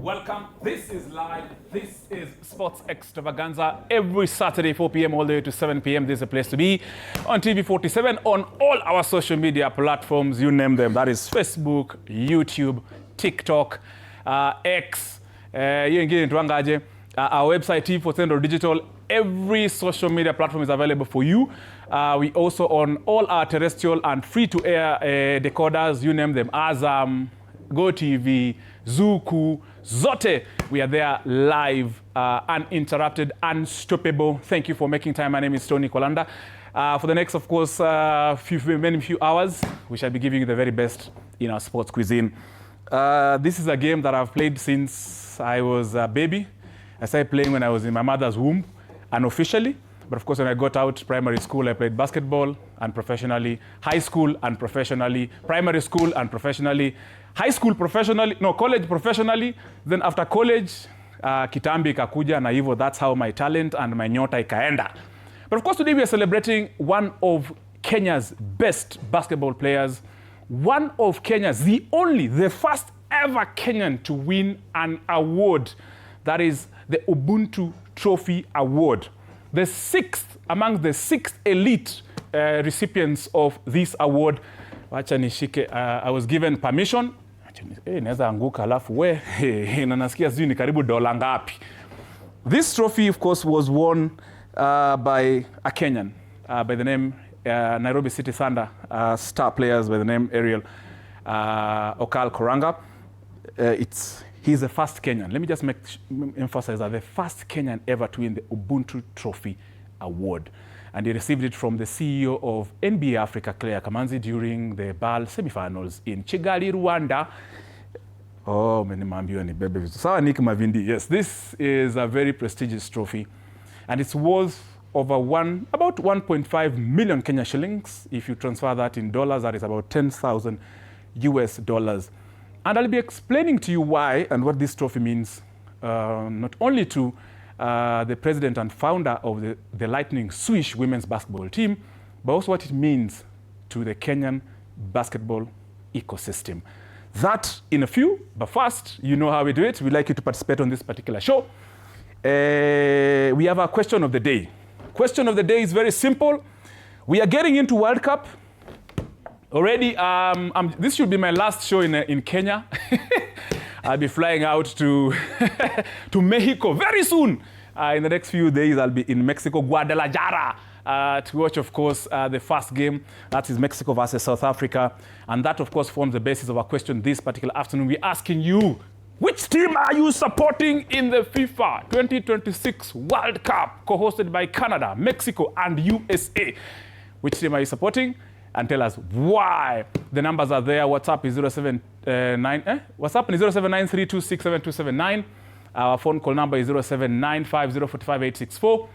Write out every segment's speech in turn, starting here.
Welcome. This is live. This is Sports Extravaganza. Every Saturday, 4 p.m. all the way to 7 p.m. This is a place to be. On TV 47, on all our social media platforms, you name them. That is Facebook, YouTube, TikTok, X, our website, TV47 Digital. Every social media platform is available for you. We also on all our terrestrial and free-to-air decoders, you name them, Azam, GOtv, Zuku, Zote. We are there live, uninterrupted, unstoppable. Thank you for making time. My name is Tony Kolanda. For the next, of course, few hours, we shall be giving you the very best in our sports cuisine. This is a game that I've played since I was a baby. I started playing when I was in my mother's womb, unofficially. But of course, when I got out primary school, I played basketball and professionally, high school and professionally, primary school and professionally, high school professionally, no, college professionally. Then after college, kitambi ikakuja na hivyo, that's how my talent and my nyota ikaenda. But of course, today we are celebrating one of Kenya's best basketball players, one of Kenya's, the first ever Kenyan to win an award, that is the Ubuntu Trophy Award. The sixth, among the sixth elite recipients of this award. Wacha nishike, I was given permission. Naweza anguka alafu we, na nasikia sijui ni karibu dola ngapi. This trophy, of course, was won by a Kenyan by the name Nairobi City Thunder star players by the name Ariel Okal Koranga. He's the first Kenyan. Let me just emphasize that the first Kenyan ever to win the Ubuntu Trophy Award. And he received it from the CEO of NBA Africa, Claire Kamanzi, during the BAL semifinals in Kigali, Rwanda. Oh, yes, this is a very prestigious trophy. And it's worth over about 1.5 million Kenya shillings. If you transfer that in dollars, that is about 10,000 US dollars. And I'll be explaining to you why and what this trophy means, not only to the president and founder of the Lightning Swish women's basketball team, but also what it means to the Kenyan basketball ecosystem. That in a few, but first, you know how we do it. We'd like you to participate on this particular show. We have a question of the day. Question of the day is very simple. We are getting into World Cup. Already, this should be my last show in Kenya. I'll be flying out to, to Mexico very soon. In the next few days, I'll be in Mexico, Guadalajara, to watch, of course, the first game. That is Mexico versus South Africa. And that, of course, forms the basis of our question this particular afternoon. We're asking you, which team are you supporting in the FIFA 2026 World Cup, co-hosted by Canada, Mexico, and USA? Which team are you supporting? And tell us why. The numbers are there. WhatsApp is 07932672729. Our phone call number is 0795045864.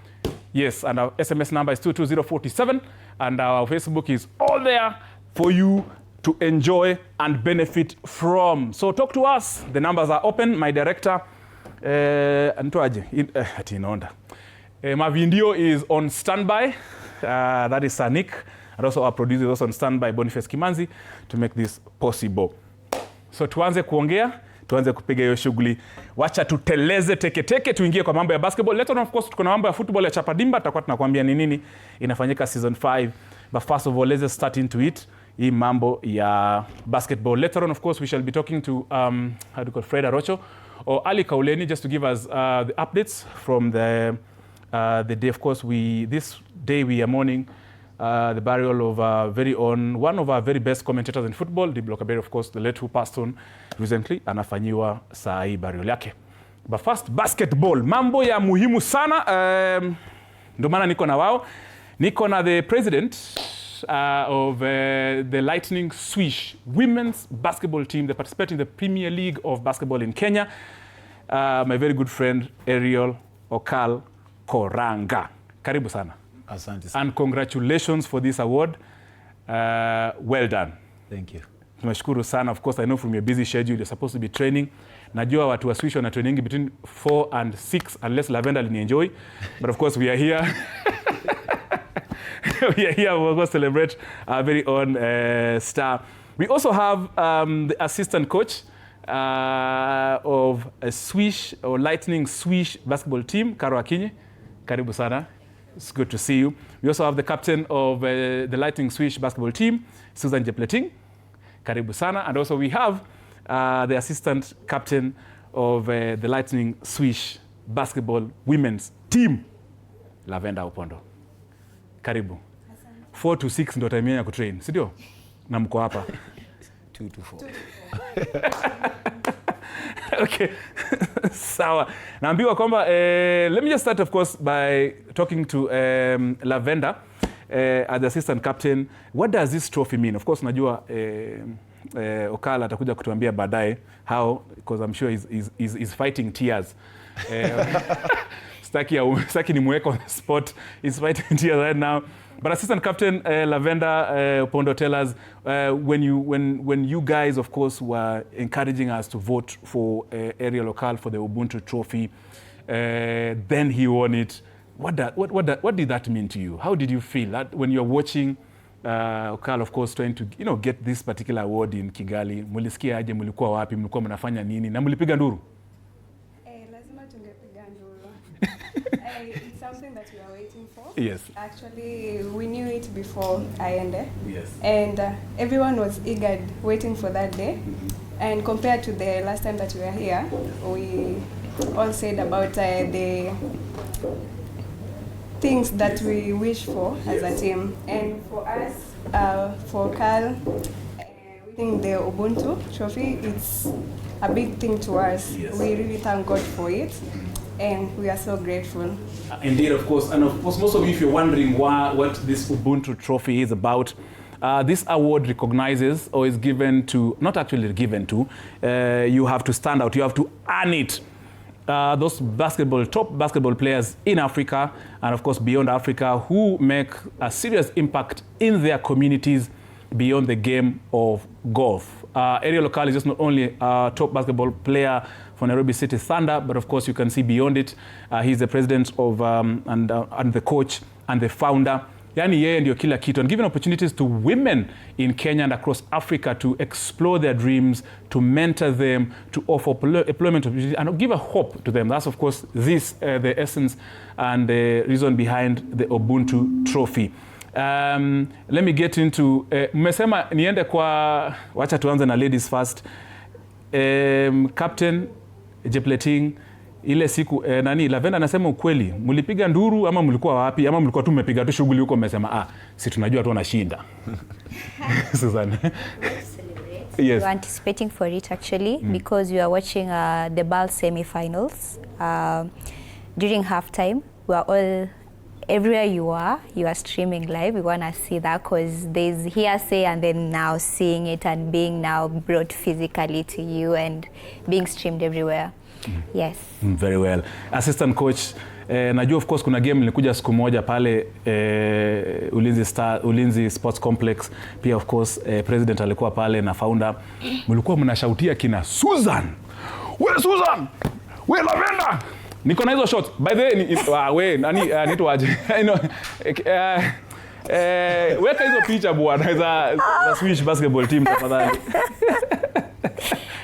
Yes, and our SMS number is 22047. And our Facebook is all there for you to enjoy and benefit from. So talk to us. The numbers are open. My director, Mavindio is on standby. That is Sanik. And also our producer is also on standby, Boniface Kimanzi, to make this possible. So tuanze kuongea, tuanze kupiga hiyo shughuli. Wacha tuteleze teke tuingie kwa mambo ya basketball. Later on, of course, tuko na mambo ya football ya chapadimba, tutakuwa tunakuambia ni nini inafanyika season 5. But first of all, let's just start into it. Hii mambo ya basketball. Later on, of course, we shall be talking to Fred Arocho or Ali Kauleni, just to give us the updates from the day. Of course, this day we are mourning the burial of one of our very best commentators in football, Di Blokaberi, of course, the late who passed on recently, anafanyiwa saa hii burial yake. But first, basketball. Mambo ya muhimu sana. Ndio maana niko na wao. Niko na the president of the Lightning Swish women's basketball team. They participate in the Premier League of basketball in Kenya. My very good friend, Ariel Okal Koranga. Karibu sana. Asante. And congratulations for this award. Well done. Thank you. Tunashukuru sana. Of course, I know from your busy schedule, you're supposed to be training. Najua watu wa Swish wana training between 4 and 6, unless Lavenda enjoy. But of course, we are here. We are here, we're going to celebrate our very own star. We also have the assistant coach, of a Swish or Lightning Swish basketball team, Karo Akinyi. Karibu sana. It's good to see you. We also have the captain of the Lightning Swish basketball team, Susan Jepleting. Karibu sana. And also we have the assistant captain of the Lightning Swish basketball women's team, Lavenda Opondo. Karibu. 4 to 6 ndo time ya kutrain, si ndio? Na mko hapa 2 to 4. Okay. Sawa. Naambiwa kwamba let me just start of course by talking to Lavenda as the assistant captain. What does this trophy mean? Of course najua Okala atakuja kutuambia baadaye how, because I'm sure he's fighting tears. Staki ni mweko on the spot. He's fighting tears right now. But assistant captain Lavenda Opondo, tell us when you guys of course were encouraging us to vote for Ariel Okal for the Ubuntu trophy, then he won it. What did that mean to you? How did you feel that when you're watching Okal of course trying to get this particular award in Kigali? Mulisikia aje, mulikuwa wapi, mulikuwa mnafanya nini na mulipiga nduru? Lazima tungepiga nduru. It's something that we are waiting for. Yes. Actually, we knew it before I ended. Yes. And everyone was eager waiting for that day. Mm-hmm. And compared to the last time that we were here, we all said about the things that we wish for as a team. And for us, for Carl, winning the Ubuntu trophy, it's a big thing to us. Yes. We really thank God for it. And we are so grateful. Indeed, of course. And of course, most of you, if you're wondering what this Ubuntu trophy is about, this award recognizes or is given to, not actually given to, you have to stand out, you have to earn it. Those top basketball players in Africa and of course beyond Africa who make a serious impact in their communities beyond the game of golf. Ariel Okal is just not only a top basketball player for Nairobi City Thunder, but of course you can see beyond it. He's the president of and the coach and the founder. Yani yeye ndio kila kitu, and giving opportunities to women in Kenya and across Africa to explore their dreams, to mentor them, to offer employment opportunities, and give a hope to them. That's of course the essence and the reason behind the Ubuntu trophy. Let me get into mmesema niende kwa, wacha tuanze na ladies first. Captain Jepleting, ile siku nani Lavenda anasema ukweli, mlipiga nduru ama mlikuwa wapi, ama mlikuwa tu mmepiga tu shughuli huko mmesema si tunajua tu anashinda? Susan. Yes. We were anticipating for it actually because we were watching the BAL semi-finals. During halftime, we were all, everywhere you are streaming live. We want to see that because there's hearsay and then now seeing it and being now brought physically to you and being streamed everywhere. Yes. Very well. Assistant coach, najua of course kuna game nilikuja siku moja pale Ulinzi Sports Complex. Pia of course president alikuwa pale na founder. Mlikuwa mnashautia kina Susan. We Susan! We Lavenda! Niko na hizo shot. By the way, nani to waje. Weka hizo picha bwana za Swish basketball team tafadhali.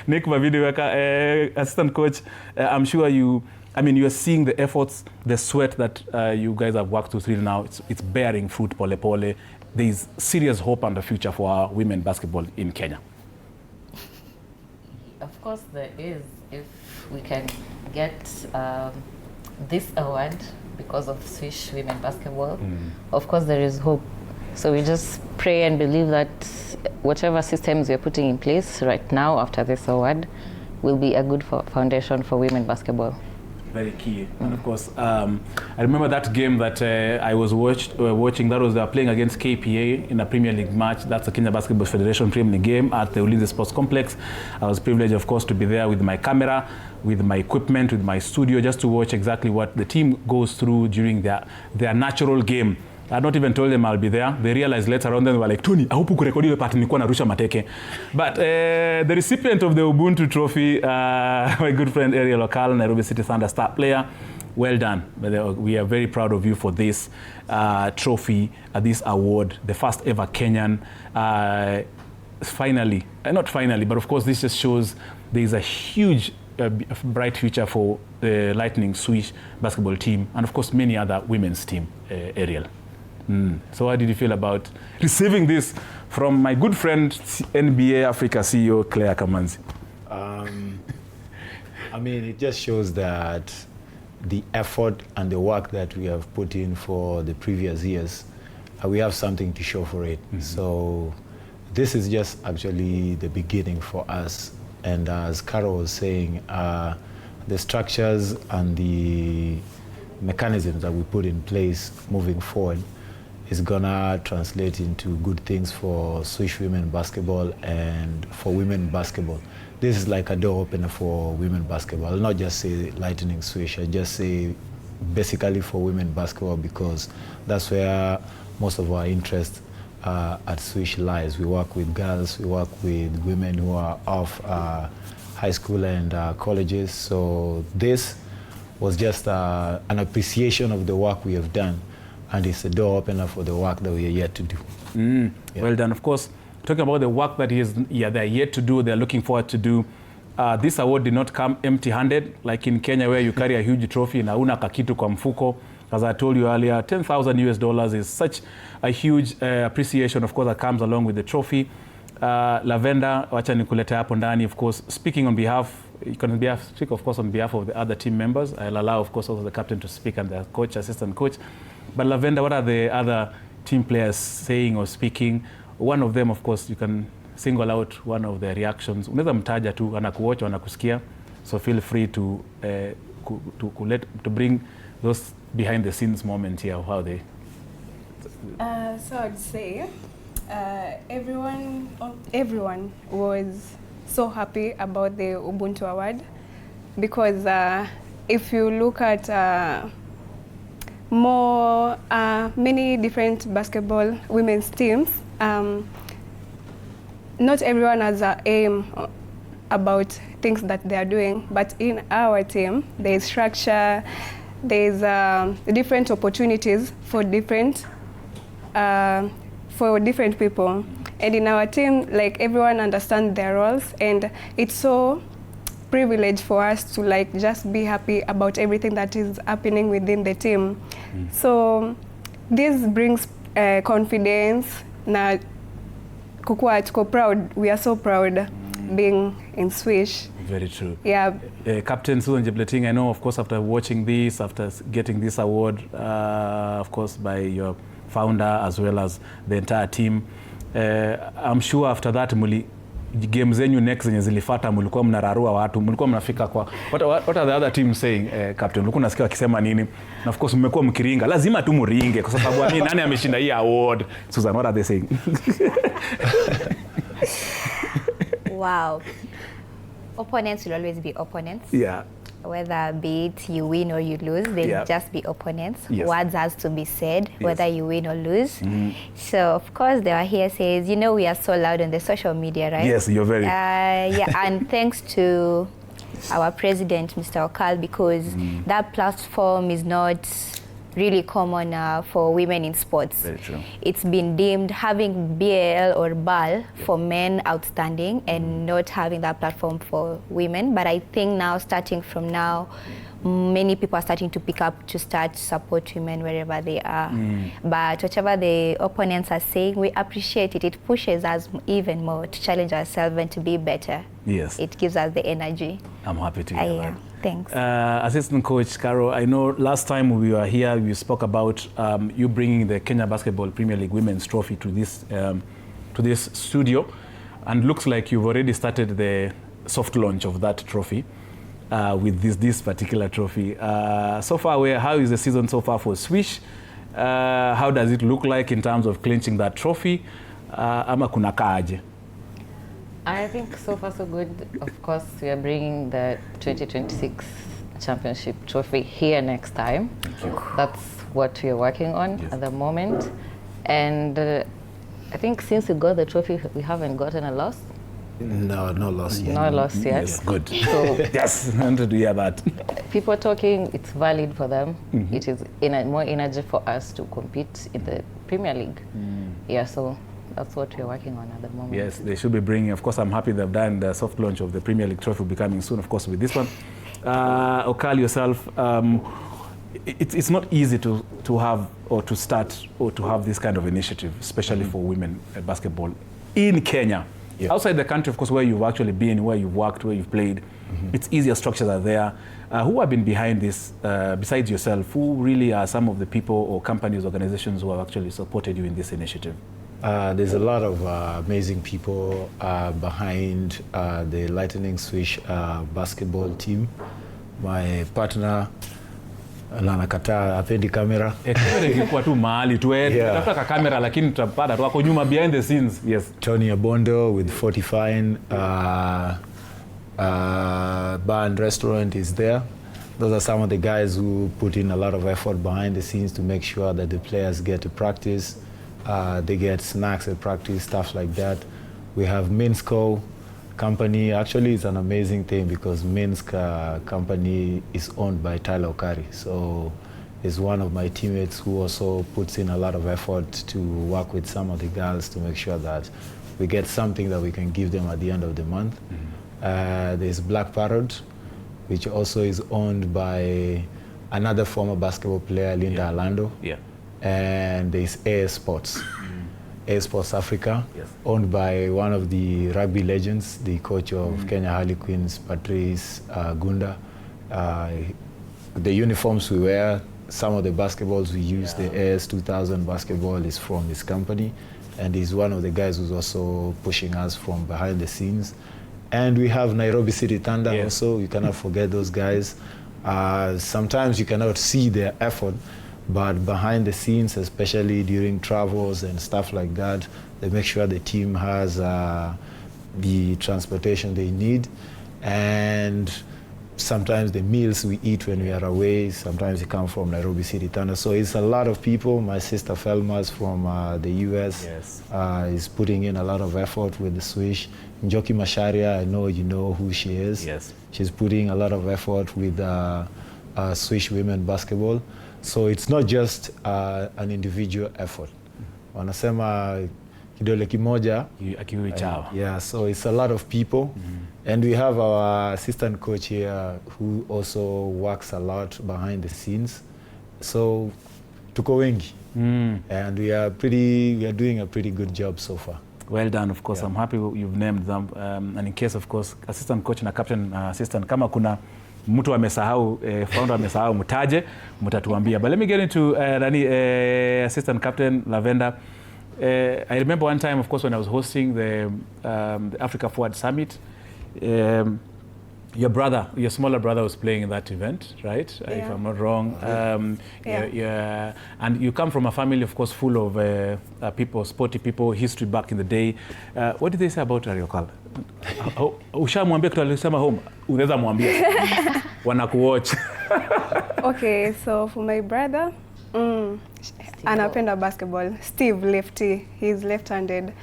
Nick Mavidi weka assistant coach, I'm sure you are seeing the efforts, the sweat that you guys have worked through now. It's bearing fruit pole pole. There is serious hope and the future for our women basketball in Kenya. Of course there is, if we can get this award because of Swish women basketball. Of course there is hope. So we just pray and believe that whatever systems we're putting in place right now after this award will be a good foundation for women basketball. Very key. And of course, I remember that game that I was watching. That was they were playing against KPA in a Premier League match. That's the Kenya Basketball Federation Premier League game at the Ulinzi Sports Complex. I was privileged, of course, to be there with my camera, with my equipment, with my studio, just to watch exactly what the team goes through during their natural game. I had not even told them I'll be there. They realized later on, then they were like, Tony, I hope you record the part nilikuwa narusha mateke. But the recipient of the Ubuntu trophy, my good friend Ariel Okal, Nairobi City Thunder star player, well done. We are very proud of you for this trophy, this award, the first ever Kenyan. Finally, not finally, but of course this just shows there is a huge, bright future for the Lightning Swish basketball team, and of course many other women's team, Ariel. So how did you feel about receiving this from my good friend, NBA Africa CEO, Claire Kamanzi? I mean, it just shows that the effort and the work that we have put in for the previous years, we have something to show for it. So this is just actually the beginning for us. And as Carol was saying, the structures and the mechanisms that we put in place moving forward is gonna translate into good things for Swish women basketball and for women basketball. This is like a door opener for women basketball. I'll not just say Lightning Swish, I just say basically for women basketball, because that's where most of our interest at Swish lies. We work with girls, we work with women who are off high school and colleges. So this was just an appreciation of the work we have done, and it's a door opener for the work that we are yet to do. Yeah. Well done. Of course, talking about the work that they're yet to do, they're looking forward to do. This award did not come empty-handed, like in Kenya where you carry a huge trophy na una kakitu kwa mfuko. As I told you earlier, $10,000 is such a huge appreciation, of course, that comes along with the trophy. Lavender, wacha nikulete hapo ndani, of course, speaking on behalf, you can speak, of course, on behalf of the other team members. I'll allow, of course, also the captain to speak and the coach, assistant coach. But Lavender, what are the other team players saying or speaking? One of them, of course, you can single out one of the reactions. Unaweza mtaja tu, anakuwatch, anakusikia. So feel free to bring those behind the scenes moment here of how they. So I'd say everyone was so happy about the Ubuntu Award, because if you look at many different basketball women's teams, not everyone has an aim about things that they are doing, but in our team there is structure, there's different opportunities for different people, and in our team, like, everyone understands their roles, and it's so privileged for us to like just be happy about everything that is happening within the team. So this brings confidence. Na kukua tuko proud, we are so proud being in Swish. Very true. Yeah. Captain Susan Jebleting, I know, of course, after watching this, after getting this award, of course, by your founder as well as the entire team, I'm sure after that, game zenyu next zenye zilifata mulikuwa mnararua watu, mulikuwa mnafika kwa what are the other teams saying, captain? Ulikuwa unasikia wakisema nini? Na of course mmekuwa mkiringa, lazima tu muringe kwa sababu nani ameshinda hii award. Susan, what are they saying? Wow. Opponents will always be opponents. Yeah. Whether be it you win or you lose, they'll just be opponents. Yes. Words has to be said, Yes. whether you win or lose. So, of course, there are here says, you know, we are so loud on the social media, right? Yes, you're very. Yeah, and thanks to our president, Mr. Okal, because that platform is not really common for women in sports. Very true. It's been deemed having BAL or BAL for men outstanding and not having that platform for women. But I think now, starting from now, many people are starting to pick up to start to support women wherever they are. But whatever the opponents are saying, we appreciate it. It pushes us even more to challenge ourselves and to be better. Yes. It gives us the energy. I'm happy to hear that. Thanks. Assistant Coach Caro, I know last time we were here, we spoke about you bringing the Kenya Basketball Premier League Women's Trophy to this studio, and looks like you've already started the soft launch of that trophy with this particular trophy. So far, how is the season so far for Swish? How does it look like in terms of clinching that trophy? Ama kuna kaaje? I think so far so good. Of course, we are bringing the 2026 championship trophy here next time. That's what we are working on at the moment. And I think since we got the trophy, we haven't gotten a loss. No loss yet. No loss yet. Yes, good. So yes, I wanted to hear that. People talking, it's valid for them. It is more energy for us to compete in the Premier League. Yeah, so that's what we're working on at the moment. Yes, they should be bringing. Of course, I'm happy they've done the soft launch of the Premier League trophy will be coming soon. Of course, with this one, Okal yourself. It's not easy to have or to start or to have this kind of initiative, especially for women basketball in Kenya. Yeah. Outside the country, of course, where you've actually been, where you've worked, where you've played, it's easier, structures are there. Who have been behind this, besides yourself? Who really are some of the people or companies, organizations who have actually supported you in this initiative? There's a lot of amazing people behind the Lightning Swish basketball team. My partner, anakataa apendi kamera. Kamera ingekuwa tu mahali tu tunataka kamera lakini tutapata tu wako nyuma behind the scenes. Yes. Tony Abondo with 40 Fine bar and restaurant is there. Those are some of the guys who put in a lot of effort behind the scenes to make sure that the players get to practice. They get snacks at practice, stuff like that. We have Minsko company. Actually, it's an amazing thing because Minsk company is owned by Tyler Okari. So he's one of my teammates who also puts in a lot of effort to work with some of the girls to make sure that we get something that we can give them at the end of the month. There's Black Parrot, which also is owned by another former basketball player, Linda Orlando. Yeah. And there's AS Sports. AS Sports Africa, yes, owned by one of the rugby legends, the coach of Kenya Harlequins, Patrice Gunda. The uniforms we wear, some of the basketballs we use, the AS 2000 basketball is from this company. And he's one of the guys who's also pushing us from behind the scenes. And we have Nairobi City Thunder also. You cannot forget those guys. Sometimes you cannot see their effort, but behind the scenes, especially during travels and stuff like that, they make sure the team has the transportation they need. And sometimes the meals we eat when we are away, sometimes they come from Nairobi City Thunder. So it's a lot of people. My sister Felma's from the US is putting in a lot of effort with the Swish. Njoki Masharia, I know you know who she is. Yes. She's putting a lot of effort with Swish women basketball. So it's not just an individual effort. Wanasema kidole kimoja akiwi chawa. Yeah, so it's a lot of people. And we have our assistant coach here who also works a lot behind the scenes. So tuko wengi. And we are doing a pretty good job so far. Well done, of course. I'm happy you've named them. And in case, of course, assistant coach na captain assistant, kama kuna mtu amesahau, founder amesahau, mtaje, mtatuambia. But let me get into assistant captain Lavender. I remember one time, of course, when I was hosting the Africa Forward Summit, your smaller brother was playing in that event, right? If I'm not wrong. And you come from a family, of course, full of people, sporty people, history back in the day. What did they say about Ariokal? Ushamwambia kitu alisema home, unaweza mwambia. Wanakuwatch. Okay, so for my brother, anapenda basketball. Steve lefty, he's left-handed.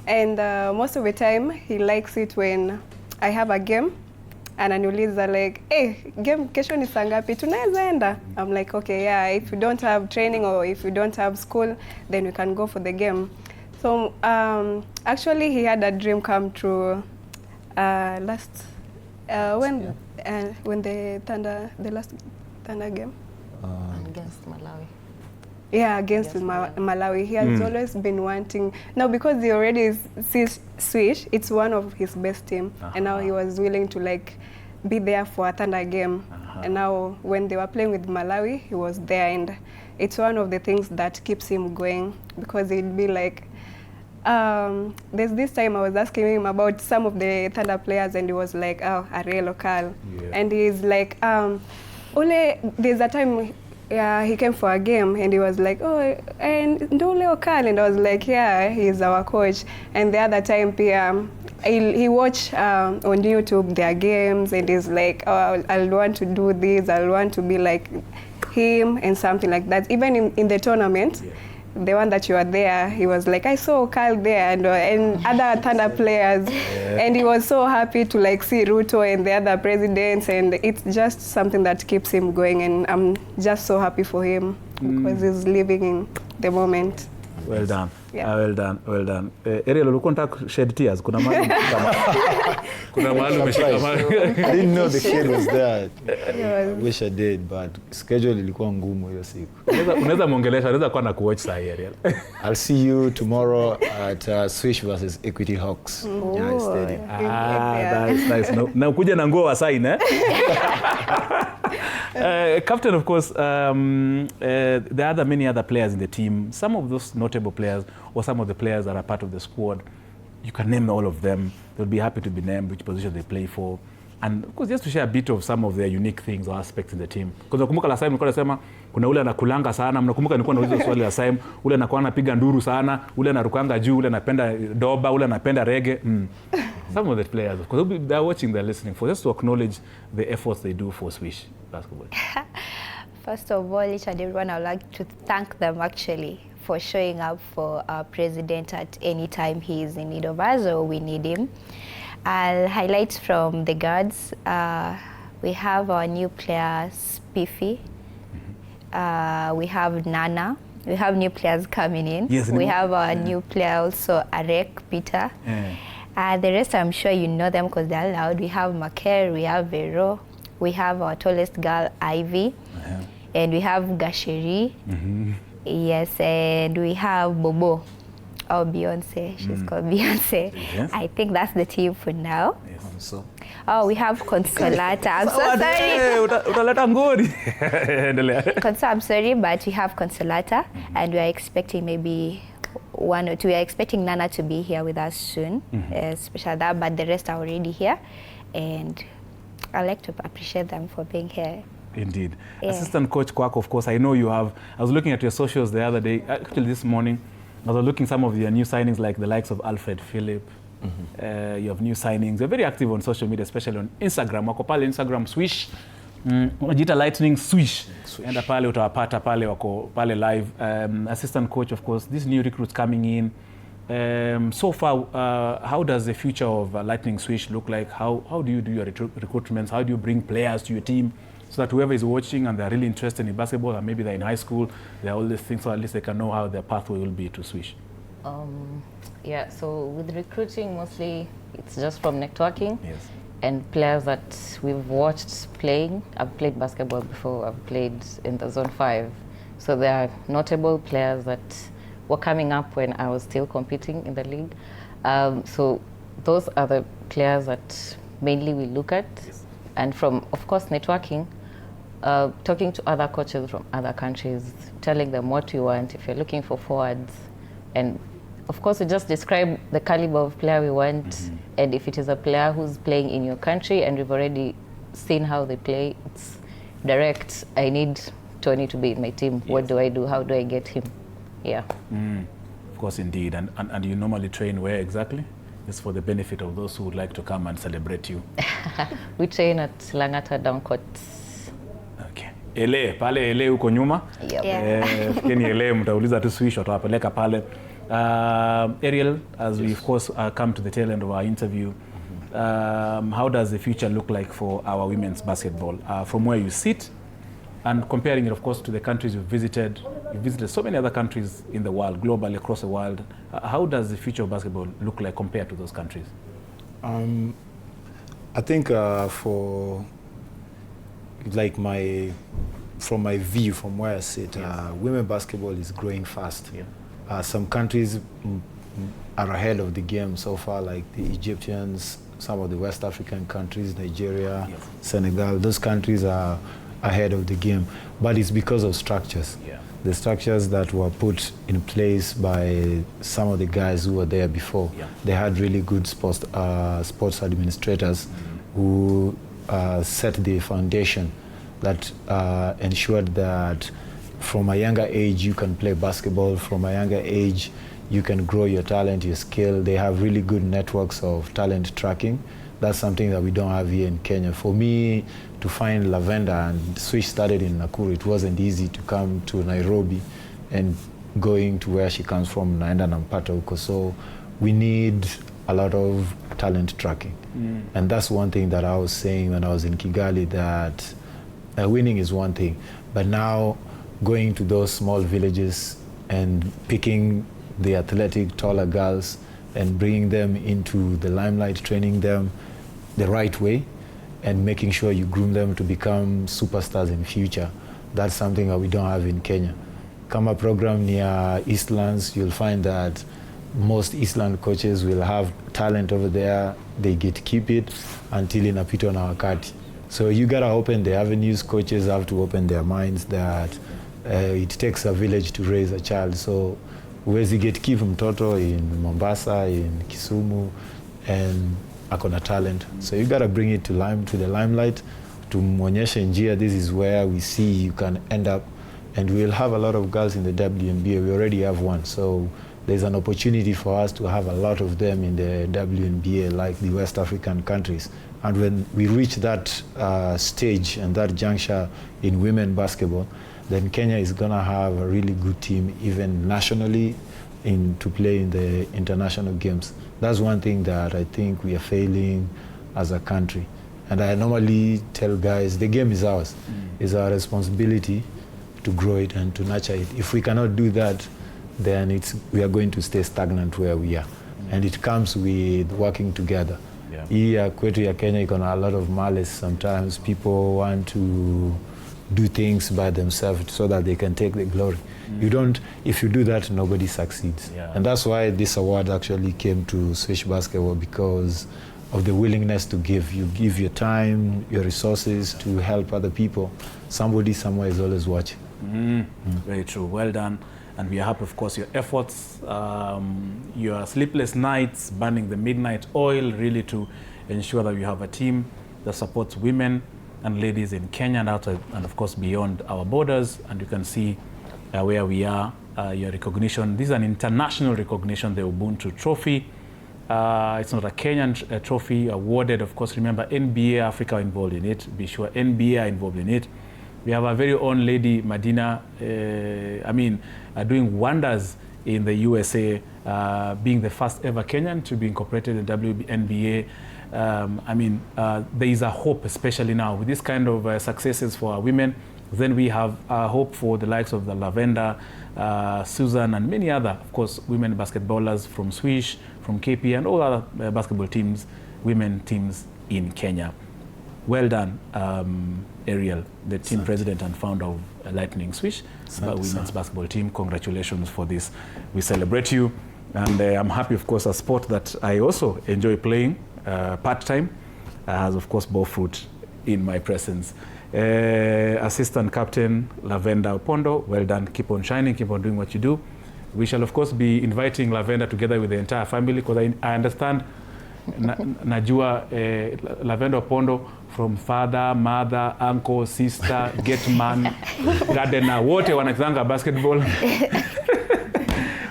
And most of the time, he likes it when I have a game. And ananiuliza like, hey, game kesho ni saa ngapi? Tunaweza enda? I'm like, okay, yeah, if you don't have training or if you don't have school, then we can go for the game. So actually, he had a dream come true when the last Thunder game against Malawi. Yeah, against Malawi. He has always been wanting. Now, because he already sees Swish, it's one of his best team, and now he was willing to like be there for a Thunder game. And now, when they were playing with Malawi, he was there, and it's one of the things that keeps him going, because he'd be like, there's this time I was asking him about some of the Thunder players, and he was like, oh, Ariel Okal. And he's like, there's a time he came for a game, and he was like, oh, and Ndole Okal, and I was like, yeah, he's our coach. And the other time, he watched on YouTube their games, and he's like, oh, I'll want to do this, I'll want to be like him, and something like that. Even in the tournament, the one that you were there, he was like, I saw Okal there, and other Thunder players, and he was so happy to like see Ruto and the other presidents, and it's just something that keeps him going, and I'm just so happy for him because he's living in the moment. Well done. Yeah. Well done, well done. Ariel, ulikuwa unataka shed tears? Kuna mahali kuna mahali umeshika mahali. I didn't know the kid was there. I wish I did, but schedule ilikuwa ngumu hiyo siku. Unaweza muongelesha, anaweza kuwa na kuwatch saa hii, Ariel. I'll see you tomorrow at Swish versus Equity Hawks. Yeah, stadium. Nice. Na ukuja na nguo wa sign, eh? Captain, of course, there are many other players in the team. Some of those notable players or some of the players that are part of the squad, you can name all of them. They'll be happy to be named, which position they play for. And of course, just to share a bit of some of their unique things or aspects in the team. Because nakumbuka last time nilikuwa nasema kuna ule anakulanga sana, mnakumbuka nilikuwa nauliza swali la Simon, ule anakuwa anapiga nduru sana, ule anarukanga juu, ule anapenda doba, ule anapenda reggae. Some of the players, of course, they're watching, they're listening, for just to acknowledge the efforts they do for Swish basketball. First of all, each and everyone, I would like to thank them actually for showing up for our president at any time he is in need of us or we need him. I'll highlight from the guards. We have our new player, Spiffy. We have Nana. We have new players coming in. Yes, we have our new player also, Arek Peter. The rest, I'm sure you know them because they're loud. We have Maker, we have Vero. We have our tallest girl, Ivy. And we have Gasheri. Yes, and we have Bobo. Oh, Beyonce. She's called Beyonce. Yes. I think that's the team for now. Yes. So. Oh, we have Consolata. I'm so sorry. Utaleta ngori. I'm sorry, but we have Consolata, and we are expecting maybe one or two. We are expecting Nana to be here with us soon, especially that, but the rest are already here. And I'd like to appreciate them for being here. Indeed. Yeah. Assistant Coach Kwak, of course, I know you have. I was looking at your socials the other day, actually this morning. I was looking some of your new signings, like the likes of Alfred Philip. You have new signings. You're very active on social media, especially on Instagram. Wako pale Instagram Swish. Unajiita Lightning Swish. Enda pale utawapata pale, wako pale live. Assistant Coach, of course, these new recruits coming in. So far, how does the future of Lightning Swish look like? How do you do your recruitments? How do you bring players to your team so that whoever is watching and they're really interested in basketball, and maybe they're in high school, they're all these things, so at least they can know how their pathway will be to Swish? Yeah, so with recruiting, mostly it's just from networking. Yes. And players that we've watched playing. I've played basketball before. I've played in the Zone 5. So there are notable players that were coming up when I was still competing in the league. So those are the players that mainly we look at. Yes. And from, of course, networking, talking to other coaches from other countries, telling them what we want, if you're looking for forwards. And of course, we just describe the caliber of player we want. And if it is a player who's playing in your country and we've already seen how they play, it's direct. I need Tony to be in my team. Yes. What do I do? How do I get him? Yeah. Of course, indeed. And you normally train where exactly? Just for the benefit of those who would like to come and celebrate you. We train at Langata Down Court. Okay. LA, pale LA huko nyuma. Yep. Fikeni LA mtauliza tu Swish watawapeleka pale. Ariel, as we of course come to the tail end of our interview, how does the future look like for our women's basketball? From where you sit, and comparing it, of course, to the countries you've visited so many other countries in the world, globally, across the world. How does the future of basketball look like compared to those countries? I think for like from my view, from where I sit, women basketball is growing fast. Yeah. Some countries are ahead of the game so far, like the Egyptians, some of the West African countries, Nigeria, yes, Senegal. Those countries are ahead of the game, but it's because of structures. Yeah. The structures that were put in place by some of the guys who were there before. Yeah. They had really good sports administrators who set the foundation that ensured that from a younger age you can play basketball, from a younger age you can grow your talent, your skill. They have really good networks of talent tracking. That's something that we don't have here in Kenya. For me to find Lavender, and Swish started in Nakuru, it wasn't easy to come to Nairobi and going to where she comes from, naenda nampata huko. So we need a lot of talent tracking. And that's one thing that I was saying when I was in Kigali, that winning is one thing, but now going to those small villages and picking the athletic, taller girls and bringing them into the limelight, training them the right way, and making sure you groom them to become superstars in future. That's something that we don't have in Kenya. Come a program near Eastlands, you'll find that most Eastland coaches will have talent over there. They get to keep it until inapitwa na wakati. So you gotta open the avenues. Coaches have to open their minds that it takes a village to raise a child. So huwezi get keep mtoto in Mombasa, in Kisumu, and akona talent. So you gotta bring it to the limelight, to muonyeshe njia. This is where we see you can end up, and we'll have a lot of girls in the WNBA. We already have one, so there's an opportunity for us to have a lot of them in the WNBA, like the West African countries. And when we reach that stage and that juncture in women basketball, then Kenya is gonna have a really good team, even nationally, to play in the international games. That's one thing that I think we are failing as a country. And I normally tell guys, the game is ours. It's our responsibility to grow it and to nurture it. If we cannot do that, then we are going to stay stagnant where we are. And it comes with working together. Here, kwetu ya Kenya, iko na a lot of malice. Sometimes people want to do things by themselves so that they can take the glory. If you do that, nobody succeeds. And that's why this award actually came to Swish Basketball, because of the willingness to give. You give your time, your resources to help other people. Somebody somewhere is always watching. Very true. Well done. And we are happy, of course, your efforts, your sleepless nights, burning the midnight oil, really to ensure that we have a team that supports women and ladies in Kenya and outside, and of course beyond our borders. And you can see where we are, your recognition. This is an international recognition, the Ubuntu Trophy. It's not a Kenyan trophy awarded. Of course, remember, NBA Africa are involved in it. Be sure NBA are involved in it. We have our very own lady, Madina, doing wonders in the USA, being the first ever Kenyan to be incorporated in WNBA. There is a hope, especially now, with this kind of successes for our women. Then we have hope for the likes of the Lavender, Susan, and many other, of course, women basketballers from Swish, from KP, and all other basketball teams, women teams in Kenya. Well done, Ariel, the team president and founder of Lightning Swish, women's basketball team. Congratulations for this. We celebrate you. And I'm happy, of course, a sport that I also enjoy playing part-time has, of course, bore fruit in my presence. Assistant Captain Lavender Opondo, well done. Keep on shining, keep on doing what you do. We shall, of course, be inviting Lavender together with the entire family, because I understand najua Lavender Opondo from father, mother, uncle, sister, getman, gardener, wote wanachezanga basketball.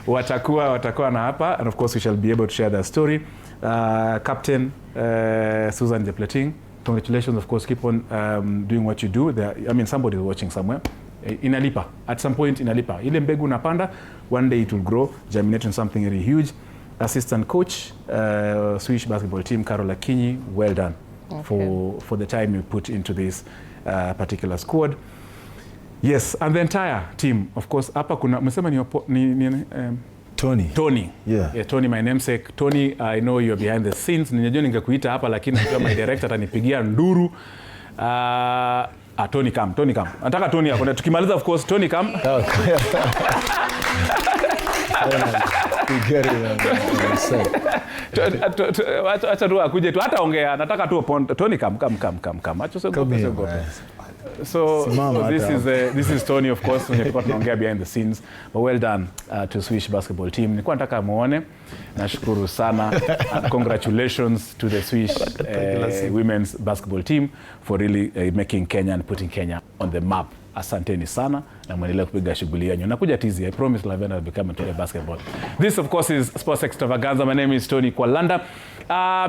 watakuwa na hapa, and of course we shall be able to share their story. Captain Susan Jepleting, congratulations, of course, keep on doing what you do. Somebody is watching somewhere. Inalipa, at some point inalipa. Ile mbegu unapanda, one day it will grow, germinate in something really huge. Assistant coach, Swish basketball team, Carol Akinyi, well done for the time you put into this particular squad. Yes, and the entire team, of course. Hapa kuna msema ni Tony. Yeah, Tony, my namesake. Tony, I know you're behind the scenes. Ninajua ningekuita hapa, lakini najua my director atanipigia nduru. Tony come. Nataka Tony akone. Tukimaliza, of course, Tony come. Acha tu akuje tu, hata ongea, nataka tu Tony come. Acha sio. So this is Tony, of course, when you're tunaongea behind the scenes. But well done to Swish basketball team. Nilikuwa nataka muone. Nashukuru sana. And congratulations to the Swish women's basketball team for really making Kenya and putting Kenya on the map. Asanteni sana na mwendelee kupiga shughuli yenu. Nakuja tizi, I promise Lavender will become a basketball. This, of course, is Sports Extravaganza. My name is Tony Kwalanda.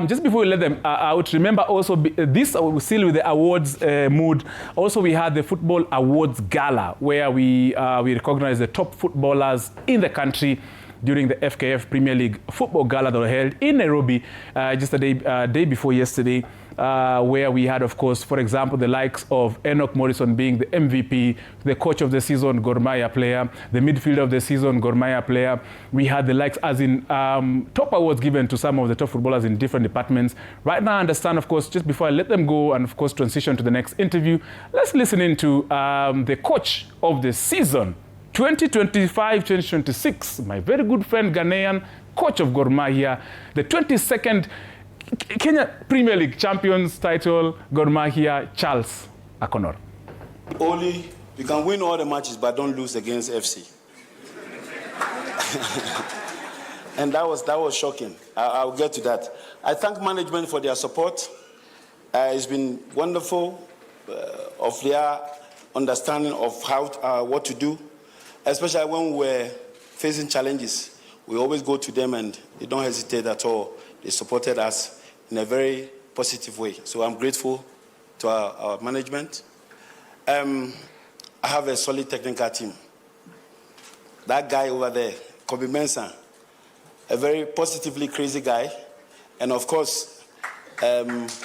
Just before we let them out, remember also this still with the awards mood. Also, we had the Football Awards Gala, where we recognize the top footballers in the country during the FKF Premier League Football Gala that were held in Nairobi just a day before yesterday. where we had, of course, for example, the likes of Enoch Morrison being the MVP, the coach of the season, Gor Mahia player, the midfielder of the season, Gor Mahia player. We had the likes, as in top awards given to some of the top footballers in different departments. Right now, I understand, of course, just before I let them go and, of course, transition to the next interview, let's listen into the coach of the season, 2025-2026, my very good friend, Ghanaian, coach of Gor Mahia, the 22nd Kenya Premier League champions title, Gor Mahia, Charles Akonor. Only you can win all the matches, but don't lose against FC. And that was shocking. I'll get to that. I thank management for their support. It's been wonderful of their understanding of how what to do, especially when we're facing challenges. We always go to them and they don't hesitate at all. They supported us in a very positive way. So I'm grateful to our management. I have a solid technical team. That guy over there, Kobe Mensah, a very positively crazy guy. And of course, yes.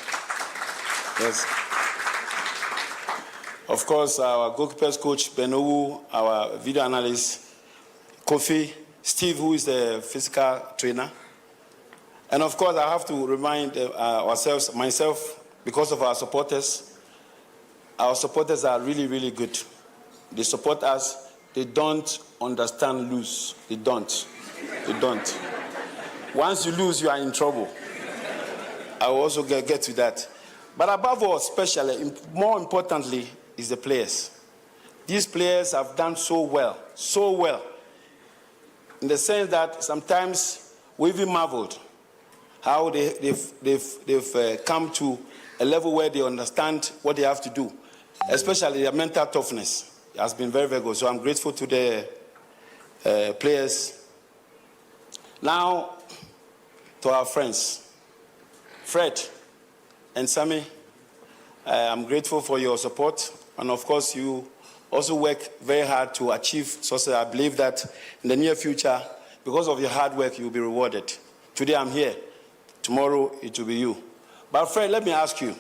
Of course, our goalkeepers coach, Benowu, our video analyst, Kofi, Steve, who is the physical trainer. And of course, I have to remind myself, because of our supporters are really, really good. They support us. They don't understand lose. They don't. Once you lose, you are in trouble. I will also get to that. But above all, especially, more importantly, is the players. These players have done so well, in the sense that sometimes we even marveled how they've come to a level where they understand what they have to do, especially their mental toughness has been very, very good. So I'm grateful to the players. Now, to our friends, Fred and Sammy, I'm grateful for your support. And of course, you also work very hard to achieve success. I believe that in the near future, because of your hard work, you'll be rewarded. Today I'm here. Tomorrow it will be you. But Fred, let me ask you,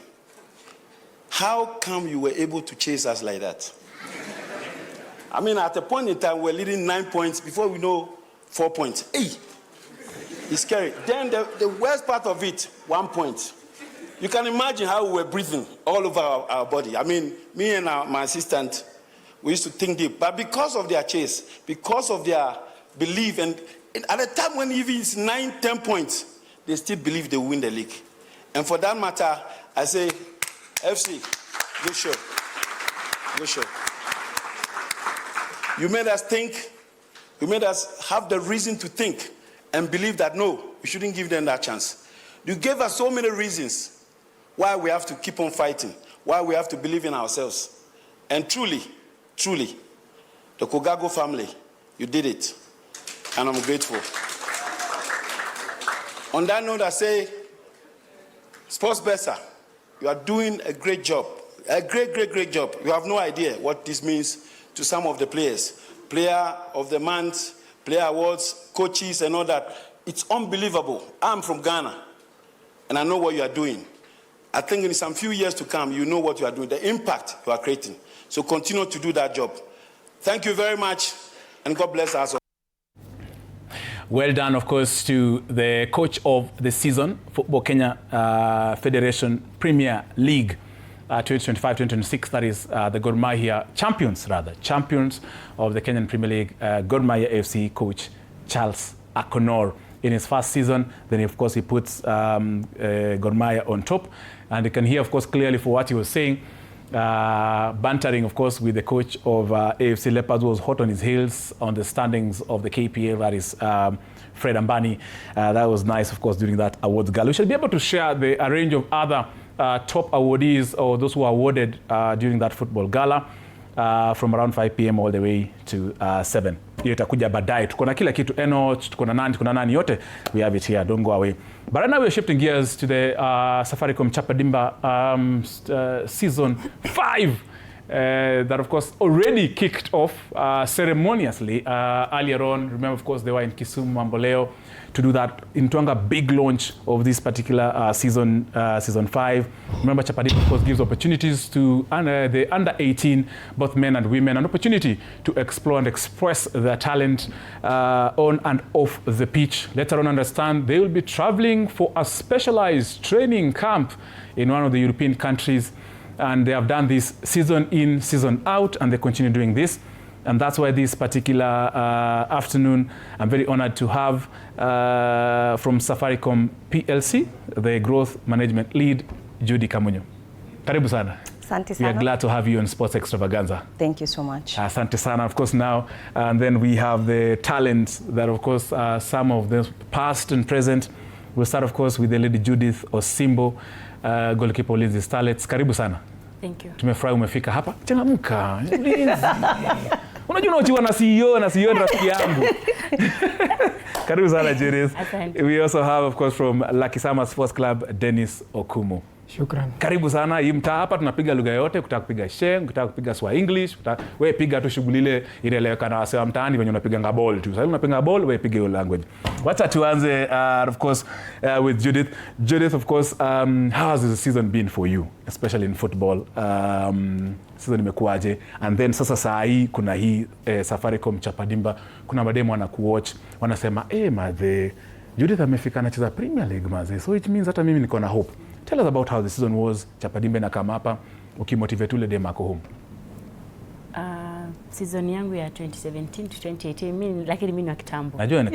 how come you were able to chase us like that? I mean, at a point in time, we're leading 9 points. Before we know, 4 points. Hey, it's scary. Then the worst part of it, 1 point. You can imagine how we were breathing all over our body. I mean, me and my assistant, we used to think deep. But because of their chase, because of their belief, and at a time when even it's 9, 10 points, they still believe they will win the league. And for that matter, I say, FC, good show. Good show. You made us think. You made us have the reason to think and believe that, no, we shouldn't give them that chance. You gave us so many reasons why we have to keep on fighting, why we have to believe in ourselves. And truly, the Kogago family, you did it. And I'm grateful. On that note, I say, Sports Besa, you are doing a great job. A great job. You have no idea what this means to some of the players. Player of the month, player awards, coaches and all that. It's unbelievable. I'm from Ghana, and I know what you are doing. I think in some few years to come, you know what you are doing, the impact you are creating. So continue to do that job. Thank you very much, and God bless us all. Well done, of course, to the coach of the season, Football Kenya Federation Premier League 2025-2026, that is the Gor Mahia champions of the Kenyan Premier League, Gor Mahia FC coach Charles Akonor. In his first season, then of course he puts Gor Mahia on top, and you can hear, of course, clearly for what he was saying, bantering, of course, with the coach of AFC Leopards, who was hot on his heels on the standings of the KPL, that is Fred Ambani. That was nice, of course, during that awards gala. We shall be able to share a range of other top awardees or those who are awarded during that football gala from around 5 p.m. all the way to 7. Hiyo itakuja baadaye. Tuko na kila kitu, tuko na nani yote. We have it here, don't go away. But right now we're shifting gears to the Safaricom Chapadimba season 5. that of course already kicked off ceremoniously earlier on. Remember, of course, they were in Kisumu Mamboleo to do that into a big launch of this particular season 5. Remember, Chapadimba, of course, gives opportunities to the under 18, both men and women, an opportunity to explore and express their talent on and off the pitch. Later on, understand they will be traveling for a specialized training camp in one of the European countries, and they have done this season in, season out, and they continue doing this. And that's why this particular afternoon, I'm very honored to have from Safaricom PLC, the growth management lead, Judy Kamunyo. Karibu sana. Asante We are sana. glad to have you on Sports Extravaganza. Thank you so much. Asante sana, of course, now. And then we have the talents that, of course, some of the past and present. We'll start, of course, with the lady Judith Osimbo, goalkeeper Ulinzi Starlets. Karibu sana. Thank you. Tumefurahi umefika hapa. Changamka. Unajua unaochiwa na CEO ni rafiki yangu. Karibu sana, Judith. We also have, of course, from Lakisama Sports Club, Dennis Okumu. Shukran. Karibu sana. Hii mtaa hapa tunapiga lugha yote, kutaka kupiga Sheng, kutaka kupiga Swahili English, wewe piga tu shughuli ile inaeleweka na wase wa mtaani wenye unapiga ball tu. Sasa unapiga ball, wewe piga hiyo language. Wacha tuanze of course with Judith. Judith, of course, how has the season been for you, especially in football? Season imekuaje? And then sasa saa hii kuna hii Safaricom Chapadimba, kuna mademo wanakuwatch, wanasema madhe Judith amefika anacheza Premier League maze. So it means hata mimi niko na hope. Tell us about how the season was. Chapadimba na kama hapa ukimotivate ule demo ako home. Season yangu ya 2017 to 2018 lakini mimi ni wa kitambo. Najua ni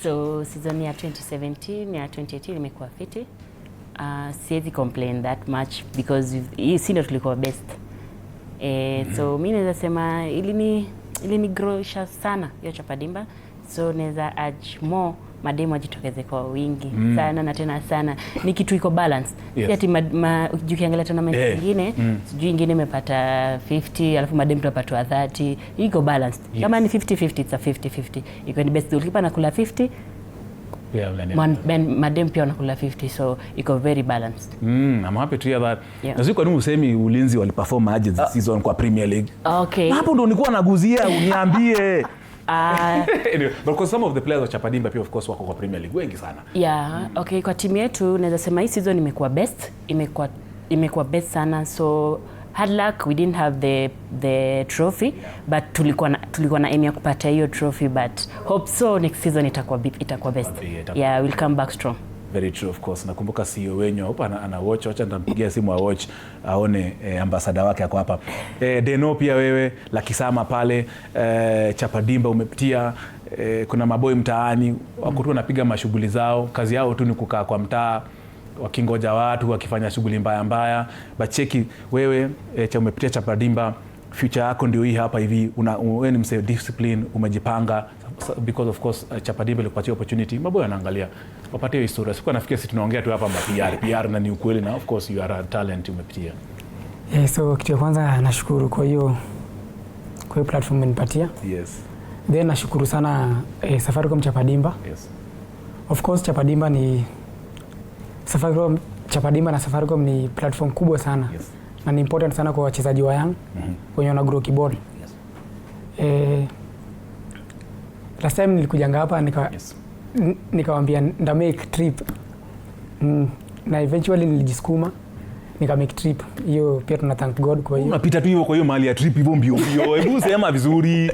So season ya 2017 ya 2018 imekuwa fiti. Siwezi complain that much because hii si ndio tulikuwa best. So mimi naweza sema ilini growsha sana hiyo Chapadimba. So naweza urge more mademo ajitokeze kwa wingi sana na tena sana. Ni kitu iko balance. Yes. Ati ukiangalia tournament nyingine, sijui nyingine imepata 50, alafu mademo tutapata 30. Iko balanced. Yes. Kama ni 50-50, it's a 50-50. Iko ni best goalkeeper anakula 50. Madem pia wanakula 50, so iko very balanced. I'm happy to hear that. Yeah. Naziko kwa nini usemi Ulinzi waliperform aje this season kwa Premier League? Okay. Hapo ndo nilikuwa naguzia uniambie. Anyway, but because some of the players wa Chapadimba pia of course wako kwa Premier League wengi sana. Yeah, okay, kwa timu yetu naweza sema hii season imekuwa imekuwa best sana, so hard luck we didn't have the trophy, but tulikuwa na aim ya kupata hiyo trophy, but hope so next season itakuwa best. Yeah, we'll come back strong. Very true, of course. Nakumbuka CEO wenyu hapa ana watch, acha nitampigia simu a watch aone ambassador wake ako hapa. Deno pia wewe Lakisama pale Chapadimba umepitia, kuna maboy mtaani wako tu wanapiga mashughuli zao, kazi yao tu ni kukaa kwa mtaa wakingoja watu wakifanya shughuli mbaya. Bacheki wewe umepitia Chapadimba, future yako ndio hii hapa hivi, wewe ni mse discipline, umejipanga because of course Chapadimba ilikupatia opportunity. Maboy anaangalia wapate historia. Sikuwa nafikia sisi tunaongea tu hapa PR na ni ukweli, na of course you are a talent umepitia. So kitu ya kwanza nashukuru kwa hiyo platform umenipatia. Yes. Then nashukuru sana Safaricom Chapadimba. Yes. Of course Chapadimba na Safaricom ni platform kubwa sana. Yes. Na ni important sana kwa wachezaji wa young wenye wana grow kiball. Yes. Last time nilikujanga hapa nikawaambia nda make trip. Na eventually nilijisukuma nika make trip. Hiyo pia tuna thank God kwa hiyo. Unapita tu hiyo kwa hiyo mahali ya trip hivyo mbio. Hebu sema vizuri.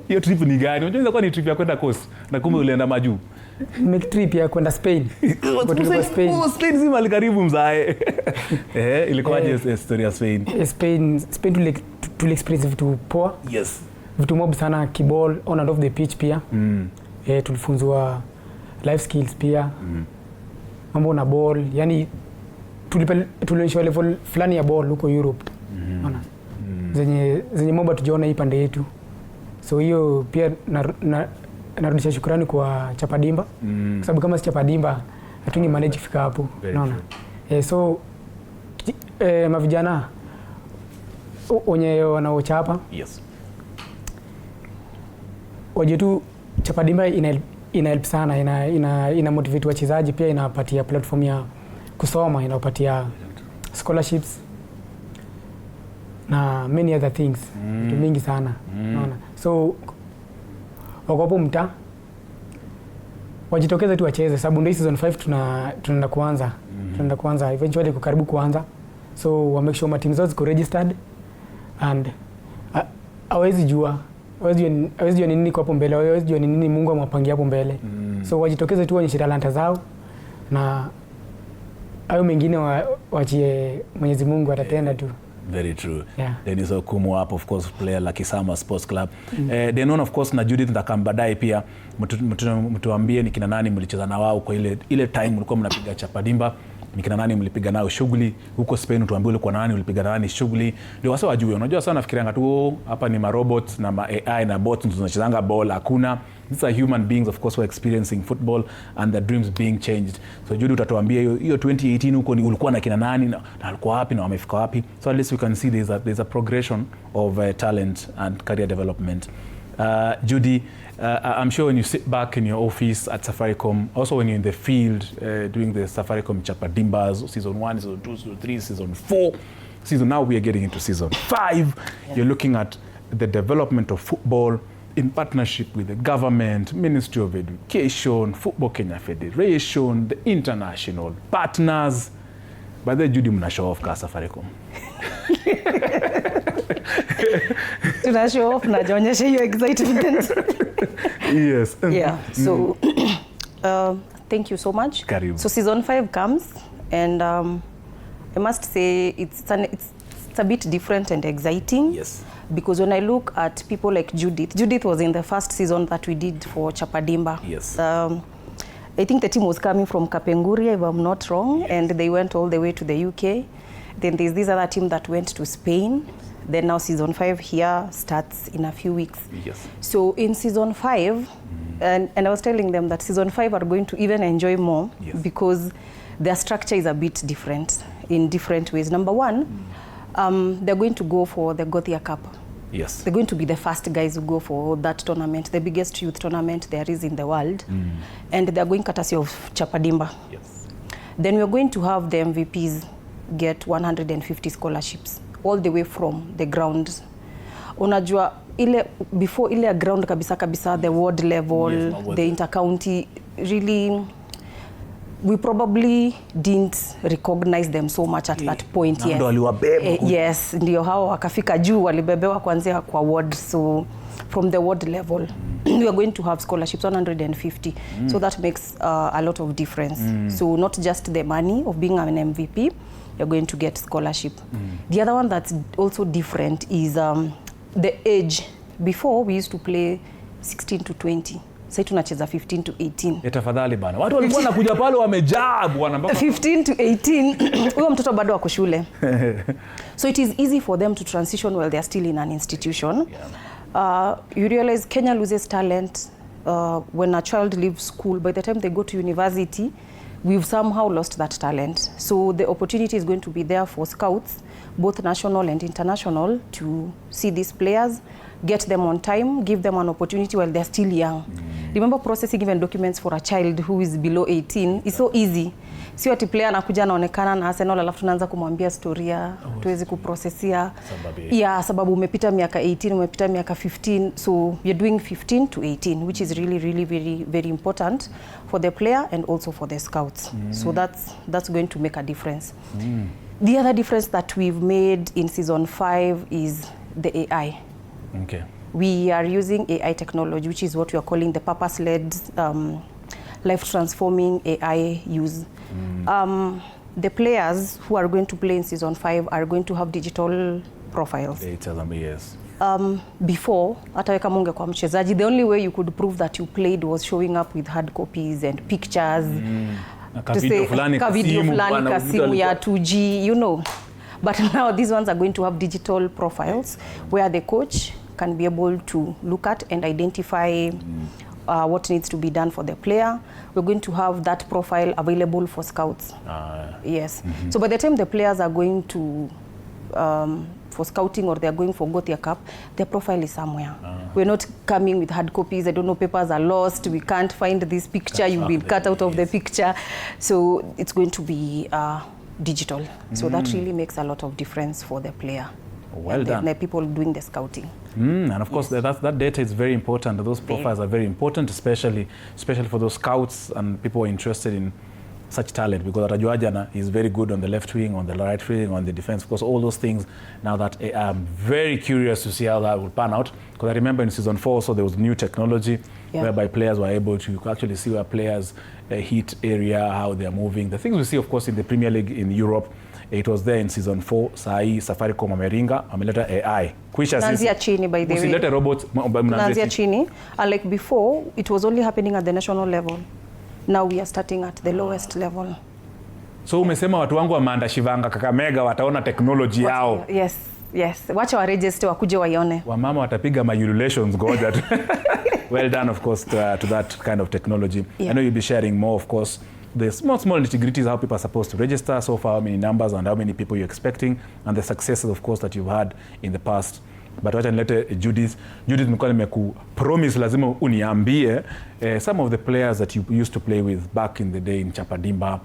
Hiyo trip ni gani? Unajua kwa ni trip ya kwenda coast na kumbe ulienda majuu. Make trip ya kwenda Spain. Spain si mahali karibu mzae. Ilikuwaje story ya Spain? Spain tuli experience vitu poa. Yes. Vitu mob sana kiball on and off the pitch pia. Tulifunzwa life skills pia. Mambo na ball, yani tulionyeshwa level fulani ya ball huko Europe. Unaona? Zenye mambo tujiona hii pande yetu. So hiyo pia narudisha shukrani kwa Chapadimba. Kwa sababu kama si Chapadimba hatungi manage kufika hapo. Unaona? So mavijana wenye wanaocha hapa. Yes. Waje tu Chapadimba ina help sana, ina motivate wachezaji, pia inapatia platform ya kusoma, inapatia scholarships. na many other things, vitu mingi sana. Unaona, so wako hapo mtaa wajitokeze tu wacheze, sababu ndio season 5 tunaenda kuanza. Tunaenda kuanza eventually kukaribu kuanza, so wa make sure teams zao ziko registered and hawezi jua nini kwa hapo mbele, hawezi jua nini Mungu amwapangia hapo mbele. So wajitokeze tu waonyeshe talanta zao, na hayo mengine waachie Mwenyezi Mungu atatenda tu. Very true. Yeah. Dennis Okumu up, of course, player like Isama Sports Club. Then of course na Judith Ndakambadai pia mtuambie ni kina nani mlicheza na wao kwa ile time mlikuwa mnapiga chapadimba, ni kina nani mlipiga nao shughuli huko Spain, tuambie ulikuwa nani ulipiga nani shughuli, ndio wasa wajue. Unajua sana nafikirianga tu hapa ni ma robots na ma AI na bots tunachezanga ball, hakuna. These are human beings, of course, who are experiencing football and their dreams being changed. So Judy, utatuambia hiyo 2018 huko ni ulikuwa na kina nani na alikuwa wapi na wamefika wapi, so at least we can see there's a progression of talent and career development. Judy, I'm sure when you sit back in your office at Safaricom, also when you're in the field doing the Safaricom Chapadimbas, season 1, season 2, season 3, season 4, now we are getting into season 5, you're looking at the development of football in partnership with the government, Ministry of Education, Football Kenya Federation, the international partners. By the Judy, mna show off ka Safaricom. Tuna show off na jonyesha hiyo excitement. Yes. Yeah. So thank you so much. Karibu. So season 5 comes, and I must say it's a bit different and exciting. Yes. Because when I look at people like Judith was in the first season that we did for Chapadimba. Yes. I think the team was coming from Kapenguria, if I'm not wrong, and they went all the way to the UK. Then there's this other team that went to Spain. Then now season 5 here starts in a few weeks. Yes. So in season 5, and I was telling them that season 5 are going to even enjoy more. Yes. Because their structure is a bit different in different ways. Number one, they're going to go for the Gothia Cup. Yes. They're going to be the first guys who go for that tournament, the biggest youth tournament there is in the world. And they're going courtesy of Chapadimba. Yes. Then we're going to have the MVPs get 150 scholarships all the way from the ground. Unajua before ile ground kabisa the ward level, yes, the intercounty, really we probably didn't recognize them so much at that point. Yes. Yes, ndio hao wakafika juu, walibebewa kuanzia kwa ward. So from the ward level we are going to have scholarships 150. So that makes a lot of difference. So not just the money of being an MVP, you're going to get scholarship. The other one that's also different is the age. Before we used to play 16 to 20. Sasa tunacheza 15 to 18. Tafadhali bana. Watu walikuwa nakuja pale wamejaa bwana mpaka 15 to 18. Huyo mtoto bado wako shule. So it is easy for them to transition while they are still in an institution. You realize Kenya loses talent when a child leaves school. By the time they go to university, we've somehow lost that talent. So the opportunity is going to be there for scouts, both national and international, to see these players, get them on time, give them an opportunity while they're still young. Remember, processing even documents for a child who is below 18 is so easy. Sio ati player anakuja anaonekana na Arsenal alafu tunaanza kumwambia storia, tuwezi kuprocessia. Yeah, sababu umepita miaka 18, umepita miaka 15. So you're doing 15 to 18, which is really, really very, very important for the player and also for the scouts. So that's going to make a difference. The other difference that we've made in season 5 is the AI. Okay. We are using AI technology, which is what we are calling the purpose-led life-transforming AI use. The players who are going to play in season 5 are going to have digital profiles. Yes. Before, hata kama ungekuwa mchezaji, the only way you could prove that you played was showing up with hard copies and pictures. To say, video fulani kasimu ya 2G, you know. But now these ones are going to have digital profiles where the coach can be able to look at and identify what needs to be done for the player. We're going to have that profile available for scouts. Yes. So by the time the players are going to for scouting or they're going for Gothia Cup, their profile is somewhere. We're not coming with hard copies. I don't know, papers are lost. We can't find this picture. You've been cut out of the picture. So it's going to be digital. So that really makes a lot of difference for the player. Well done. The people doing the scouting. And of course, that data is very important. Those profiles are very important, especially for those scouts and people who are interested in such talent, because Rajuajana is very good on the left wing, on the right wing, on the defense. Of course, all those things. Now that I'm very curious to see how that will pan out, because I remember in season 4, so there was new technology whereby players were able to actually see where players hit area, how they are moving. The things we see, of course, in the Premier League in Europe, it was there in season 4. Sai Safaricom Ameringa, ameleta AI. Nanzia chini, by the way. Usilete robots. Nanzia chini. Like before, it was only happening at the national level. Now we are starting at the lowest level. So umesema watu wangu wa Manda Shivanga Kakamega wataona technology yao. Yes. Wacha wa register wakuje waione. Wamama watapiga my ululations goja. Well done, of course, to that kind of technology. I know you'll be sharing more, of course. The small nitty-gritties, how people are supposed to register, so far how many numbers and how many people you're expecting, and the successes, of course, that you've had in the past. But wacha nilete Judith nilikuwa nimekupromise lazima uniambie some of the players that you used to play with back in the day in Chapadimba.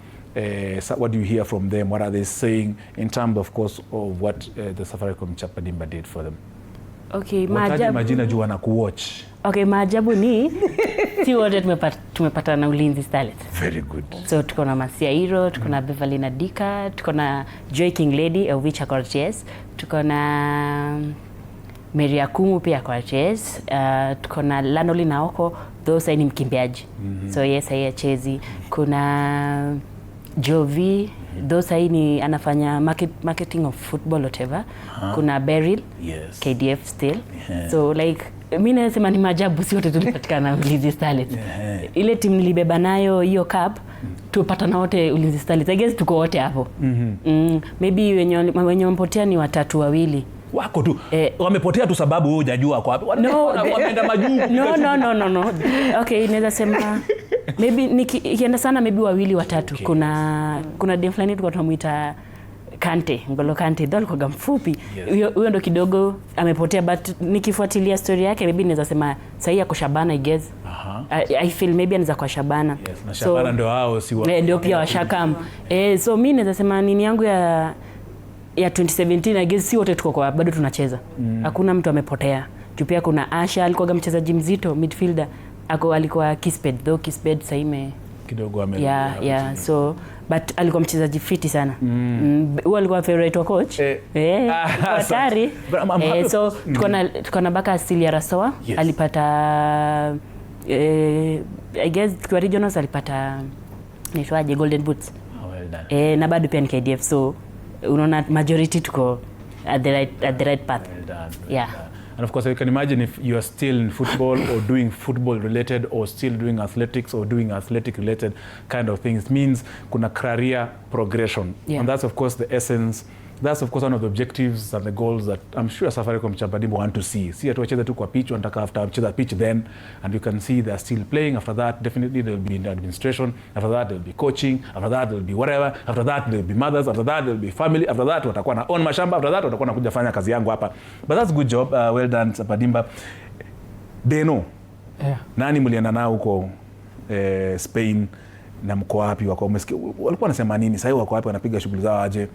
What do you hear from them? What are they saying in terms, of course, of what the Safaricom Chapadimba did for them? Okay, maajabu. Majina juu wanakuwatch. Okay, maajabu ni si wote tumepata na Ulinzi Starlets. Very good. So tuko na Masiairo, tuko na Beverly Nadika, tuko na Joy King Lady of which are RTS, tuko na Mary Akumu pia kwa RTS, tuko na Lanoli Naoko, those ni mkimbiaji. So yes, yeye chezi. Kuna Jovi, those ni anafanya marketing of football whatever. Kuna Beryl, KDF still. So like mimi nasema ni maajabu si wote tulipatikana Ulinzi Starlets. Ile timu nilibeba nayo hiyo cup tupatana wote Ulinzi Starlets. I guess tuko wote hapo. Maybe wenye wampotea ni 3-2 wako tu wamepotea tu sababu wewe hujajua kwa wapi. Wameenda majuu. No. Okay, inaweza sema maybe ikienda sana maybe 2-3. Kuna dem fulani tulikuwa tunamuita Kante, Ngolo Kante, ndio alikuwa mfupi. Huyo ndo kidogo amepotea, but nikifuatilia story yake maybe naweza sema sahi yako Shabana, I guess. I feel maybe anaweza kwa Shabana. Na Shabana ndio hao si wa. Ndio pia washakam. So mimi naweza sema nini yangu ya 2017 I guess si wote tuko kwa bado tunacheza. Hakuna mtu amepotea. Pia kuna Asha alikuwa mchezaji mzito midfielder. Alikuwa Kisped, though Kisped saime kidogo ame. Yeah. So but alikuwa mchezaji fiti sana. Huyo alikuwa favorite wa coach. Hatari. So tuko na baka Asilia Rasoa alipata I guess kwa regionals alipata nitwaje Golden Boots. Well done. Na bado pia ni KDF, so unaona majority tuko at the right path. Well done. Yeah. And of course, you can imagine if you are still in football or doing football related or still doing athletics or doing athletic related kind of things, it means kuna career progression. And that's of course the essence. That's of course one of the objectives and the goals that I'm sure Safaricom Chapadimba want to see. See atu wacheza tu kwa pitch, wanataka after wacheza pitch then, and you can see they're still playing. After that, definitely they'll be in administration. After that, they'll be coaching. After that, they'll be whatever. After that, they'll be mothers. After that, they'll be family. After that, watakuwa na own mashamba. After that, watakuwa nakuja fanya kazi yangu hapa. But that's good job. Well done Chapadimba. Deno. Nani mlienda nao huko Spain na mko wapi? Walikuwa wanasema nini? Sasa wako wapi wanapiga shughuli zao aje?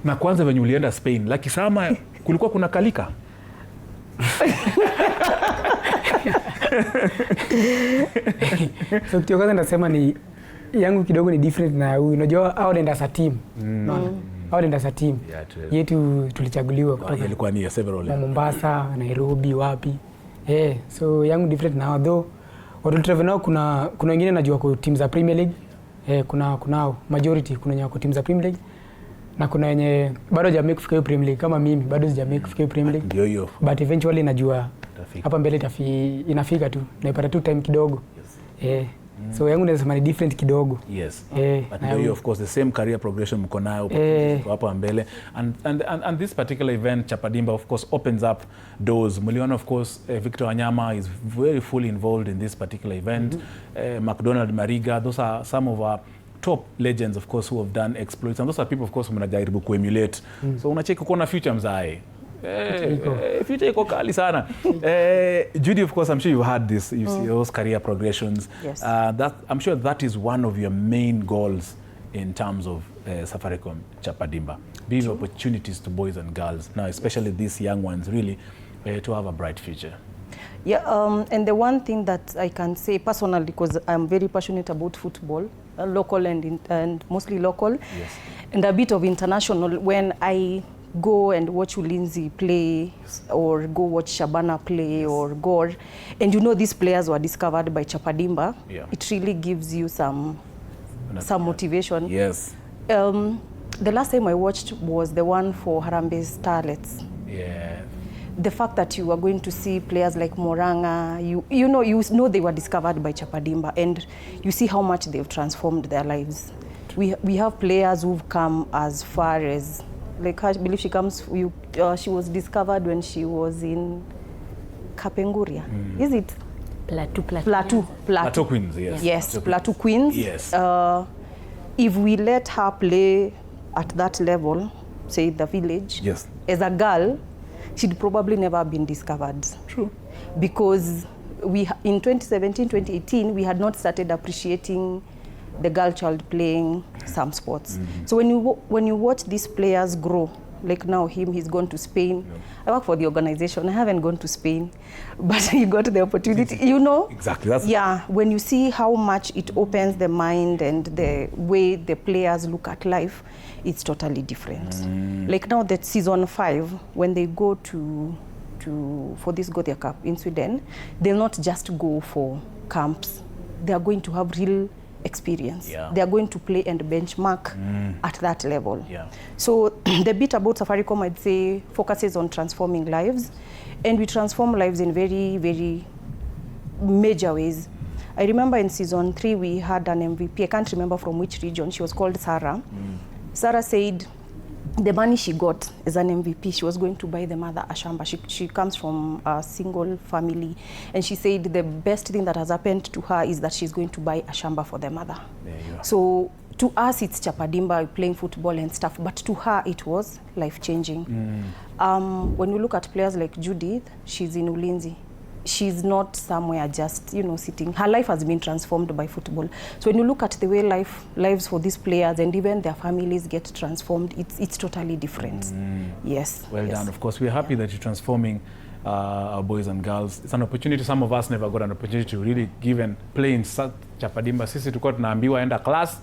Na kwanza venye ulienda Spain, Lucky Sama kulikuwa kuna kalika. So kitu kwanza nasema ni yangu kidogo ni different na huyu. Unajua hao nenda as a team. Hao nenda as a team. Yetu tulichaguliwa kutoka. Ilikuwa ni several. Mombasa, Nairobi, wapi. So yangu different na though watu travel nao kuna wengine najua kwa teams za Premier League. Kunao majority kuna wenye kwa teams za Premier League. Na kuna wenye bado hajamake kufika hiyo Premier League kama mimi bado sijamake kufika hiyo Premier League. Ndio hiyo. But eventually najua hapa mbele inafika tu. Naipata tu time kidogo. So yangu nasema ni different kidogo. But ndio of course the same career progression mko nayo hapa mbele, and this particular event Chapadimba of course opens up doors. Muliona of course Victor Wanyama is very fully involved in this particular event. McDonald Mariga, those are some of our top legends of course who have done exploits, and those are people of course mnajaribu kuemulate. So unacheki kuona future mzae. Future iko kali sana. Judy, of course I'm sure you had this, you see those career progressions. That I'm sure that is one of your main goals in terms of Safaricom Chapadimba. giving opportunities to boys and girls now, especially these young ones, really to have a bright future. Yeah, and the one thing that I can say personally, because I'm very passionate about football, local and mostly local, yes, and a bit of international. When I go and watch Ulinzi play, or go watch Shabana play, or Gor, and you know these players were discovered by Chapadimba, yeah, it really gives you some motivation. Yes. The last time I watched was the one for Harambee Starlets. Yeah. The fact that you are going to see players like Moranga, you know they were discovered by Chapadimba, and you see how much they've transformed their lives. We have players who've come as far as, like, I believe she was discovered when she was in Kapenguria. Is it? Plateau Queens, yes. Yes, Plateau Queens. Yes. If we let her play at that level, say the village, yes, as a girl, she'd probably never have been discovered. True. Because in 2017, 2018, we had not started appreciating the girl child playing some sports. So when you watch these players grow, like now he's gone to Spain. I work for the organization. I haven't gone to Spain, but he got the opportunity, you know. Exactly. That's when you see how much it opens the mind and the way the players look at life, it's totally different. Like now that season 5, when they go for this Gothia Cup in Sweden, they'll not just go for camps. They are going to have real experience. Yeah. They are going to play and benchmark at that level. Yeah. So the bit about Safaricom, I'd say, focuses on transforming lives, and we transform lives in very, very major ways. I remember in season 3 we had an MVP. I can't remember from which region. She was called Sarah. Sarah said the money she got as an MVP, she was going to buy the mother a shamba. She comes from a single family, and she said the best thing that has happened to her is that she's going to buy a shamba for the mother. There you are. So to us it's Chapadimba playing football and stuff, but to her it was life-changing. When we look at players like Judith, she's in Ulinzi. She's not somewhere just, sitting. Her life has been transformed by football. So when you look at the way lives for these players and even their families get transformed, it's totally different. Yes. Well yes. done. Of course, we're happy that you're transforming our boys and girls. It's an opportunity. Some of us never got an opportunity to really give and play in Chapadimba. Sisi tulikuwa tunaambiwa enda class,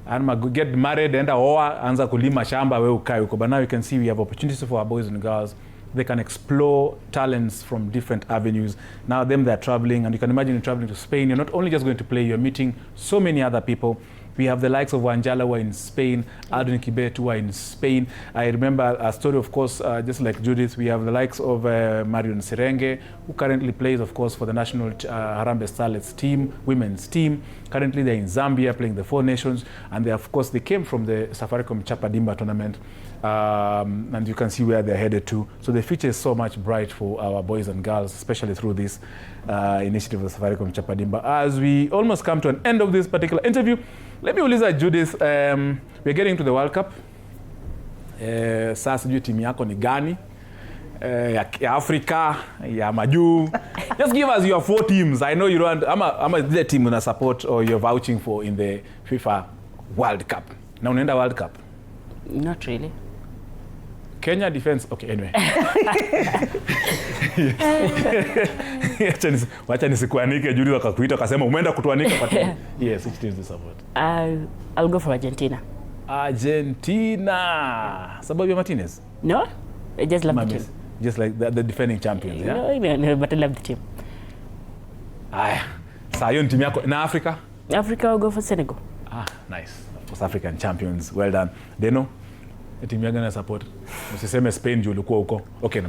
and get married, enda oa, anza kulima shamba, we ukai uko. But now you can see we have opportunities for our boys and girls. They can explore talents from different avenues. Now they're traveling, and you can imagine you're traveling to Spain. You're not only just going to play, you're meeting so many other people. We have the likes of Wanjala who are in Spain, Aldrin Kibet who are in Spain. I remember a story, of course, just like Judith, we have the likes of Marion Serenge, who currently plays, of course, for the national Harambee Starlets team, women's team. Currently they're in Zambia playing the 4 Nations, and they came from the Safaricom Chapadimba tournament. And you can see where they're headed to. So the future is so much bright for our boys and girls, especially through this initiative of Safaricom Chapadimba. As we almost come to an end of this particular interview, let me uliza Judith, we're getting to the World Cup. Sasa sijui timu yako ni gani? Ya Africa, ya Majuu. Just give us your 4 teams. I know you don't, I'm the team una support or you're vouching for in the FIFA World Cup. Na unaenda World Cup? Not really. Kenya defense. Okay, anyway. Wacha nisikuanike Judith akakuita akasema umeenda kutuanika kwa timu. Yes, which teams do you support? I'll go for Argentina. Argentina. Sababu ya Martinez? No, I just love the team. Just like the defending champions, yeah? No, but I love the team. Aya. Saa hiyo ni timu yako na Africa? Africa, I'll go for Senegal. Nice. Of course, African champions. Well done. Deno, timu yako na support. Usiseme Spain juu ulikuwa huko. Okay,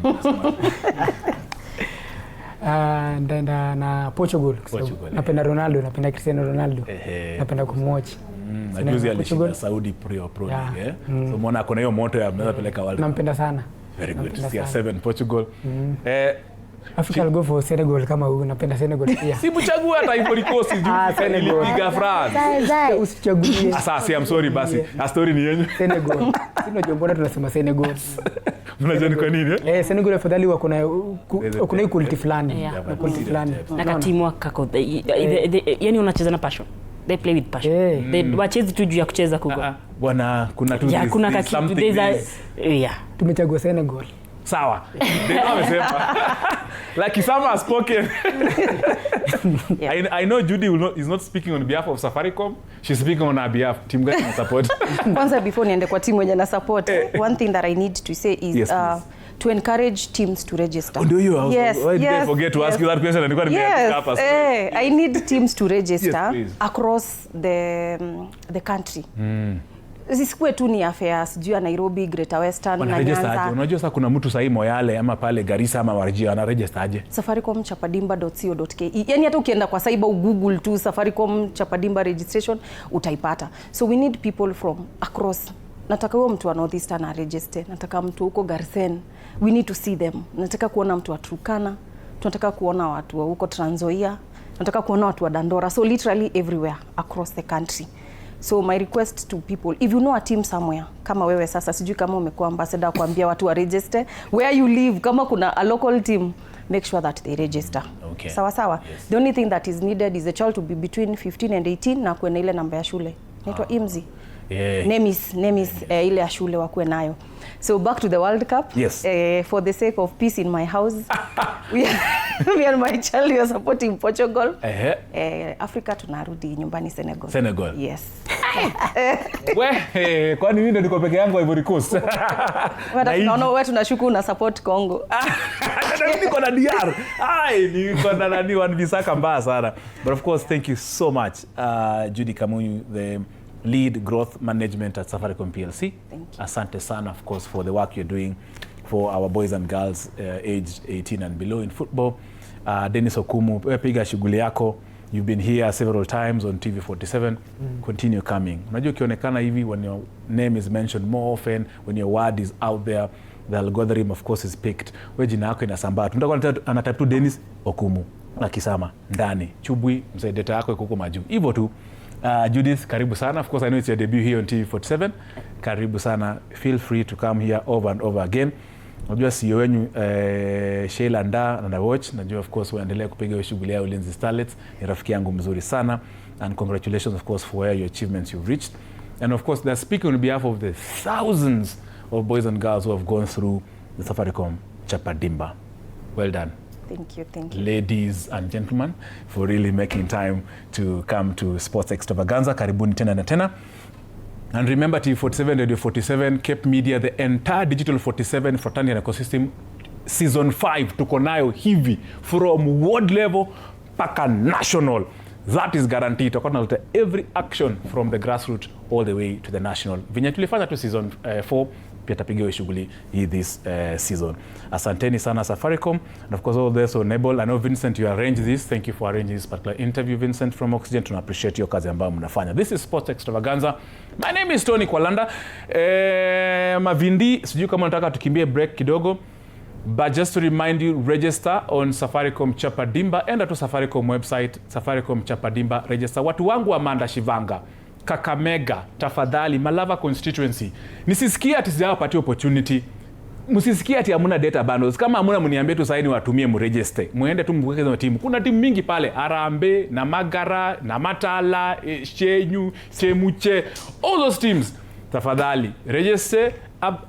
Ndaenda na Portugal. Napenda Ronaldo, napenda Cristiano Ronaldo. Napenda kumwatch. Najuzi alishinda Saudi Pro League, So mwana akona hiyo moto ya mnaweza peleka World Cup. Nampenda sana. Very good. CR7 Portugal. Africa will go for Senegal kama huyu, napenda Senegal pia. Si mchagua hata Ivory Coast juu ilipiga France. Usichagulie. Sasa I'm sorry basi. A story ni yenyu. Senegal. Sino jombona tunasema Senegal. Unajua ni kwa nini? Senegal afadhali wako na quality fulani. Na katimu kako. Yaani unacheza na passion. they play with passion. They wachezi tu juu ya kucheza kugo. Bwana kuna tu yeah, kuna something yeah. Tumechagua Senegal. Sawa. They wamesema. Like Kisama has spoken. I know Judy is not speaking on behalf of Safaricom. She's speaking on our behalf. Team gani na support? Kwanza before niende kwa team wenye na support, one thing that I need to say is yes, to encourage teams to register. Oh, do you? Why did I forget to ask you that question? I need teams to register across the country. Zisikuwe tu ni affairs juu ya Nairobi, Greater Western na Nyanza. Unajua sasa kuna mtu sahi Moyale ama pale Garissa ama Wajir ana register aje? safaricomchapadimba.co.ke. Yani hata ukienda kwa cyber Google tu Safaricom Chapadimba registration utaipata. So we need people from across. Nataka huyo mtu wa North Eastern register. Nataka mtu huko Garsen. We need to see them. Nataka kuona mtu wa Turkana. Tunataka kuona watu wa huko Trans Nzoia. Nataka kuona watu wa Dandora. So literally everywhere across the country. So my request to people, if you know a team somewhere, kama wewe sasa, sijui kama umekuwa ambassador kuambia watu wa register, where you live, kama kuna a local team, make sure that they register. Okay. Sawa sawa. Yes. The only thing that is needed is the child to be between 15 and 18 na kuwe na ile namba ya shule. Inaitwa IMZI. Yeah. Name is ile ya shule wakuwe nayo. So back to the World Cup. Yes. For the sake of peace in my house, we and my child we are supporting Portugal. Africa tunarudi nyumbani Senegal. Yes. Kwani mimi ndo niko peke yangu Ivory Coast? Naona wewe tunashuku na support Congo. Niko na DR. Niko na nani wanabisaka mbaya sana. But of course, thank you so much, Judy Kamunyu, the lead growth management at Safaricom PLC. Thank you. Asante sana, of course, for the work you're doing for our boys and girls aged 18 and below in football. Dennis Okumu, piga shughuli yako. You've been here several times on TV47. Continue coming. Unajua ukionekana hivi, when your name is mentioned more often, when your word is out there, the algorithm of course is picked. Wewe jina yako inasambaa. Tunataka anatapu tu Dennis Okumu na Kisama ndani. Chubwi mzee data yako iko huko majuu. Hivyo tu. Judith, karibu sana. Of course, I know it's your debut here on TV47. Karibu sana. Feel free to come here over and over again. Najua CEO wenu Sheila Nda na watch. Najua of course waendelea kupiga shughuli yao Ulinzi Starlets. Ni rafiki yangu mzuri sana. And congratulations of course for your achievements you've reached. And of course, they're speaking on behalf of the thousands of boys and girls who have gone through the Safaricom Chapadimba. Well done. Thank you. Ladies and gentlemen, for really making time to come to Sports Extravaganza. Karibuni tena na tena. And remember, TV47, Radio 47, Cape Media, the entire Digital 47 fraternity ecosystem, Season 5, tuko nayo hivi, from world level paka national. That is guaranteed. Tuko every action from the grassroots all the way to the national. Vinya tulifanya tu Season 4, pia tapigiwa shughuli hii this season. Asanteni sana Safaricom, and of course all this enable. I know Vincent, you arranged this. Thank you for arranging this particular interview, Vincent from Oxygen. Tuna appreciate your kazi ambayo mnafanya. This is Sports Extravaganza. My name is Tony Kwalanda. Mavindi, sijui kama nataka tukimbie break kidogo. But just to remind you, register on Safaricom Chapadimba. Enda to Safaricom website, Safaricom Chapadimba, register. Watu wangu wa Amanda Shivanga, Kakamega, tafadhali, Malava constituency. Nisisikia ati sijawapati opportunity. Msisikia ati hamuna data bundles. Kama hamuna mniambie tu saini watumie mregister. Muende tu mwekeze na timu. Kuna timu mingi pale. Arambe, na Magara, na Matala, Shenyu, Semuche. All those teams. Tafadhali, register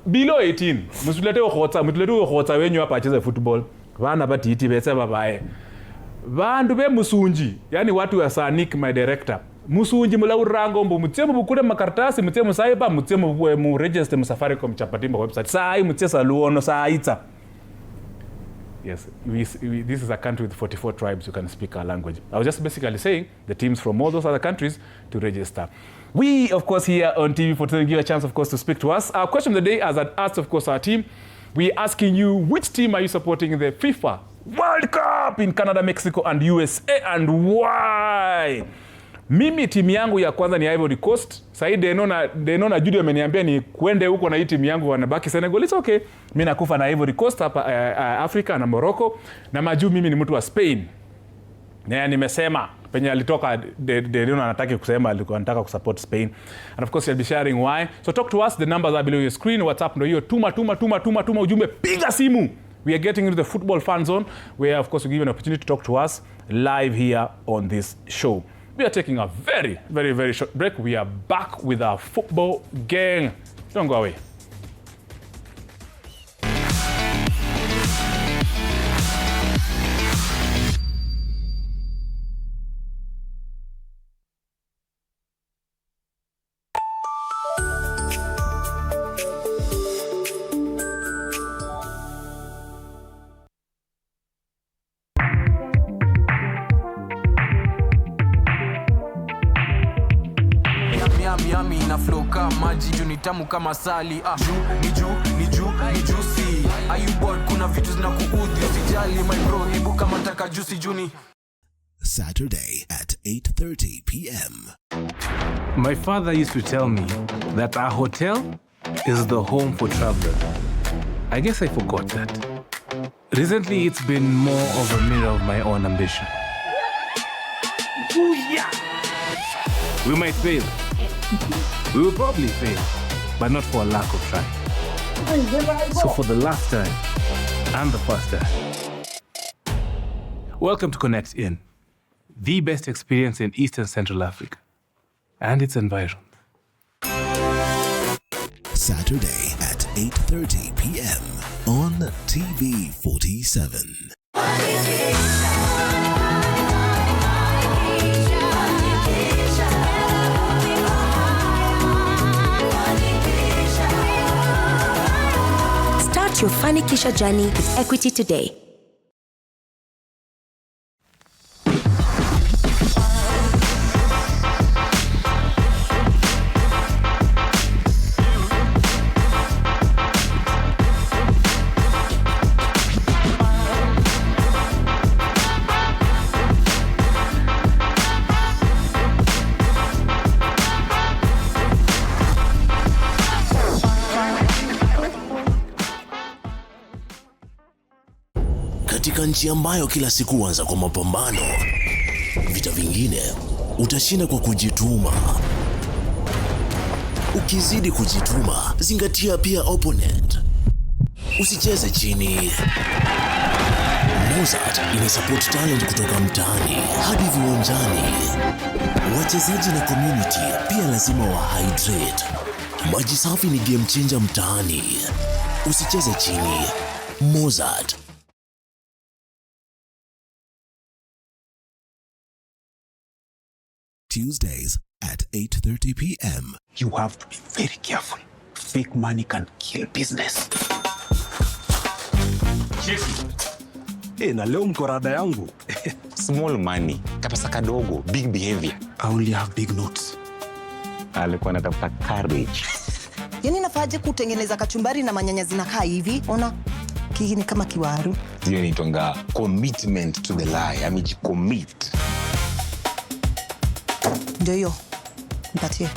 below 18. Msitulete ukhotsa wenyu hapa acheze football. Bana batiti betse babaye. Bandu be musunji. Yani watu wa Sanik, my director. Musunji mula urango mbu mutemo bukure makartasi mutemo saiba mutemo mu register mu Safaricom Chapadimba website sai mutesa luono saitsa. Yes, this is a country with 44 tribes who can speak our language. I was just basically saying the teams from all those other countries to register. We, of course, here on TV47 give a chance, of course, to speak to us. Our question of the day, as I asked, of course, our team, we're asking you, which team are you supporting in the FIFA World Cup in Canada, Mexico, and USA, and why? Mimi timu yangu ya kwanza ni Ivory Coast. Sasa Deno na Judy ameniambia ni kwende huko na hii timu yangu wanabaki Senegal. It's okay. Mimi nakufa na Ivory Coast hapa Africa na Morocco. Na majuu mimi ni mtu wa Spain. Na nimesema penye alitoka Deno anataka kusema alikuwa anataka kusupport Spain. And of course you'll be sharing why. So talk to us. The numbers are below your screen. WhatsApp ndio hiyo. Tuma ujumbe, piga simu. We are getting into the football fan zone where of course we give you an opportunity to talk to us live here on this show. We are taking a very, very, very short break. We are back with our football gang. Don't go away. Yami na flow kama maji juu ni tamu kama sali ni juicy. Are you bored? Kuna vitu zinakuudhi usijali my bro, hebu kama taka juicy juni. Saturday at 8:30 p.m. My father used to tell me that our hotel is the home for travelers. I guess I forgot that. Recently, it's been more of a mirror of my own ambition. We might fail. We will probably fail, but not for a lack of trying. So for the last time, and the first time, welcome to Connect In, the best experience in Eastern Central Africa and its environs. Saturday at 8:30 p.m. on TV 47. Start your Funny Kisha journey with Equity today. Katika nchi ambayo kila siku huanza kwa mapambano, vita vingine utashinda kwa kujituma. Ukizidi kujituma, zingatia pia opponent. Usicheze chini. Mozart inasupport talent kutoka mtaani hadi viwanjani. Wachezaji na community pia lazima wa hydrate. Maji safi ni game changer mtaani. Usicheze chini. Mozart. Tuesdays at 8:30 p.m. You have to be very careful. Fake money can kill business. Na leo mkorada yangu. Small money, kapesa kadogo, big behavior. I only have big notes. Alikuwa anatafuta courage. Yani nafaje kutengeneza kachumbari na manyanya zinakaa hivi? Ona, hii ni kama kiwaru. Hiyo inaitwa commitment to the lie. Amejicommit. Ndio hiyo. Mpatie.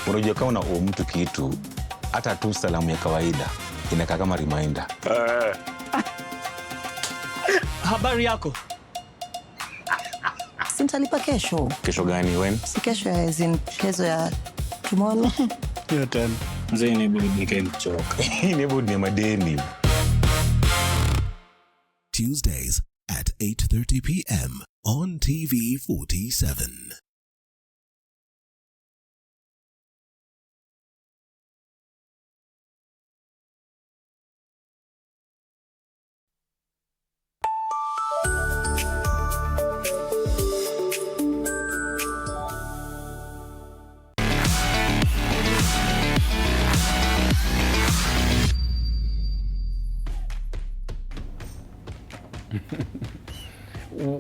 Unajua kama una mtu kitu, hata tu salamu ya kawaida inakaa kama reminder. Habari yako? Sintalipa kesho. Kesho gani when? Si kesho ya kesho ya tomorrow. Hiyo tena. Mzee ni budi nikamchoka. Ni budi ni madeni. Tuesdays at 8:30 p.m. on TV 47.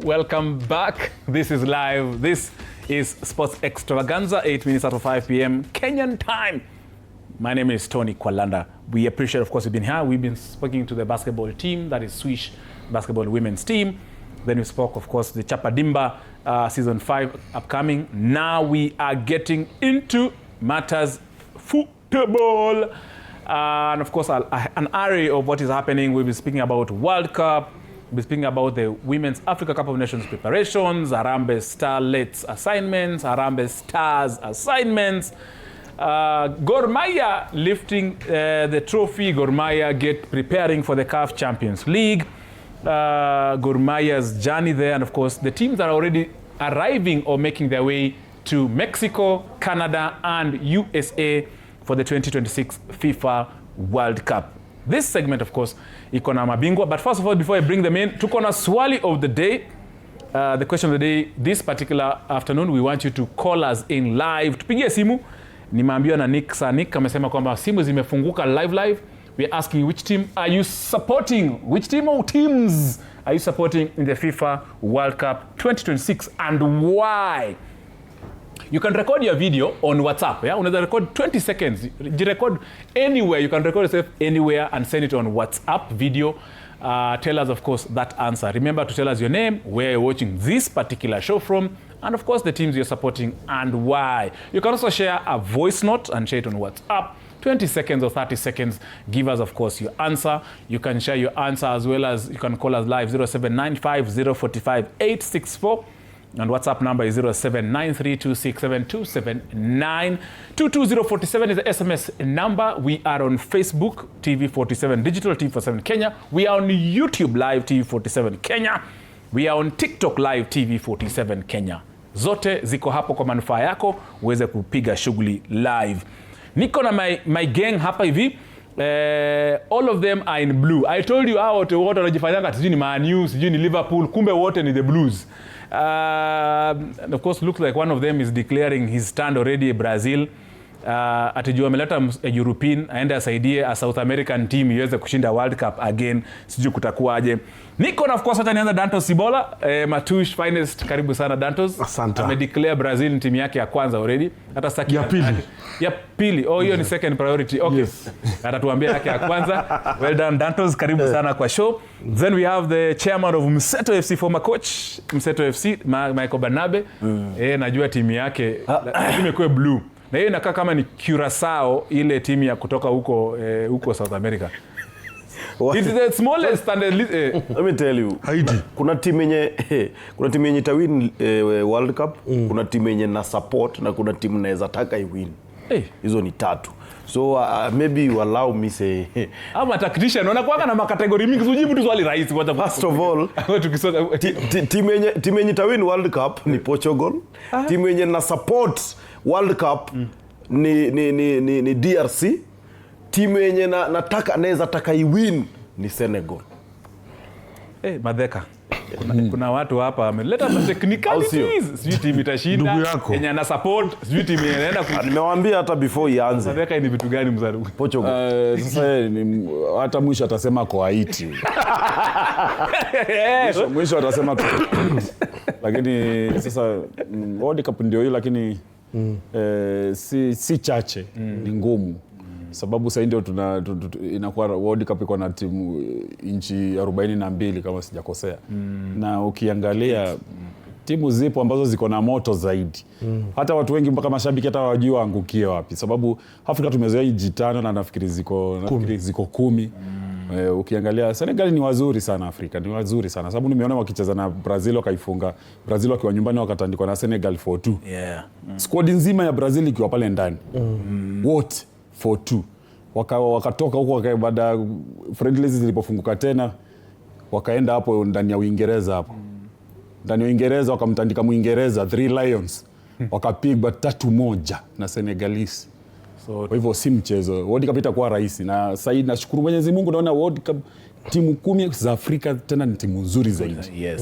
Welcome back. This is live. This is Sports Extravaganza, 8 minutes after 5 p.m. Kenyan time. My name is Tony Kwalanda. We appreciate, of course, you've been here. We've been speaking to the basketball team, that is Swish basketball women's team. Then we spoke, of course, the Chapadimba season 5 upcoming. Now we are getting into matters football. And of course, an array of what is happening. We'll be speaking about World Cup. We'll be speaking about the Women's Africa Cup of Nations preparations, Harambee Starlets assignments, Harambee Stars assignments. Gor Mahia lifting the trophy. Gor Mahia preparing for the CAF Champions League. Gor Mahia's journey there, and of course the teams that are already arriving or making their way to Mexico, Canada, and USA for the 2026 FIFA World Cup. This segment, of course, iko na mabingwa. But first of all, before I bring them in, tuko na swali of the day. The question of the day, this particular afternoon, we want you to call us in live. Tupigie simu. Nimeambiwa na Nick Sanik amesema kwamba simu zimefunguka live. We're asking which team are you supporting? Which team or teams are you supporting in the FIFA World Cup 2026 and why? You can record your video on WhatsApp. Yeah? Unaweza record 20 seconds. You record anywhere. You can record yourself anywhere and send it on WhatsApp video. Tell us, of course, that answer. Remember to tell us your name, where you're watching this particular show from, and of course the teams you're supporting and why. You can also share a voice note and share it on WhatsApp. 20 seconds or 30 seconds. Give us, of course, your answer. You can share your answer as well as you can call us live 0795 045 864. And WhatsApp number is 0793267279. 22047 is the SMS number. We are on Facebook, TV47 Digital, TV47 Kenya. We are on YouTube Live, TV47 Kenya. We are on TikTok Live, TV47 Kenya. Zote ziko hapo kwa manufaa yako, uweze kupiga shughuli live. Niko na my gang hapa hivi. All of them are in blue. I told you wote wanajifanyanga sijui ni Man U, sijui ni Liverpool, kumbe wote ni the Blues. And of course, looks like one of them is declaring his stand already Brazil. Atijua ameleta European aende asaidie a South American team iweze kushinda World Cup again. Sijui kutakuwa aje. Niko na of course hata nianza Dantos Sibola, Matush Finest, karibu sana Dantos. Asante. Amedeclare Brazil ni timu yake ya kwanza already. Hata saki ya pili. Oh, hiyo ni second priority. Okay. Yes. Atatuambia yake ya kwanza. Well done Dantos, karibu sana kwa show. Then we have the chairman of Mseto FC, former coach Mseto FC, Michael Barnabe. Najua timu yake imekuwa blue. Na hiyo inakaa kama ni Curaçao, ile timu ya kutoka huko South America. It's the smallest and let me tell you. Haiti. Kuna timu yenye tawin World Cup, kuna timu yenye na support na kuna timu naweza taka iwin. Hizo ni tatu. So maybe you allow me say ama tactician unakuwa na makategori mingi, usijibu tu swali rahisi. First of all, timu yenye tawin World Cup ni Portugal. Timu yenye na support World Cup ni DRC. Timu yenye naweza taka iwin ni Senegal. Madheka. Kuna watu hapa wameleta technicalities. Sijui timu itashinda, yenye na support, sijui timu inaenda nimewaambia hata before ianze. Madheka ni vitu gani mzaru? Portugal. Sasa hata mwisho atasema kwa Haiti. Mwisho atasema kwa Haiti. Lakini sasa World Cup ndio hiyo, lakini si chache, ni ngumu. Sababu sasa ndio inakuwa World Cup iko na timu inchi 42 kama sijakosea. Na ukiangalia timu zipo ambazo ziko na moto zaidi. Hata watu wengi mpaka mashabiki hata hawajui waangukie wapi. Sababu Afrika tumezoea inchi 5 na nafikiri ziko 10. Ukiangalia Senegal ni wazuri sana, Afrika ni wazuri sana. Sababu nimeona wakicheza na Brazil wakaifunga. Brazil wakiwa nyumbani wakatandikwa na Senegal 4-2. Squad nzima ya Brazil ikiwa pale ndani. Wote 4-2. Wakatoka huko baada friendlies zilipofunguka tena wakaenda hapo ndani ya Uingereza hapo. Ndani ya Uingereza wakamtandika Muingereza 3 Lions. Wakapigwa 3-1 na Senegalese. Kwa hivyo si mchezo. World Cup itakuwa rahisi na sasa nashukuru Mwenyezi Mungu naona World Cup timu 10 za Afrika tena ni timu nzuri zaidi.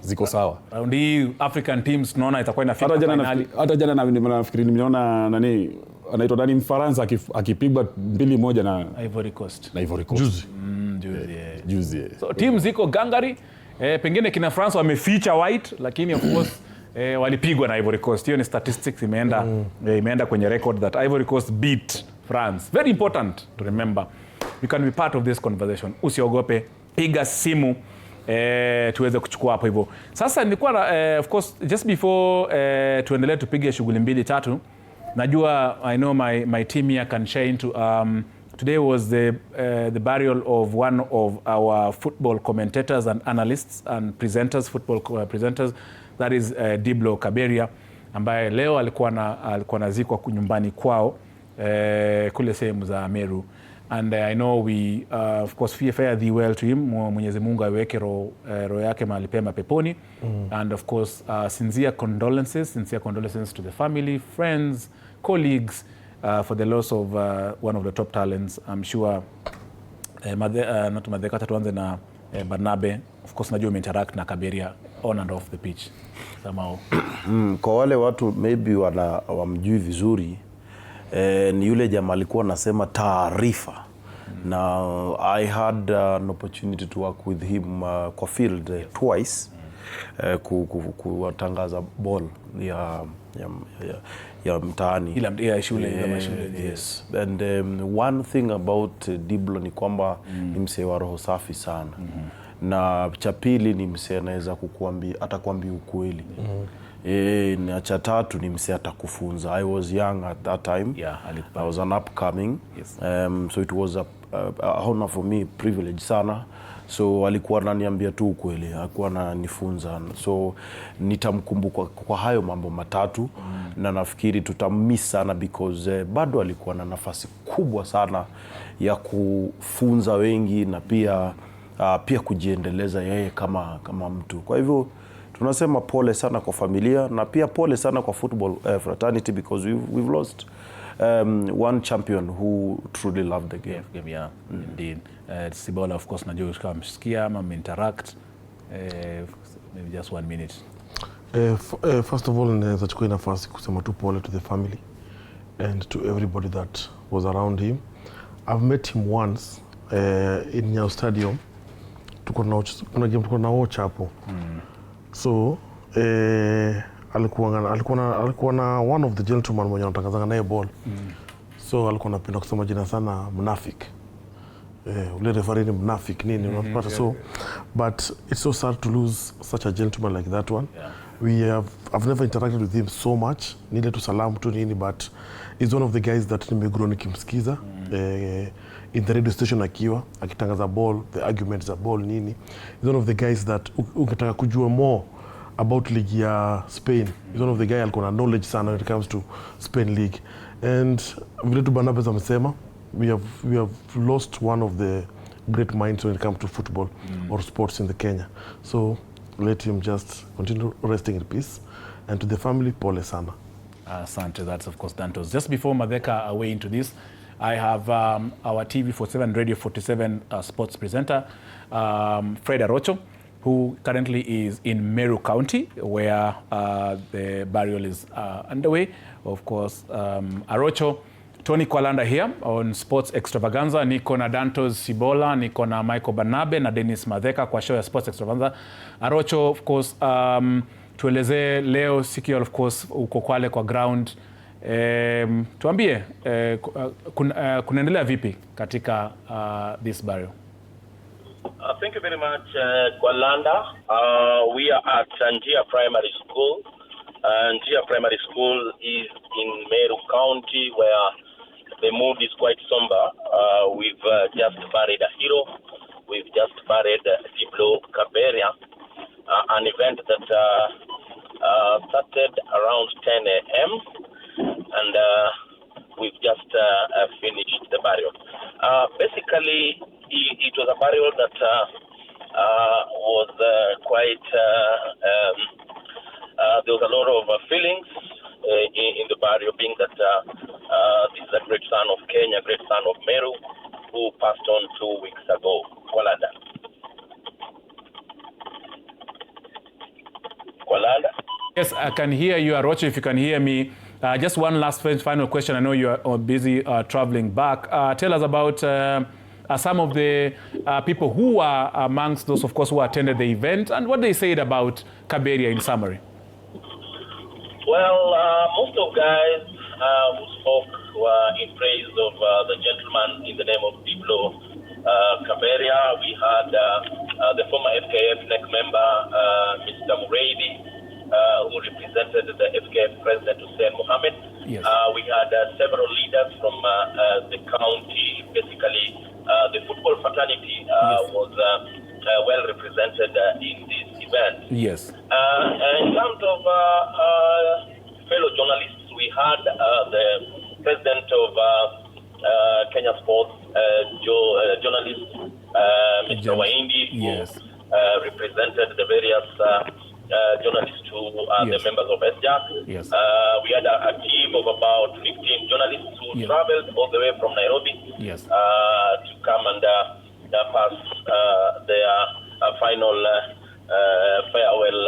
Ziko sawa. Round hii African teams tunaona itakuwa inafika finali. Hata jana nafikiri nimeona anaitwa nani Mfaransa akipigwa 2-1 na Ivory Coast. Juzi. So teams ziko gangari. Pengine kina France wameficha white, lakini of course walipigwa na Ivory Coast. Hiyo ni statistics imeenda kwenye record that Ivory Coast beat France. Very important to remember. You can be part of this conversation. Usiogope, piga simu tuweze kuchukua hapo hivyo. Sasa nilikuwa of course just before tuendelee tupige shughuli 2-3. Najua I know my team here can share into today was the burial of one of our football commentators and analysts and presenters, football presenters, that is Diblo Kaberia, ambaye leo alikuwa nazikwa nyumbani kwao kule sehemu za Meru. And I know we, of course, fare thee well to him. Mwenyezi Mungu aweke roho yake mahali pema peponi. And of course, sincere condolences to the family, friends, colleagues for the loss of one of the top talents. I'm sure, not Madheka, tuanze na Barnabe. Of course, najua interact na Kaberia on and off the pitch somehow. Kwa wale watu maybe wamjui vizuri, ni yule jamaa alikuwa anasema taarifa. Na I had an opportunity to work with him kwa field twice, kuwatangaza ball ya mtaani. Ya shule. Yes. And one thing about Diblo ni kwamba ni msee wa roho safi sana. Na cha pili ni msee anaweza atakwambia ukweli. Na cha tatu ni msee atakufunza. I was young at that time. I was an upcoming. Yes. So it was a honor for me, privilege sana. So alikuwa ananiambia tu ukweli, alikuwa ananifunza. So nitamkumbuka kwa hayo mambo matatu. Na nafikiri tutamiss sana because bado alikuwa na nafasi kubwa sana ya kufunza wengi na pia kujiendeleza yeye kama mtu. Kwa hivyo tunasema pole sana kwa familia na pia pole sana kwa football fraternity because we've lost one champion who truly loved the game. Yeah, indeed. Sibola, of course, najua kama msikia ama interact. Maybe just 1 minute. First of all, naweza chukua nafasi kusema tu pole to the family and to everybody that was around him. I've met him once in Nyayo Stadium. Kuna game na watch hapo. So alikuwa na one of the gentlemen mwenye anatangazanga naye ball. So alikuwa anapenda kusema jina sana Mnafik. Ule referee ni Mnafik nini unapata. So but it's so sad to lose such a gentleman like that one. I've never interacted with him so much. Nile tu salamu tu nini, but he's one of the guys that nimegrow nikimsikiza in the radio station akitangaza ball, the arguments za ball nini. He's one of the guys that ukitaka kujua more about league ya Spain. He's one of the guys alikuwa na knowledge sana when it comes to Spain league. And vile tu Barnabas amesema, we have lost one of the great minds when it comes to football or sports in the Kenya. So let him just continue resting in peace. And to the family, pole sana. Asante, that's of course Dantos. Just before Madheka away into this, I have our TV47, Radio 47 sports presenter, Fred Arocho, who currently is in Meru County, where the burial is underway. Of course, Arocho, Tony Kwalanda here on Sports Extravaganza. Niko na Dantos Sibola, niko na Michael Barnabe na Dennis Madheka kwa show ya Sports Extravaganza. Arocho, of course, tueleze leo sikio, of course, uko Kwale kwa ground. Tuambie, kunaendelea vipi katika this burial? Thank you very much, Kwalanda. We are at Njia Primary School. Njia Primary School is in Meru County, where the mood is quite somber. We've just buried a hero. We've just buried Diblo Kaberia, an event that started around 10 a.m. and we've just finished the burial. Basically, it was a burial that was quite, there was a lot of feelings in the burial, being that this is a great son of Kenya, great son of Meru, who passed on 2 weeks ago. Kwalanda. Yes, I can hear you, Arocho, if you can hear me. Just one last final question. I know you are busy traveling back. Tell us about some of the people who are amongst those, of course, who attended the event and what they said about Kaberia in summary. Well, most of guys who spoke were in praise of the gentleman in the name of Diblo Kaberia. We had the former FKF NEC member, Mr. Muredi, who represented the FKF president, Hussein Mohammed. Yes. We had several leaders from the county. Basically, the football fraternity was well represented in this event. Yes. In terms of fellow journalists, we had the president of Kenya Sports, journalist, Mr. Waindi, who represented the various journalists who are the members of SJAC. We had a team of about 15 journalists who traveled all the way from Nairobi to come and pass their final farewell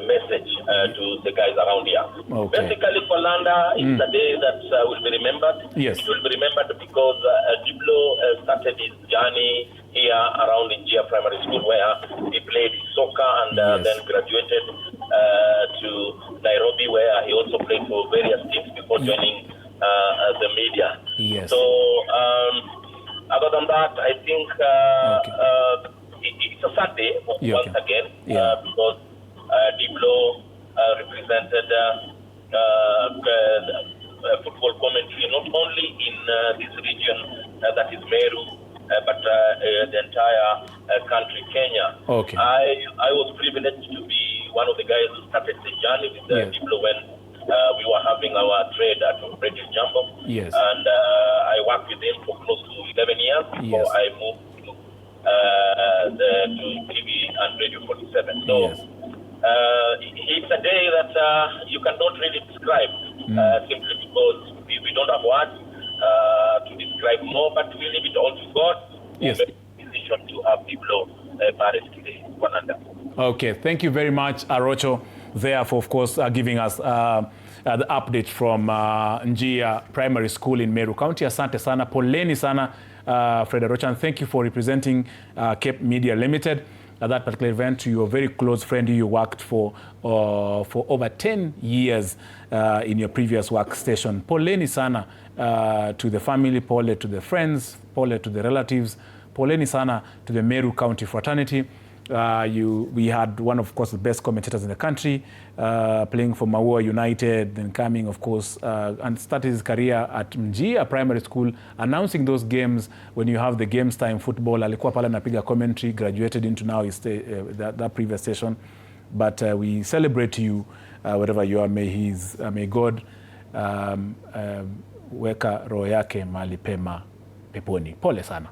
message to the guys around here. Basically, Kolanda is a day that will be remembered. It will be remembered because Diblo started his journey here around in Gia Primary School, where he played soccer and then graduated to Nairobi, where he also played for various teams before joining the media. So, other than that, I think it's a sad day once again because Diblo represented football commentary not only in this region that is Meru, but the entire country, Kenya. I was privileged to be one of the guys who started the journey with Diblo when we were having our trade at Radio Jambo. And I worked with him for close to 11 years before I moved to TV and Radio 47. So it's a day that you cannot really describe simply because we don't have words to describe more, but we leave it all to God. Yes. Decision to have people buried today. Okay, thank you very much, Arocho, there for, of course, giving us the update from Njia Primary School in Meru County. Asante sana, poleni sana, Fred Arocho, and thank you for representing Cape Media Limited at that particular event. You're a very close friend who you worked for over 10 years in your previous workstation. Poleni sana to the family, pole to the friends, pole to the relatives, poleni sana to the Meru County fraternity. We had one, of course, the best commentators in the country, playing for Maua United, then coming, of course, and started his career at Njia Primary School, announcing those games when you have the games time football. Alikuwa pala napiga commentary, graduated into now that previous station. But we celebrate you wherever you are. May God weka roho yake mahali pema peponi. Pole sana.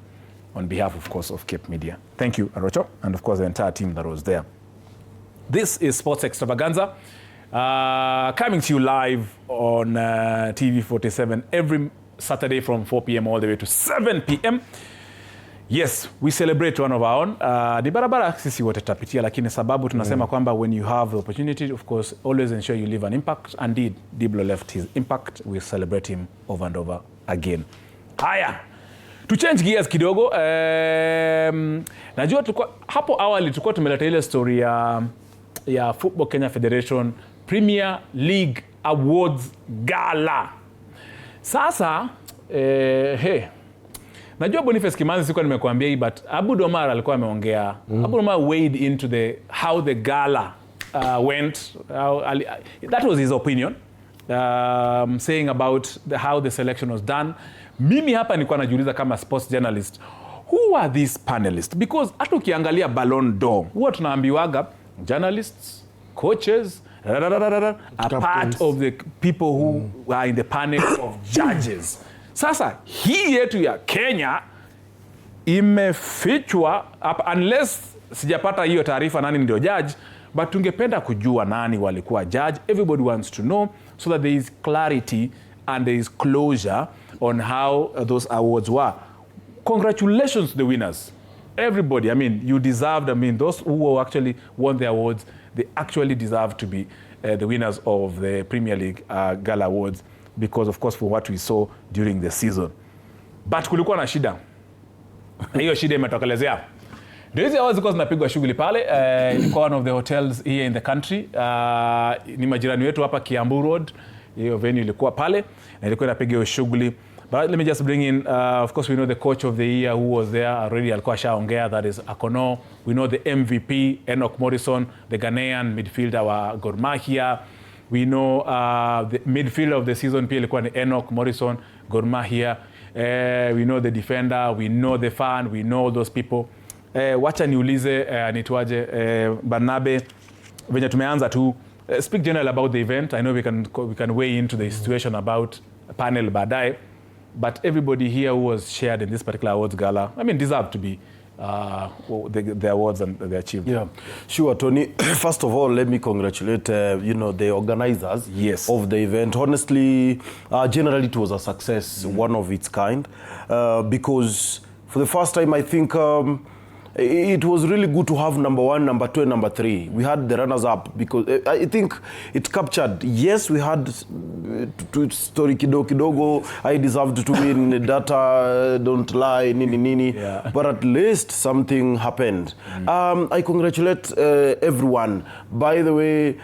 On behalf, of course, of Cape Media. Thank you, Arocho, and of course the entire team that was there. This is Sports Extravaganza, coming to you live on TV 47 every Saturday from 4 p.m. all the way to 7 p.m. Yes, we celebrate one of our own. Di barabara sisi wote tapitia, lakini sababu tunasema kwamba when you have the opportunity, of course, always ensure you leave an impact. Indeed, Diblo left his impact. We celebrate him over and over again. Haya. To change gears kidogo, najua hapo awali tulikuwa tumeleta ile story ya Football Kenya Federation Premier League Awards Gala. Sasa, najua Boniface Kimanzi sikuwa nimekuambia hii, but Abu Domar alikuwa ameongea. Abu Domar weighed into how the gala went. That was his opinion, saying about how the selection was done. Mimi hapa nilikuwa najiuliza kama sports journalist, who are these panelists? Because hata ukiangalia Ballon d'Or, huwa tunaambiwaga journalists, coaches, are part of the people who are in the panel of judges. Sasa hii yetu ya Kenya imefichwa hapa, unless sijapata hiyo taarifa nani ndio judge, but tungependa kujua nani walikuwa judge. Everybody wants to know so that there is clarity and there is closure on how those awards were. Congratulations to the winners. Everybody, I mean, you deserved, those who actually won the awards, they actually deserve to be the winners of the Premier League Gala Awards because, of course, for what we saw during the season. But kulikuwa na shida. Hiyo shida imetokelezea. Ndio hizi awards zilikuwa zinapigwa shughuli pale in one of the hotels here in the country. Ni majirani wetu hapa Kiambu Road. Hiyo venue ilikuwa pale na ilikuwa inapiga hiyo shughuli. But let me just bring in, of course, we know the coach of the year who was there already, alikuwa shaongea, that is Akono. We know the MVP, Enoch Morrison, the Ghanaian midfielder wa Gor Mahia. We know the midfielder of the season pia ilikuwa ni Enoch Morrison, Gor Mahia. We know the defender, we know the fan, we know all those people. Wacha niulize, nituaje, Barnabe, venye tumeanza tu, speak general about the event. I know we can weigh into the situation about panel baadaye. but everybody here who was shared in this particular awards gala, I mean, deserved to be the awards and the achieved. Yeah, sure, Tony. First of all, let me congratulate, the organizers of the event. Honestly, generally it was a success, one of its kind, because for the first time, I think it was really good to have number 1, number 2, and number 3. We had the runners-up because I think it captured. Yes, we had story kidogo. I deserved to win. Data don't lie. Nini. Yeah. But at least something happened. I congratulate everyone. By the way,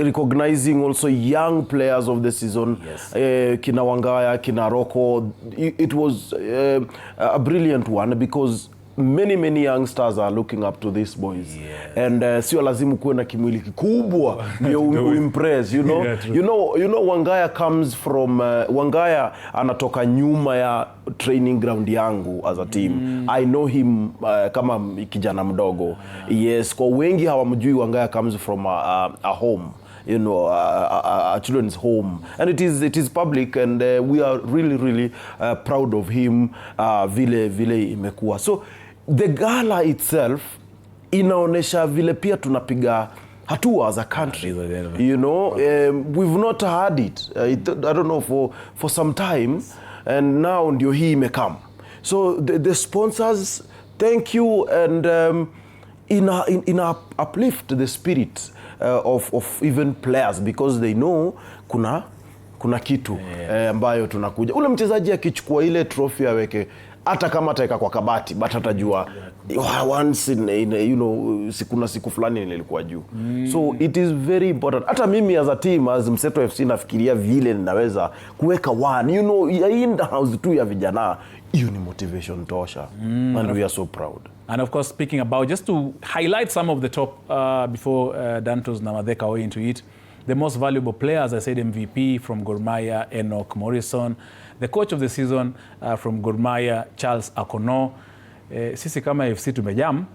recognizing also young players of the season. Yes. Kina Wangaya, Kina Rocco. It was a brilliant one because many youngsters are looking up to these boys. Yes. And sio lazimu kuwe na kimwili kikubwa ndio impress, you know. Yeah, you know Wangaya comes from Wangaya anatoka nyuma ya training ground yangu as a team. I know him kama kijana mdogo. Yes, kwa wengi hawamjui Wangaya comes from a home. You know, a children's home, and it is public, and we are really proud of him. Vile imekuwa. So the gala itself inaonesha vile pia tunapiga hatua as a country. You know, we've not had it. I don't know for some time, and now ndio hii imekam. So the sponsors, thank you, and in uplift the spirit of even players, because they know kuna kitu ambayo tunakuja. Ule mchezaji akichukua ile trophy aweke hata kama ataweka kwa kabati, but atajua once in siku fulani nilikuwa juu. So it is very important. Hata mimi as a team, as Mseto FC, nafikiria vile ninaweza kuweka one, in the house tu ya vijana. Hiyo ni motivation tosha. And we are so proud. And of course, speaking about, just to highlight some of the top, before Dantos Namadeka go into it, the most valuable players, I said MVP from Gor Mahia, Enoch Morrison. The coach of the season from Gor Mahia, Charles Akono. Sisi kama FC tumejam.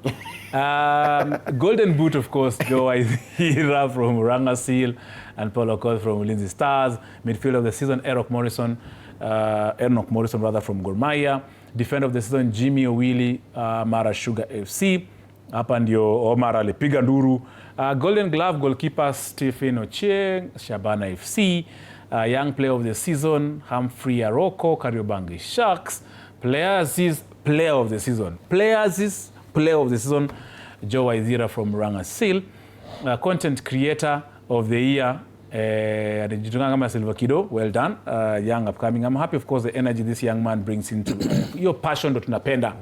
Golden Boot, of course, Joe Waithira from Ranga Seal and Paul Okoth from Ulinzi Stars. Midfield of the season, Enoch Morrison from Gor Mahia. Defender of the season, Jimmy Owili, Mara Sugar FC. Hapa ndio Omar alipiga nduru. Golden Glove goalkeeper Stephen Ochieng, Shabana FC. Young player of the season, Humphrey Aroko, Kariobangi Sharks. Player of the season, Joe Waithira from Ranga Seal. Content creator of the year, Jitunganga Silva Kido, well done, young upcoming. I'm happy, of course, the energy this young man brings into your passion ndo tunapenda.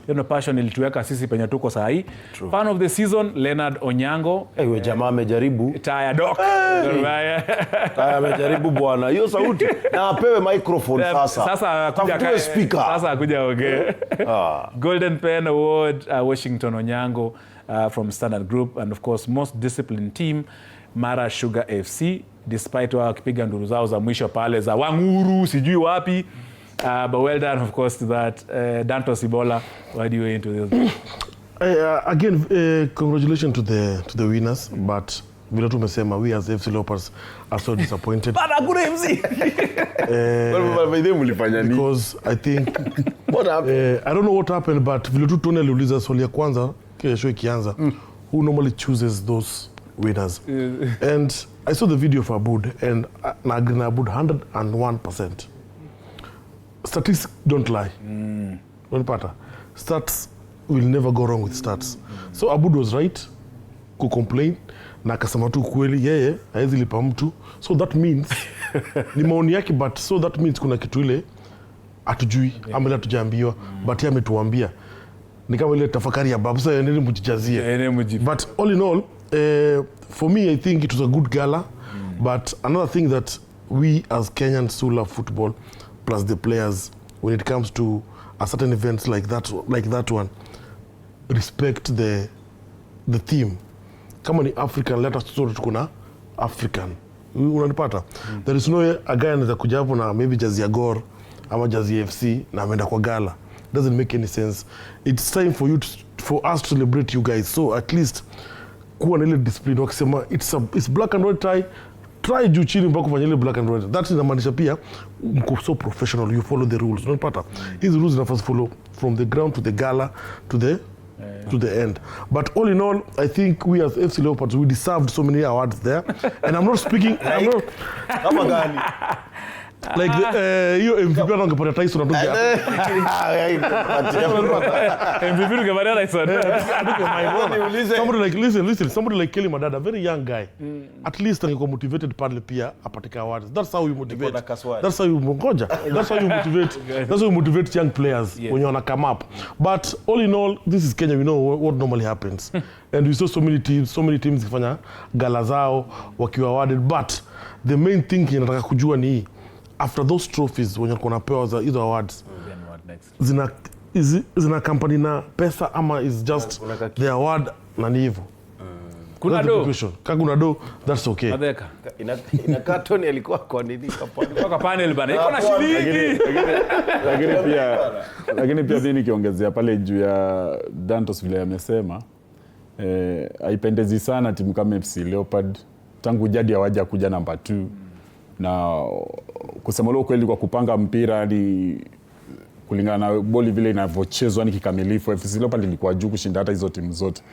Your passion ilituweka sisi penye tuko saa hii. Fan of the season, Leonard Onyango. Ewe jamaa amejaribu. Taya Doc. Taya amejaribu bwana. Hiyo sauti na apewe microphone sasa. Sasa akuja speaker. Sasa akuja ongea. Golden Pen Award, Washington Onyango from Standard Group, and of course most disciplined team, Mara Sugar FC, despite wao kipiga nduru zao za mwisho pale za Wanguru sijui wapi. But well done, of course, to that. Dantos Ibola, why do you into this? Again, congratulations to the winners, but vile tumesema, we as FC Leopards are so disappointed. Because I think what happened? I don't know what happened, but vile tu Tony aliuliza swali ya kwanza kesho ikianza, who normally chooses those winners? And I saw the video of Abud, and na agree na Abud 101%. Statistics don't lie. Unapata. Stats will never go wrong with stats. So Abud was right ku complain na akasema tu kweli yeye haezi lipa mtu. So that means ni maoni yake, but so that means kuna kitu ile atujui ama ile tujaambiwa, but yeye ametuambia. Ni kama ile tafakari ya babu, sasa nini mjijazie. But all in all, for me, I think it was a good gala. But another thing that we as Kenyans who love football, plus the players, when it comes to a certain events like that one, respect the theme. Kama ni African, let us sort tukuna African. Unanipata? There is no way a guy anaweza kuja hapo na maybe jazi ya Gor ama jazi ya FC na ameenda kwa gala. Doesn't make any sense. It's time for for us to celebrate you guys. So at least kuwa na ile discipline wakisema it's black and white tie, try juu chini mpaka kufanya ile black and white. That inamaanisha pia mko so professional, you follow the rules. Unapata hizi rules zinafaa follow from the ground to the gala to the end. But all in all, I think we as FC Leopards, we deserved so many awards there. And I'm not speaking like hiyo MVP angepata Tyson atoke MVP ungepata Tyson. Somebody like listen, somebody like Kelly Madada, very young guy. At least angekuwa motivated pale pia apateka awards. That's how you motivate. That's how you motivate. That's how you motivate young players when you wanna come up. But all in all, this is Kenya, we know what normally happens. And we saw so many teams kufanya gala zao wakiwa awarded, but the main thing nataka kujua ni after those trophies when you're napewa za hizo awards, zina company na pesa ama is just the award na ni hivyo? Kuna do. Kuna do, that's okay. Adeka. Inakaa Tony alikuwa kwa nini kwa panel bana. Iko na shilingi. Lakini pia mimi nikiongezea pale juu ya Dantos vile amesema, haipendezi sana timu kama FC Leopard tangu jadi hawaja kuja namba 2. Na kusema leo kweli kwa kupanga mpira hadi kulingana na boli vile inavyochezwa ni kikamilifu, FC Leopard ilikuwa juu kushinda hata hizo timu zote.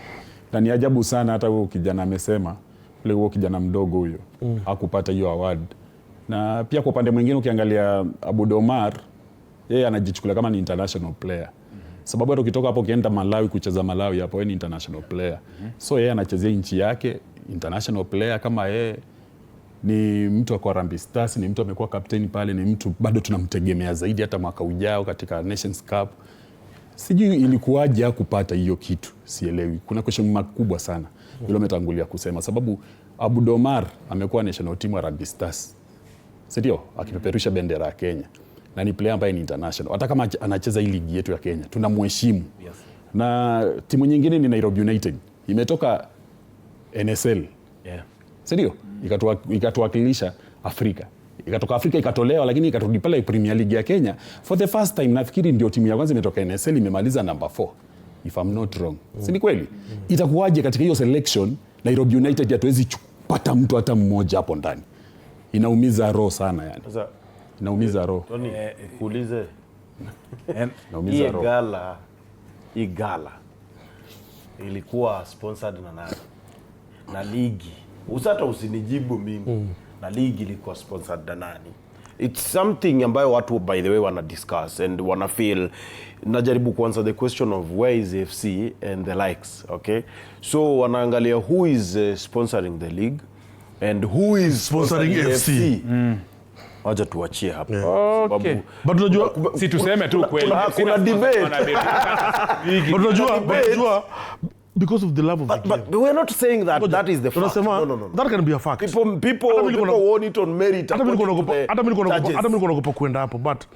Na ni ajabu sana hata huyo kijana amesema, huyo kijana mdogo huyo hakupata hiyo award. Na pia kwa upande mwingine ukiangalia Abud Omar, yeye anajichukulia kama ni international player. Sababu hata ukitoka hapo ukienda Malawi kucheza Malawi hapo yeye ni international player. So yeye anachezea nchi yake, international player kama yeye. Ni mtu wa Harambee Stars, ni mtu amekuwa captain pale, ni mtu bado tunamtegemea zaidi hata mwaka ujao katika Nations Cup. Sijui ilikuwaje kupata hiyo kitu, sielewi. Kuna question mark kubwa sana. Hilo umetangulia kusema sababu Abud Omar amekuwa national team wa Harambee Stars. Ndio, akipeperusha bendera ya Kenya. Na ni player ambaye ni international. Hata kama anacheza hii ligi yetu ya Kenya, tunamheshimu. Yes. Na timu nyingine ni Nairobi United. Imetoka NSL. Yeah. Ndio, ikatuwakilisha Afrika. Ikatoka Afrika ikatolewa, lakini ikarudi pale Premier League ya Kenya. For the first time nafikiri ndio timu ya kwanza imetoka NSL imemaliza number 4. If I'm not wrong. Si ni kweli? Itakuwaje katika hiyo selection Nairobi United hatuwezi kupata mtu hata mmoja hapo ndani? Inaumiza roho sana yani. Sasa inaumiza roho. Tony, kuulize. Inaumiza roho. Hii gala ilikuwa sponsored na nani? Na ligi. Usata usinijibu mimi. Na ligi ilikuwa sponsored na nani? It's something ambayo watu by the way wana discuss and wana feel. Najaribu kuanza the question of where is FC and the likes, okay? So wanaangalia who is sponsoring the league and who is sponsoring FC. Wacha tuachie hapa. Okay. But unajua si tuseme tu kweli. Kuna debate. But unajua because of the love of the game. But we're not saying that is the fact. No. That can be a fact. People want it on merit. Hata mimi niko nagopa kwenda hapo, but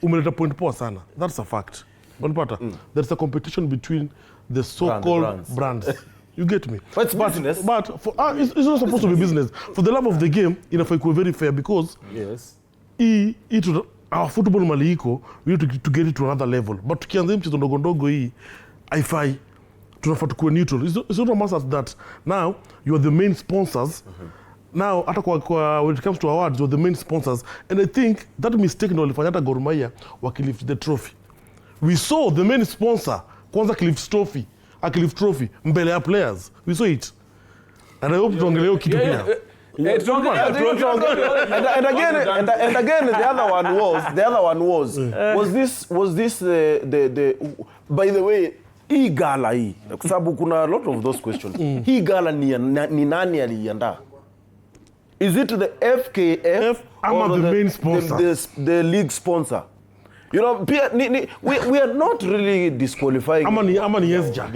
umeleta point poa sana. That's a fact. Unapata? There's a competition between the so-called brands. You get me? But it's business. But for, it's not supposed to be business. For the love of the game, inafaa ikuwe very fair because our football maliiko, we need to get it to another level. But tukianza mchezo ndogo hii, haifai. Tunafaa tukuwe neutral. It's not a matter that now you are the main sponsors. Now hata kwa when it comes to awards, you're the main sponsors. And I think that mistake ndio ilifanya hata Gor Mahia wakilift the trophy. We saw the main sponsor kwanza akilift trophy mbele ya players. We saw it. And I hope tuongelee hiyo kitu pia. And again the other one was this the by the way hii gala hii kwa sababu kuna a lot of those questions. Hii gala ni nani aliandaa? Is it the FKF or the main sponsor? The league sponsor? You know, we are not really disqualifying. Ama ni SJA.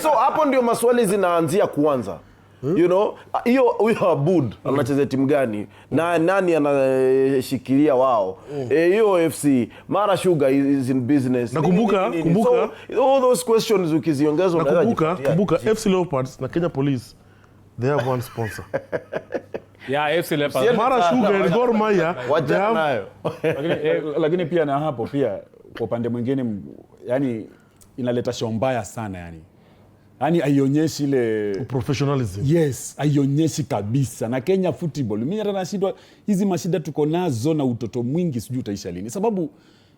So hapo ndio maswali zinaanzia kuanza. You know, hiyo Abud anacheza timu gani? Na nani anashikilia wao? Hiyo FC, Mara Sugar is in business. Kumbuka. So, all those questions ukiziongeza unaweza kumbuka FC Leopards na Kenya Police, they have one sponsor. Yeah, FC Leopards. Mara Sugar and Gor Mahia. Lakini pia na hapo pia kwa upande mwingine yani inaleta show mbaya sana yani. yani haionyeshi ile professionalism. Yes, haionyeshi kabisa. Na Kenya football mimi hata nashindwa, hizi mashida tuko nazo na utoto mwingi sijui utaisha lini, sababu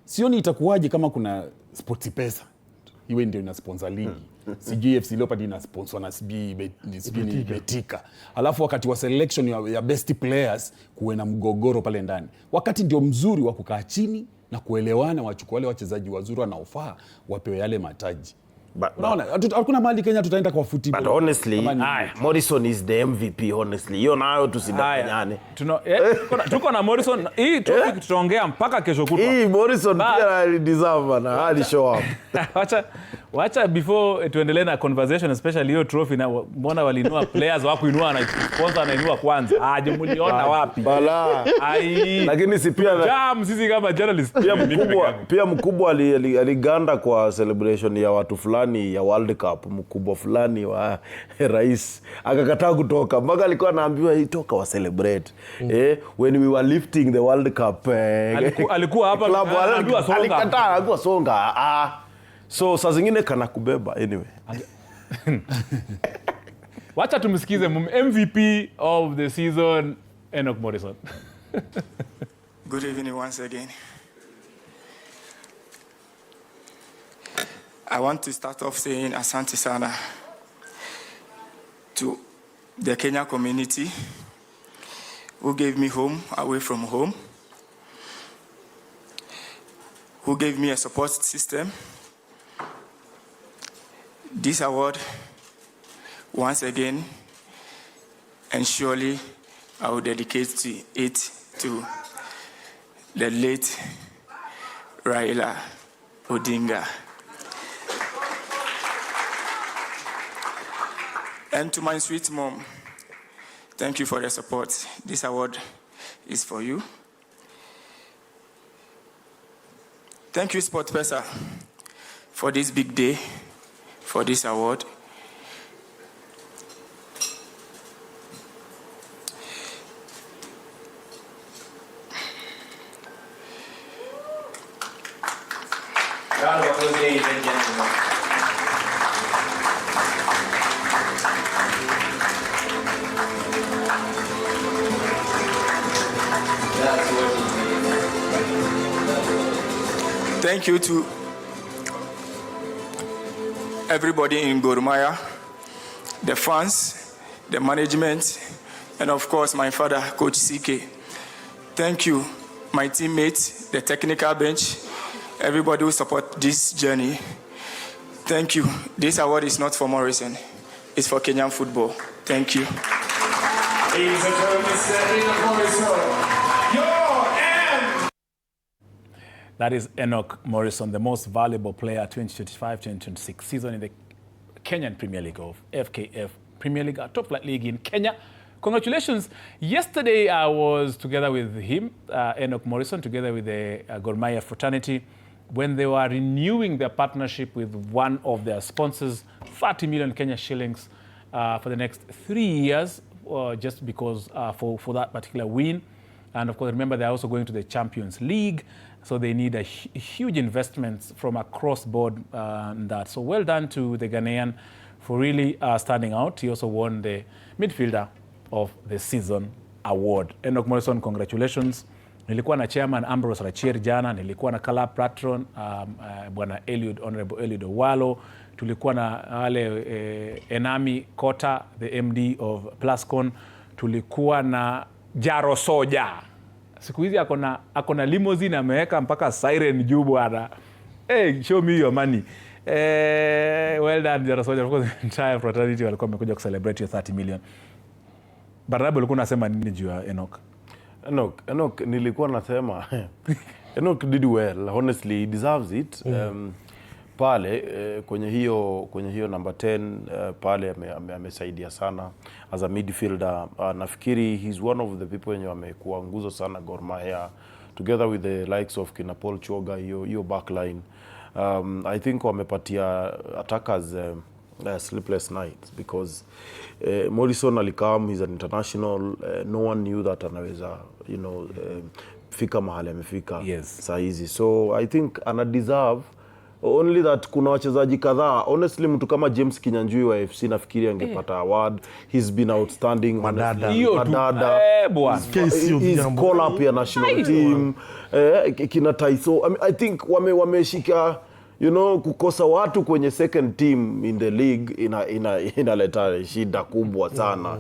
sioni itakuwaje kama kuna SportPesa iwe ndio ina sponsor ligi. Sijui FC Leopard ina sponsor na sijui Betika. Alafu wakati wa selection ya best players kuwe na mgogoro pale ndani. Wakati ndio mzuri wa kukaa chini na kuelewana, wachukue wale wachezaji wazuri wanaofaa wapewe yale mataji. Unaona, hakuna mahali Kenya tutaenda kwa football. But honestly, Morrison is the MVP honestly. Hiyo nayo tusidanganyane. Tuko na Morrison. Hii topic tutaongea mpaka kesho kutwa. Hii Morrison pia deserve na hadi show up. Wacha before tuendelee na conversation, especially hiyo trophy na mbona walinua players wako inua na sponsor anainua kwanza. Je, mliona wapi? Bala. Lakini si pia jam sisi kama journalist. Pia mkubwa aliganda kwa celebration ya watu fulani ya World Cup, mkubwa fulani wa rais akakataa kutoka mpaka alikuwa anaambiwa itoka wa celebrate. When we were lifting the World Cup alikuwa hapa alikataa songa. So saa zingine kana kubeba anyway. Wacha tumsikize MVP of the season, Enoch Morrison. Good evening once again. I want to start off saying asante sana to the Kenya community who gave me home away from home, who gave me a support system. This award, once again, and surely I will dedicate it to the late Raila Odinga. And to my sweet mom, thank you for the support. This award is for you. Thank you, SportPesa, for this big day, for this award. Round of applause, ladies and gentlemen. Thank you to everybody in Gor Mahia, the fans, the management, and of course my father, Coach CK. Thank you, my teammates, the technical bench, everybody who support this journey. Thank you. This award is not for Morrison, it's for Kenyan football. Thank you. Ladies and gentlemen, that is Enoch Morrison, the most valuable player 2025-2026 season in the Kenyan Premier League of FKF Premier League, a top flight league in Kenya. Congratulations. Yesterday I was together with him, Enoch Morrison, together with the Gor Mahia fraternity, when they were renewing their partnership with one of their sponsors, 30 million Kenya shillings for the next 3 years, just because for that particular win. And of course, remember, they're also going to the Champions League, so they need a huge investments from across board in that. So well done to the Ghanaian for really standing out. He also won the Midfielder of the Season award. Enoch Morrison, congratulations. Nilikuwa na chairman Ambrose Rachier jana, nilikuwa na club patron bwana Honorable Eliud Owalo, tulikuwa na wale Enami Kota, the MD of Plascon, tulikuwa na Jaro Soja. Siku hizi akona limousine ameweka mpaka siren juu bwana. Hey, show me your money. Well done Jaro Soja. Of course, the entire fraternity walikuwa wamekuja kucelebrate your 30 million. Barnaba ulikuwa unasema nini juu ya Enoch? Enoch nilikuwa nasema Enoch did well. Honestly, he deserves it. Pale kwenye hiyo number 10 pale amesaidia sana as a midfielder. Nafikiri he's one of the people wenye wamekuwa nguzo sana Gor Mahia together with the likes of kina Paul Choga, hiyo backline. I think wamepatia attackers sleepless nights because Morrison alikam, he's an international, no one knew that anaweza fika mahali amefika saa hizi. So I think ana deserve only that kuna wachezaji kadhaa. Honestly, mtu kama James Kinyanjui wa FC nafikiri angepata award. He's been outstanding. Madada. He's call up ya national team. Kina Taiso. I think wameshika, you know, kukosa watu kwenye second team in the league inaleta shida kubwa sana.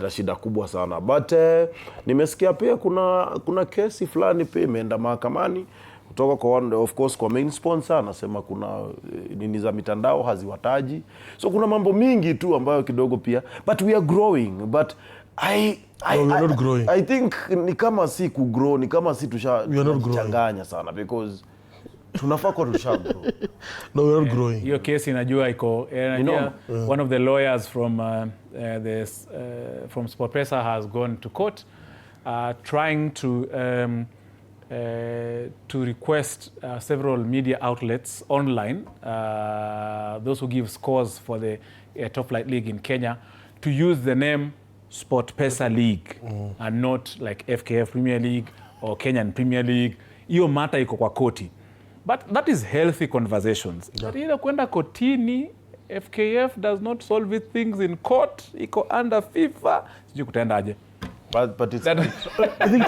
Shida kubwa sana. But nimesikia pia kuna kesi fulani pia imeenda mahakamani kutoka kwa of course kwa main sponsor, anasema kuna nini za mitandao haziwataji. So kuna mambo mingi tu ambayo kidogo pia, but we are growing. But I think ni kama si kugrow, ni kama si tushachanganya sana, because tunafaa kwa tushagrow. No, we are not growing. Hiyo case inajua iko one of the lawyers from from SportPesa has gone to court trying to request several media outlets online, those who give scores for the top flight league in Kenya, to use the name SportPesa League and not like FKF Premier League or Kenyan Premier League. Hiyo mata iko kwa koti. But that is healthy conversations. But either kwenda kotini, FKF does not solve it, things in court, iko under FIFA, sijui kutaendaje. But it's I think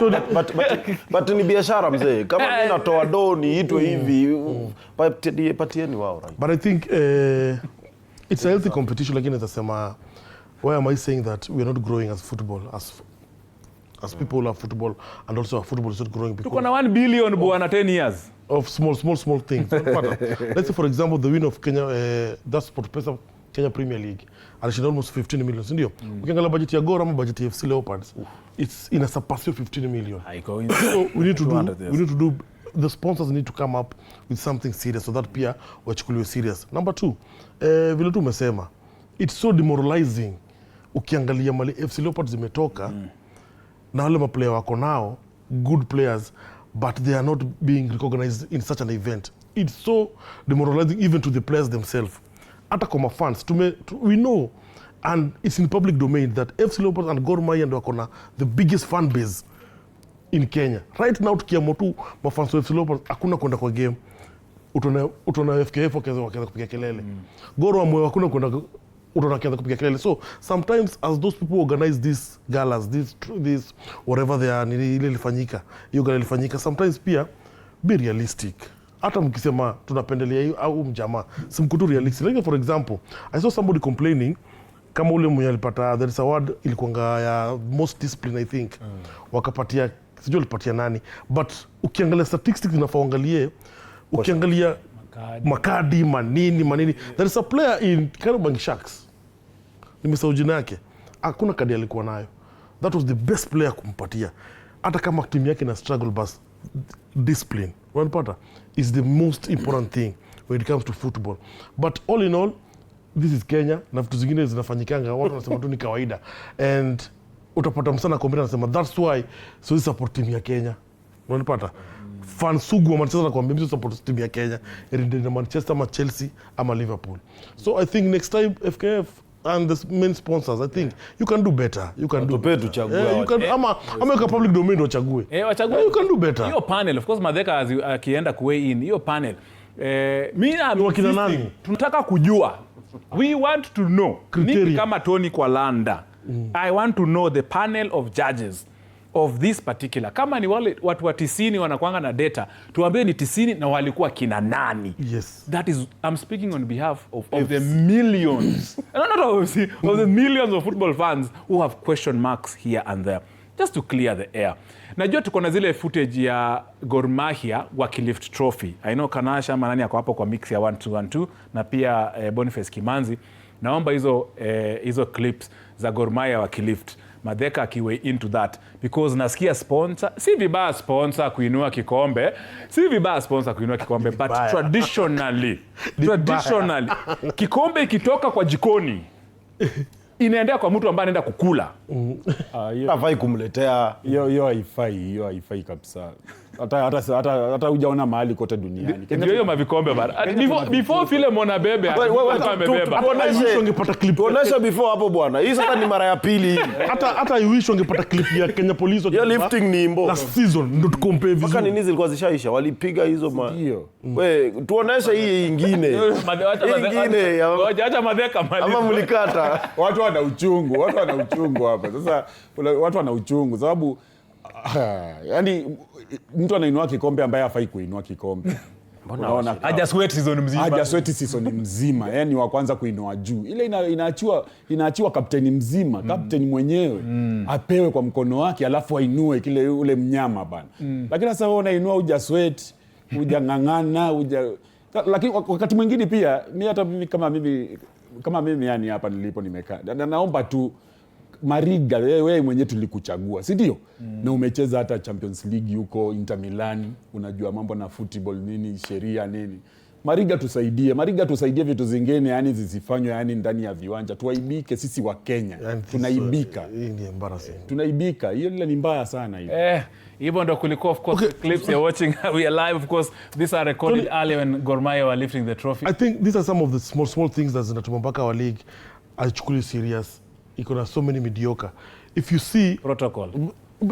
but ni biashara mzee. Kama mimi natoa doni itwe hivi, patieni wao, right? But I think it's a healthy competition, lakini nasema, why am I saying that we are not growing as football, as people love football, and also our football is not growing because tuko na 1 billion bwana 10 years of small things. Let's say for example the win of Kenya, that's SportPesa Kenya Premier League, alishinda almost 15 million, ndio. Ukiangalia budget ya Gor ama budget ya FC Leopards, it's in a surpass 15 million. So we need to do the sponsors need to come up with something serious so that pia wachukuliwe serious. Number 2, vile tu umesema, it's so demoralizing ukiangalia mali FC Leopards zimetoka na wale maplayer wako nao, good players, but they are not being recognized in such an event. It's so demoralizing even to the players themselves. Hata kama fans, we know, and it's in public domain, that FC Leopards and Gor Mahia ndio wako na the biggest fan base in Kenya. Right now tukiamua tu mafans wa FC Leopards hakuna kwenda kwa game, utaona FKF wakaanza kupiga kelele. Gor Mahia hakuna kwenda, utaona kupiga kelele. So sometimes as those people organize these galas, this whatever they are, ile ilifanyika, hiyo gala ilifanyika, sometimes pia be realistic. Hata mkisema tunapendelea hiyo au mjamaa, simkutu realistic. Like for example, I saw somebody complaining kama ule mwenye alipata there is award ilikuwa ya most discipline I think. Wakapatia, sijui alipatia nani, but ukiangalia statistics unafaangalie, ukiangalia makadi manini, there is a player in Kariobangi Sharks, nimesahau jina yake, hakuna kadi alikuwa nayo. That was the best player kumpatia, hata kama timu yake na struggle, but discipline, unapata, is the most important thing when it comes to football. But all in all, this is Kenya, na vitu zingine zinafanyikanga, watu wanasema tu ni kawaida, and utapata msana komenta anasema that's why so we support team ya Kenya, unapata. Fan sugu wa Manchester na kuambia mimi support team ya Kenya, either Manchester ama Chelsea ama Liverpool. So I think next time FKF and the main sponsors, I think you can do better. You can do better. You can ama kwa public domain wachague. Wachague. You can do better. Hiyo panel, of course, Madheka akienda kuweigh in hiyo panel. Mimi tunataka kujua. We want to know. Mimi kama Tony kwa Landa, I want to know the panel of judges of this particular. Kama ni wale watu wa 90 wanakuanga na data, tuambie ni 90 na walikuwa kina nani. Yes. That is, I'm speaking on behalf of the millions, not of the millions of football fans who have question marks here and there. Just to clear the air. Najua tuko na zile footage ya Gor Mahia wakilift trophy. I know Kanasha manani yako hapo kwa mix ya 1-2-1-2 na pia Boniface Kimanzi. Naomba hizo clips za Gor Mahia wakilift. Madheka akiwe into that, because nasikia sponsor, si vibaya sponsor kuinua kikombe, but traditionally kikombe ikitoka kwa jikoni inaendea kwa mtu ambaye anaenda kukula. Hafai kumletea. Hiyo haifai kabisa. Hata hujaona mahali kote duniani. Ndio hiyo mavikombe bana. Before Philemon abebe amebeba. Ungepata clip. Tuonesha before hapo bwana. Hii sasa ni mara ya pili. Hata I wish ungepata clip ya Kenya Police. Ya lifting ni imbo. Last season ndio tukompare vizuri. Mpaka nini zilikuwa zishaisha? Walipiga hizo ndio. We tuonesha hii ingine. Ingine. Acha madheka mali. Ama mlikata. Watu wana uchungu hapa. Sasa watu wana uchungu sababu yani mtu anainua kikombe ambaye hafai kuinua kikombe. Unaona haja sweat season mzima. Yani wa kwanza kuinua juu. Ile inaachiwa kapteni mzima, kapteni mwenyewe apewe kwa mkono wake alafu ainue ule mnyama bana. Lakini sasa wewe unainua huja sweat, huja ngangana, lakini wakati mwingine pia kama mimi yani hapa nilipo nimekaa. Naomba tu Mariga, wewe mwenyewe tulikuchagua, si ndio? Na umecheza hata Champions League huko Inter Milan, unajua mambo na football nini, sheria nini. Mariga tusaidie vitu zingine yani zisifanywe yani ndani ya viwanja. Tuaibike sisi wa Kenya. Tunaibika. Hii ni embarrassing. Tunaibika. Hiyo ni mbaya sana hiyo. Even though kulikuwa of course clips you're watching, we are live of course. These are recorded earlier when Gor Mahia were lifting the trophy. I think these are some of the small things that zinatuma mpaka wa league aichukulie serious. Iko na so many mediocre. If you see protocol.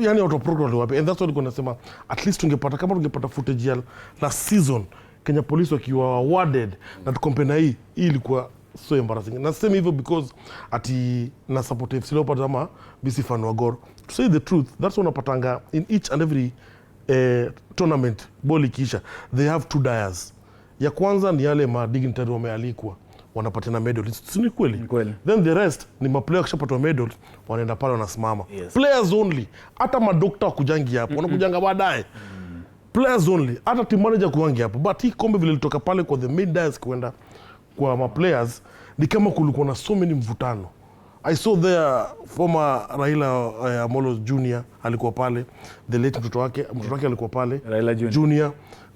Yani auto protocol wapi. And that's what gonna sema at least tungepata footage ya last season Kenya Police wakiwa awarded na tukompare na hii ilikuwa so embarrassing. Na same hivyo because ati na support FC Leopards ama BC fan wa Gor. To say the truth, that's one unapatanga in each and every tournament ball kisha they have two dyers. Ya kwanza ni yale dignitary wamealikwa wanapatana medals. Si kweli? Then the rest ni maplayer kishapata medals wanaenda pale wanasimama. Yes. Players only. Hata madokta wakujangi hapo. Wanakujanga baadaye. Players only. Hata team manager kuangi hapo. But hii kombe vile litoka pale kwa the main dyers kwenda kwa ma players ni kama kulikuwa na so many mvutano. I saw there former Raila Amolo Junior alikuwa pale. The late mtoto wake alikuwa pale. Raila Junior.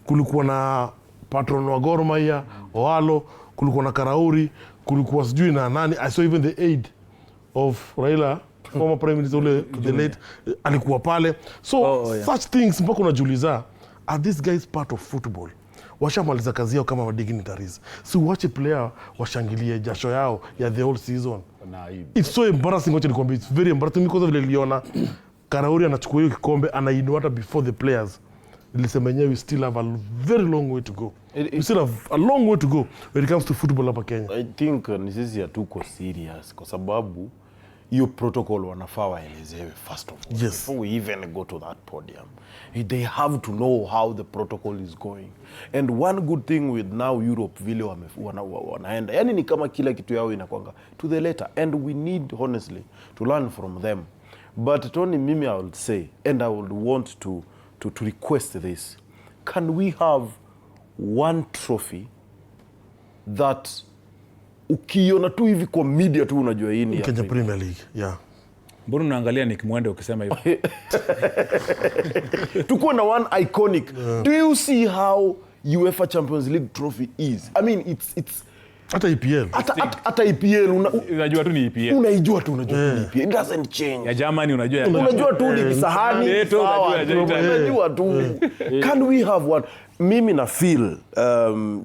Kulikuwa na patron wa Gor Mahia, Oalo, kulikuwa na Karauri, kulikuwa sijui na nani. I saw even the aide of Raila, former prime minister the late, alikuwa pale. So such things mpaka unajiuliza, are these guys part of football? Washamaliza kazi yao kama dignitaries. Si watch player washangilie jasho yao ya the whole season. It's so embarrassing what nikwambia. It's very embarrassing because of niliona Karauri anachukua hiyo kikombe anainua hata before the players. Nilisema yenyewe we still have a very long way to go. We still have a long way to go when it comes to football hapa Kenya. I think ni sisi hatuko serious kwa sababu hiyo protocol wanafaa waelezewe first of all. Yes. Before we even go to that podium. They have to know how the protocol is going. And one good thing with now Europe vile wanaenda. Yani ni kama kila kitu yao inakwanga to the letter. And we need honestly to learn from them. But Tony, mimi I would say, and I would want to request this. Can we have one trophy that ukiona tu hivi kwa media tu unajua hii ni ya Kenya Premier League? Yeah. Mbona unaangalia Nick Mwende ukisema hivyo? Tuko na one iconic. Do you see how UEFA Champions League trophy is? I mean it's hata EPL. Hata EPL unajua tu ni EPL. Unajua tu ni EPL. It doesn't change. Ya Germany unajua. Unajua tu ni sahani. Unajua tu. Can we have one? Mimi na feel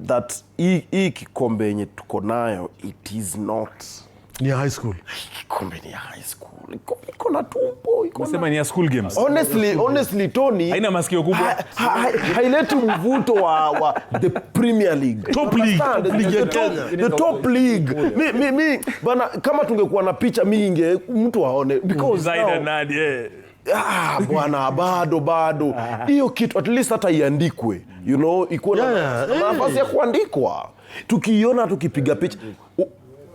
that hii kikombe yenye tuko nayo it is not ni high school. Kikombe ni high school. Iko na tumbo, iko. Unasema ni ya school games. Honestly Tony. Haina masikio kubwa. Haileti mvuto wa the Premier League. Top league. The top league. Mi bana kama tungekuwa na picha mingi mtu aone because Zaida nani bwana bado hiyo kitu at least hata iandikwe, you know, iko na nafasi ya kuandikwa. Tukiiona tukipiga picha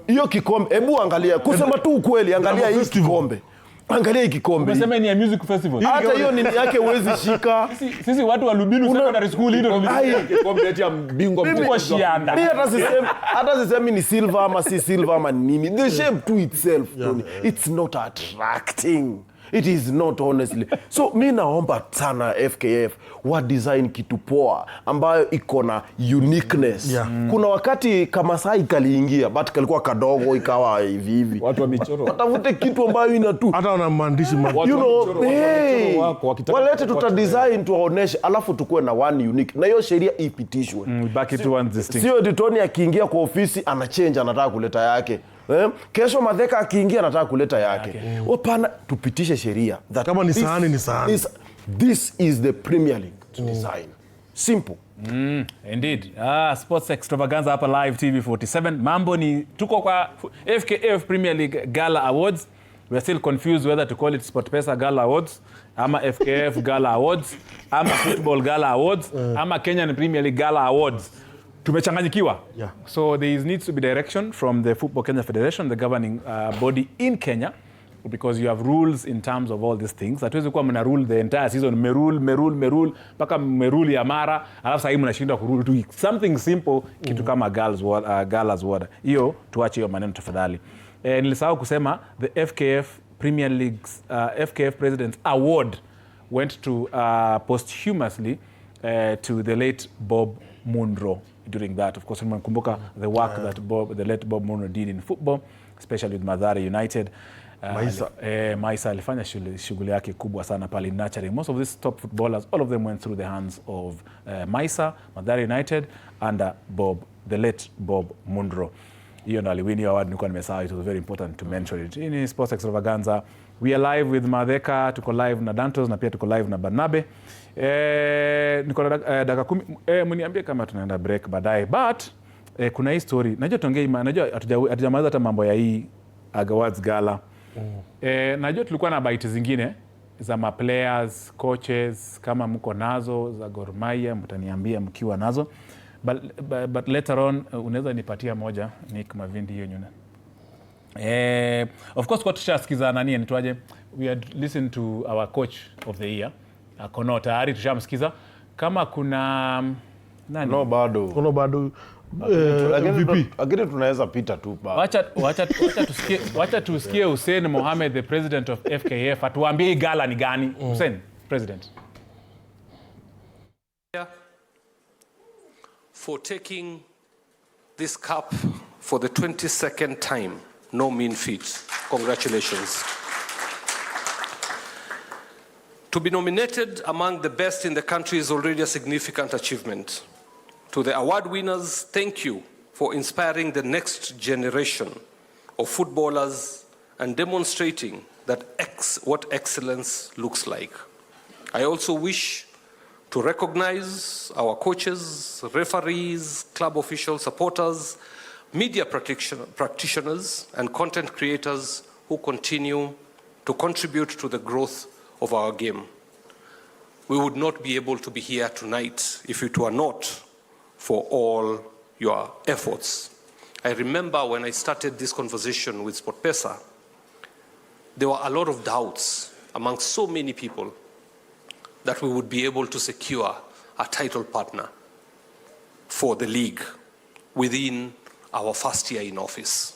hiyo kikombe, hebu angalia kusema tu ukweli, angalia hii kikombe. Angalia hii kikombe. Unasema ni ya music festival. Hata hiyo nini yake huwezi shika. Sisi watu wa Lubinu Secondary School ndio kikombe eti ya bingwa mkubwa shianda. Mimi hata sisemi ni silver ama si silver ama nini. The shape to itself, Tony. It's not attracting. It is not honestly. So mi naomba sana FKF wa design kitu poa ambayo iko na uniqueness. Kuna wakati Kamasai kaliingia but kalikuwa kadogo ikawa hivi. Watu wa michoro. Watafute kitu ambayo ina tu. Hata wana maandishi You know, walete tuta design tuwaoneshe alafu tukue na one unique. Na hiyo sheria ipitishwe. Back into one distinct. Sio Tony akiingia kwa ofisi anachange anataka kuleta yake. Kesho Madheka akiingia anataka kuleta yake. Hapana, tupitishe sheria. Kama ni sahani ni sahani. This is the Premier League to design. Simple. Indeed. Sports Extravaganza hapa live TV 47. Mambo ni tuko kwa FKF Premier League Gala Awards. We are still confused whether to call it SportPesa Gala Awards, ama FKF Gala Awards, ama Football Gala Awards, ama Kenyan Premier League Gala Awards. Tumechanganyikiwa. So there needs to be direction from the Football Kenya Federation, the governing body in Kenya, because you have rules in terms of all these things. Hatuwezi kuwa mna rule the entire season, merule mpaka merule ya mara, alafu sasa mnashindwa kurule tu something simple, kitu kama Gala's Award. Hiyo tuache hiyo maneno tafadhali. Nilisahau kusema the FKF Premier League's FKF President's Award went to posthumously to the late Bob Munro. During that, of course, kumbuka the work that the late Bob Munro did in football, especially with Mathare United. Maisa alifanya shughuli yake kubwa sana pale nurturing. Most of these top footballers, all of them went through the hands of Maisa, Mathare United, under the late Bob Munro. Hiyo ndo aliwini award, nilikuwa nimesahau. It was very important to mention it. In Sports Extravaganza, we are live with Madheka, tuko live na Dantos, na pia tuko live na Barnabe. Niko dakika 10, mniambie kama tunaenda break baadaye. But kuna hii story. Najua tuongee, najua hatujamaliza hata mambo ya hii Awards Gala. Najua tulikuwa na bite zingine za ma players, coaches, kama mko nazo za Gor Mahia mtaniambia mkiwa nazo. But later on unaweza nipatia moja Nick Mavindi hiyo nyuna. Of course kwa tushasikiza nani anitwaje, we had listened to our coach of the year Kono, tayari tushamsikiza. Kama kuna nani? Kono bado Agire tunaweza pita tu ba. Wacha tusikie Hussein Mohamed, the president of FKF, atuambie gala ni gani. Hussein, president. For taking this cup for the 22nd time. No mean feat. Congratulations. To be nominated among the best in the country is already a significant achievement. To the award winners, thank you for inspiring the next generation of footballers and demonstrating that what excellence looks like. I also wish to recognize our coaches, referees, club officials, supporters, media practitioners, and content creators who continue to contribute to the growth of our game. We would not be able to be here tonight if it were not for all your efforts. I remember when I started this conversation with SportPesa, there were a lot of doubts among so many people that we would be able to secure a title partner for the league within our first year in office.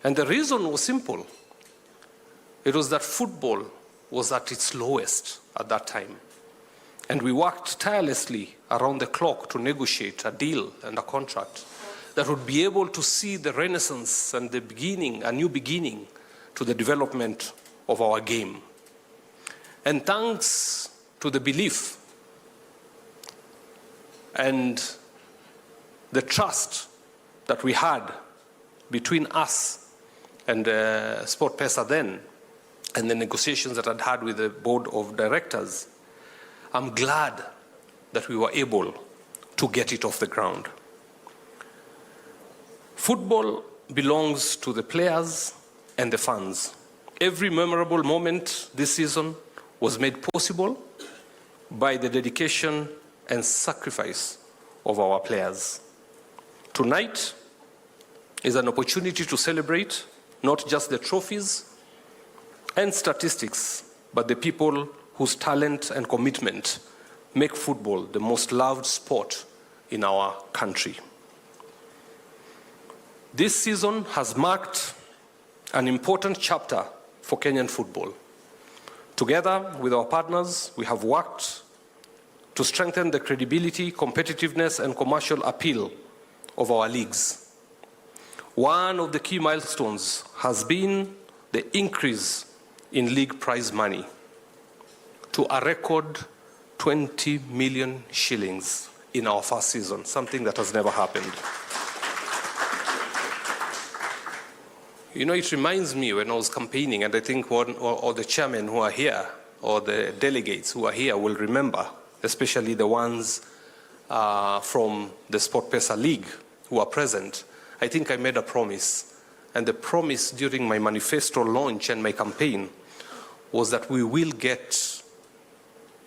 And the reason was simple. It was that football was at its lowest at that time. And we worked tirelessly around the clock to negotiate a deal and a contract that would be able to see the renaissance and the beginning, a new beginning to the development of our game. And thanks to the belief and the trust that we had between us and SportPesa then, and the negotiations that I'd had with the board of directors, I'm glad that we were able to get it off the ground. Football belongs to the players and the fans. Every memorable moment this season was made possible by the dedication and sacrifice of our players. Tonight is an opportunity to celebrate not just the trophies and statistics, but the people whose talent and commitment make football the most loved sport in our country. This season has marked an important chapter for Kenyan football. Together with our partners, we have worked to strengthen the credibility, competitiveness, and commercial appeal of our leagues. One of the key milestones has been the increase in league prize money to a record 20 million shillings in our first season, something that has never happened. You know, it reminds me when I was campaigning, and I think one or the chairmen who are here, or the delegates who are here will remember, especially the ones from the SportPesa League who are present. I think I made a promise, and the promise during my manifesto launch and my campaign was that we will get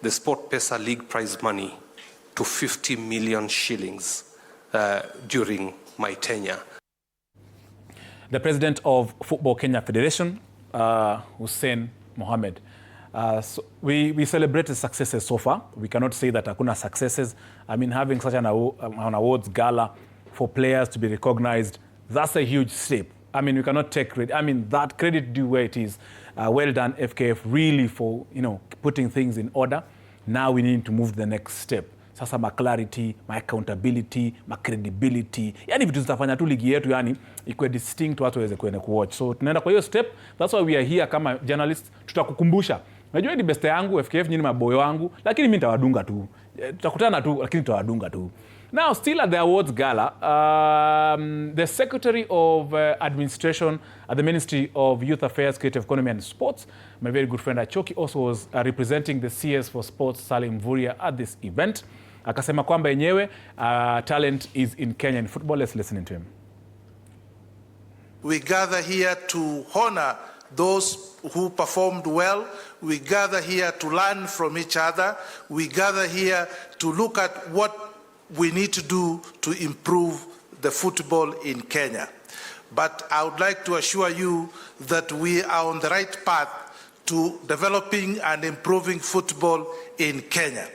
the SportPesa League prize money to 50 million shillings during my tenure. The president of Football Kenya Federation, Hussein Mohamed, so we celebrated successes so far. We cannot say that hakuna successes. I mean, having such an awards gala for players to be recognized, that's a huge step. I mean, we cannot take credit. I mean, that credit due where it is. Well done, FKF, really for, you know, putting things in order. Now we need to move to the next step. Sasa ma clarity, ma accountability, ma credibility. Yani vitu zitafanya tu ligi yetu yani ikuwe distinct, watu waweze kuenda kuwatch. So tunaenda kwa hiyo step. That's why we are here kama journalists. Tutakukumbusha. Najua ni best yangu, FKF nyinyi maboyo wangu, lakini mimi nitawadunga tu. Tutakutana tu, lakini tutawadunga tu. Now, still at the awards gala, the Secretary of Administration at the Ministry of Youth Affairs, Creative Economy and Sports, my very good friend Achoki, also was representing the CS for Sports, Salim Mvurya, at this event. Akasema kwamba yenyewe talent is in Kenyan football. Let's listen to him. We gather here to honor those who performed well. We gather here to learn from each other. We gather here to look at what we need to do to improve the football in Kenya. But I would like to assure you that we are on the right path to developing and improving football in Kenya.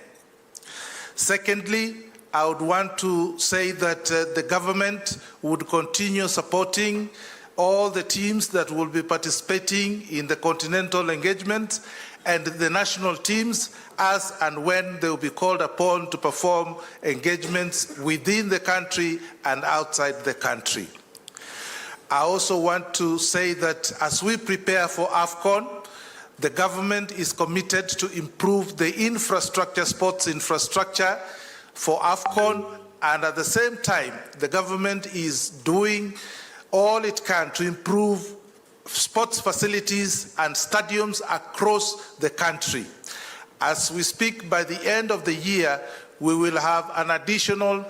Secondly, I would want to say that the government would continue supporting all the teams that will be participating in the continental engagement and the national teams as and when they will be called upon to perform engagements within the country and outside the country. I also want to say that as we prepare for AFCON, the government is committed to improve the infrastructure, sports infrastructure for AFCON, and at the same time, the government is doing all it can to improve sports facilities and stadiums across the country. As we speak, by the end of the year, we will have an additional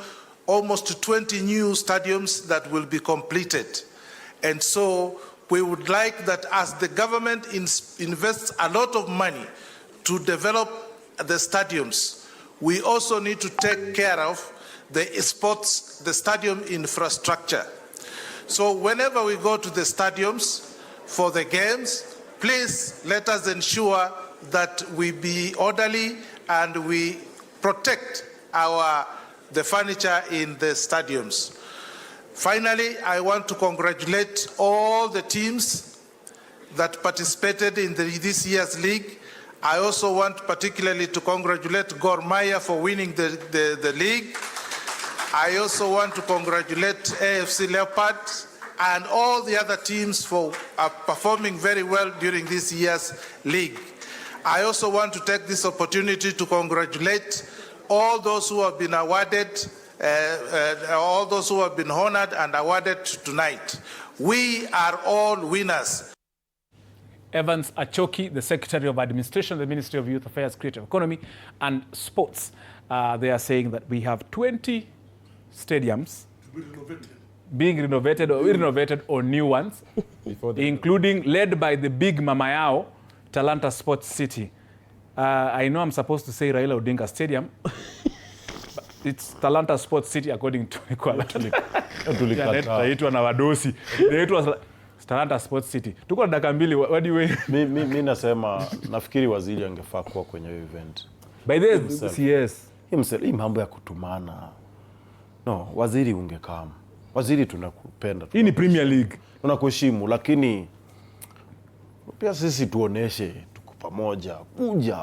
almost 20 new stadiums that will be completed. And so we would like that as the government invests a lot of money to develop the stadiums, we also need to take care of the stadium infrastructure. So whenever we go to the stadiums for the games, please let us ensure that we be orderly and we protect the furniture in the stadiums. Finally, I want to congratulate all the teams that participated in this year's league. I also want particularly to congratulate Gor Mahia for winning the league. I also want to congratulate AFC Leopards and all the other teams for performing very well during this year's league. I also want to take this opportunity to congratulate all those who have been awarded, all those who have been honored and awarded tonight. We are all winners. Evans Achoki, the Secretary of Administration, the Ministry of Youth Affairs, Creative Economy and Sports. They are saying that we have 20 stadiums being renovated or new ones, including led by the big mama yao, Talanta Sports City. I know I'm supposed to say Raila Odinga Stadium, but it's Talanta Sports City according to Naitwa na wadosi. Naitwa Talanta Sports City. Tuko na dakika mbili, what do you mean? Mimi nasema nafikiri waziri angefaa kuwa kwenye event. By the yes. Hii mambo ya kutumana. No, waziri ungekam. Waziri tunakupenda. Hii ni Premier League. Tunakuheshimu, lakini pia sisi tuoneshe pamoja, kuja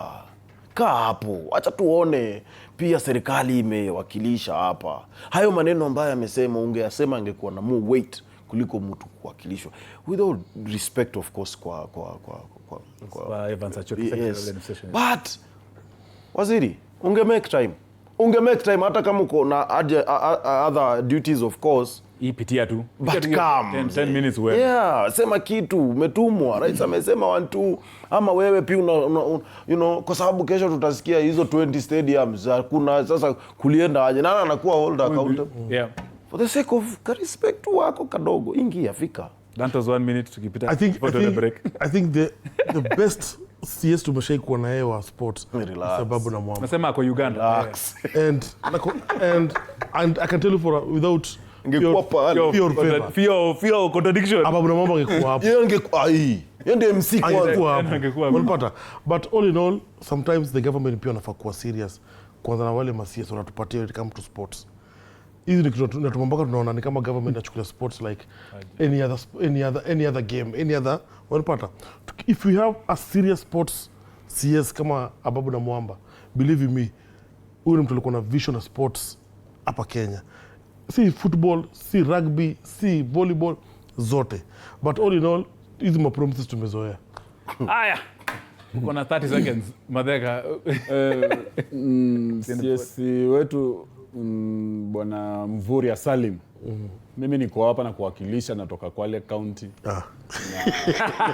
kaa hapo, acha tuone pia serikali imewakilisha hapa. Hayo maneno ambayo amesema, ungeyasema angekuwa na more weight kuliko mtu kuwakilishwa. With all respect of course kwa Evans Achoki, yes. But waziri, unge make time hata kama uko na other duties of course. Ipitia tu. But come 10 minutes wewe. Yeah, sema kitu, umetumwa. Rais amesema 1-2 ama wewe pia you know, kwa sababu kesho tutasikia hizo 20 stadiums kuna sasa kulienda aje. Nani anakuwa hold accountable? Yeah. For the sake of respect wako kadogo, ingia fika. Dantos 1 minute tukipita. I think the best CS tumeshai kuwa na yeye wa sports sababu na Mwamba. Nasema ako Uganda. And I can tell you without fear contradiction. Sababu na Mwamba angekuwa hapo. Yeye angekuwa ndio MC kwanza. But all in all, sometimes the government pia wanafaa kuwa serious. Kwanza na wale ma-CS wanatupatia when it comes to sports. Hizi ni kitu tunatumambaka tunaona ni kama government inachukulia sports like any other game, any other wanapata. If we have a serious sports CS kama Ababu na Mwamba, believe me, huyu mtu alikuwa na vision of sports hapa Kenya. Si football, si rugby, si volleyball, zote. But all in all, hizi ma-promises tumezoea. Aya. Uko na 30 seconds, Madheka. CS wetu Bwana Mvurya Salim. Mimi niko hapa na kuwakilisha, natoka Kwale County.